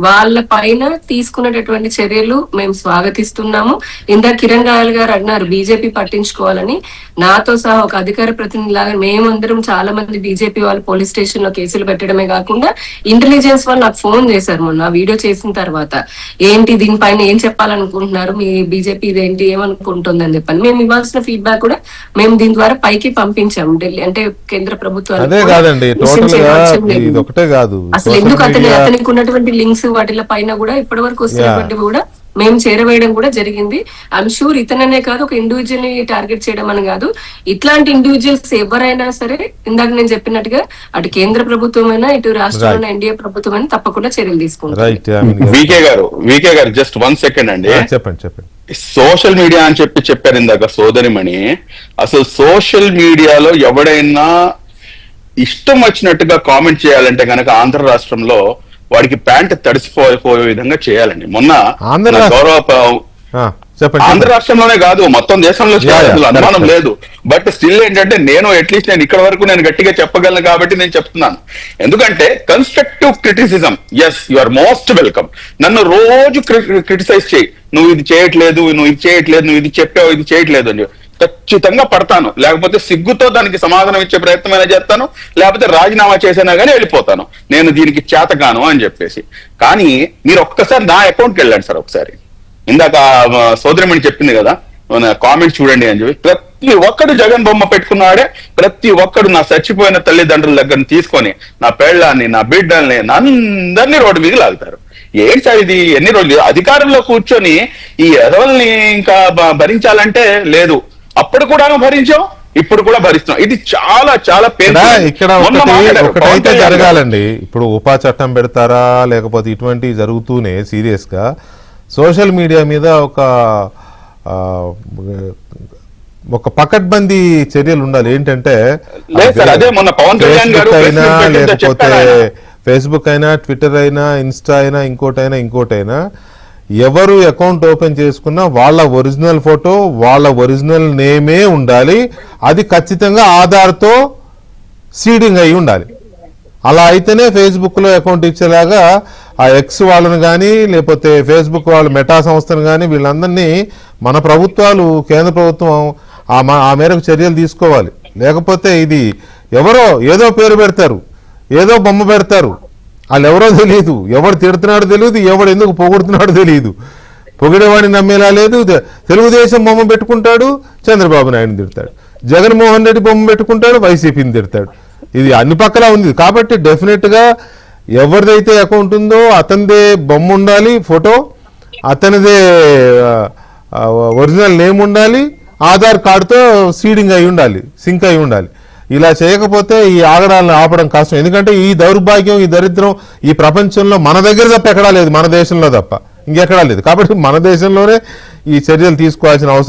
వాళ్ళ పైన తీసుకున్నటువంటి చర్యలు మేము స్వాగతిస్తున్నాము. ఇందా కిరణ్ రాయల్ గారు అన్నారు బీజేపీ పట్టించుకోవాలని. నాతో సహా ఒక అధికార ప్రతినిధి లాగా మేమందరం చాలా మంది బీజేపీ వాళ్ళు పోలీస్ స్టేషన్ లో కేసులు పెట్టడమే కాకుండా ఇంటెలిజెన్స్ వాళ్ళు నాకు ఫోన్ చేశారు మొన్న వీడియో చేసిన తర్వాత, ఏంటి దీనిపైన ఏం చెప్పాలనుకుంటున్నారు, మీ బీజేపీ ఇదేంటి ఏమనుకుంటుంది అని చెప్పని. మేము ఇవ్వాల్సిన ఫీడ్బ్యాక్ కూడా మేము దీని ద్వారా పైకి పంపించాము ఢిల్లీ అంటే కేంద్ర ప్రభుత్వానికి. అసలు ఎందుకు అతనికి ఉన్నటువంటి లింక్స్ వాటిల పైన కూడా ఇప్పటి వరకు వస్తున్నటువంటివి కూడా మేము చేరవేయడం కూడా జరిగింది. ఐఎమ్ షూర్ ఇతననే కాదు, ఒక ఇండివిజువల్ ని టార్గెట్ చేయడం అని కాదు, ఇట్లాంటి ఇండివిజువల్స్ ఎవరైనా సరే ఇందాక నేను చెప్పినట్టుగా అటు కేంద్ర ప్రభుత్వం అయినా ఇటు రాష్ట్రంలో ఎన్డీఏ ప్రభుత్వం అయినా తప్పకుండా చర్యలు తీసుకుంటారు. రైట్. వికే గారు జస్ట్ 1 సెకండ్ అండి. చెప్పండి. సోషల్ మీడియా అని చెప్పారు ఇందాక సోదరిమణి. అసలు సోషల్ మీడియాలో ఎవడైనా ఇష్టం వచ్చినట్టుగా కామెంట్ చేయాలంటే కనుక ఆంధ్ర రాష్ట్రంలో వాడికి ప్యాంట్ తడిసిపోయే విధంగా చేయాలండి. మొన్న ఆంధ్ర రాష్ట్రంలోనే కాదు మొత్తం దేశంలో చేయాలి, అనుమానం లేదు. బట్ స్టిల్ ఏంటంటే నేను అట్లీస్ట్ నేను ఇక్కడ వరకు నేను గట్టిగా చెప్పగలను కాబట్టి నేను చెప్తున్నాను. ఎందుకంటే constructive criticism, yes you are most welcome. నన్ను రోజు క్రిటిసైజ్ చేయి, నువ్వు ఇది చేయట్లేదు, నువ్వు ఇది చేయట్లేదు, నువ్వు ఇది చెప్పావు, ఇది చేయట్లేదు అని ఖచ్చితంగా పడతాను. లేకపోతే సిగ్గుతో దానికి సమాధానం ఇచ్చే ప్రయత్నమైనా చేస్తాను, లేకపోతే రాజీనామా చేసినా కానీ వెళ్ళిపోతాను, నేను దీనికి చేతగాను అని చెప్పేసి. కానీ మీరు ఒక్కసారి నా అకౌంట్కి వెళ్ళండి సార్. ఒకసారి ఇందాక సోదరిమణి చెప్పింది కదా కామెంట్స్ చూడండి అని చెప్పి, ప్రతి ఒక్కడు జగన్ బొమ్మ పెట్టుకున్నాడే, ప్రతి ఒక్కడు నా చచ్చిపోయిన తల్లిదండ్రుల దగ్గర తీసుకొని నా పెళ్ళాన్ని, నా బిడ్డల్ని, అందరినీ రోడ్డు మీద లాగుతారు. ఏంటి సార్ ఇది? ఎన్ని రోజులు అధికారంలో కూర్చొని ఈ ఎదవల్ని ఇంకా భరించాలంటే లేదు. అప్పుడు కూడా భరించాం, ఇప్పుడు కూడా భరిస్తున్నాం. ఇది చాలా చాలా ఇక్కడ ఒకటైతే జరగాలండి. ఇప్పుడు ఉపా చట్టం పెడతారా, లేకపోతే ఇటువంటి జరుగుతూనే సీరియస్ గా సోషల్ మీడియా మీద ఒక పకడ్బందీ చర్యలు ఉండాలి. ఏంటంటే లేకపోతే ఫేస్బుక్ అయినా, ట్విట్టర్ అయినా, ఇన్స్టా అయినా, ఇంకోటైనా ఎవరు అకౌంట్ ఓపెన్ చేసుకున్నా వాళ్ళ ఒరిజినల్ ఫోటో, వాళ్ళ ఒరిజినల్ నేమే ఉండాలి. అది ఖచ్చితంగా ఆధార్తో సీడింగ్ అయి ఉండాలి. అలా అయితేనే ఫేస్బుక్లో అకౌంట్ ఇచ్చేలాగా ఆ ఎక్స్ వాళ్ళని కానీ, లేకపోతే ఫేస్బుక్ వాళ్ళ మెటా సంస్థను కానీ వీళ్ళందరినీ మన ప్రభుత్వాలు, కేంద్ర ప్రభుత్వం ఆ మేరకు చర్యలు తీసుకోవాలి. లేకపోతే ఇది ఎవరో ఏదో పేరు పెడతారు, ఏదో బొమ్మ పెడతారు, వాళ్ళు ఎవరో తెలియదు, ఎవడు తిడుతున్నాడో తెలియదు, ఎవడు ఎందుకు పొగుడుతున్నాడో తెలియదు, పొగిడేవాడిని నమ్మేలా లేదు. తెలుగుదేశం బొమ్మ పెట్టుకుంటాడు, చంద్రబాబు నాయుడుని తిడతాడు, జగన్మోహన్ రెడ్డి బొమ్మ పెట్టుకుంటాడు, వైసీపీని తిడతాడు. ఇది అన్ని పక్కల ఉంది. కాబట్టి డెఫినెట్ గా ఎవరిదైతే అకౌంట్ ఉందో అతనిదే బొమ్మ ఉండాలి, ఫోటో, అతనిదే ఒరిజినల్ నేమ్ ఉండాలి, ఆధార్ కార్డుతో సీడింగ్ అయి ఉండాలి, సింక్ అయి ఉండాలి. ఇలా చేయకపోతే ఈ ఆగడాలను ఆపడం కష్టం. ఎందుకంటే ఈ దౌర్భాగ్యం, ఈ దరిద్రం ఈ ప్రపంచంలో మన దగ్గర తప్ప ఎక్కడా లేదు, మన దేశంలో తప్ప ఇంకెక్కడా లేదు. కాబట్టి మన దేశంలోనే ఈ చర్యలు తీసుకోవాల్సిన అవసరం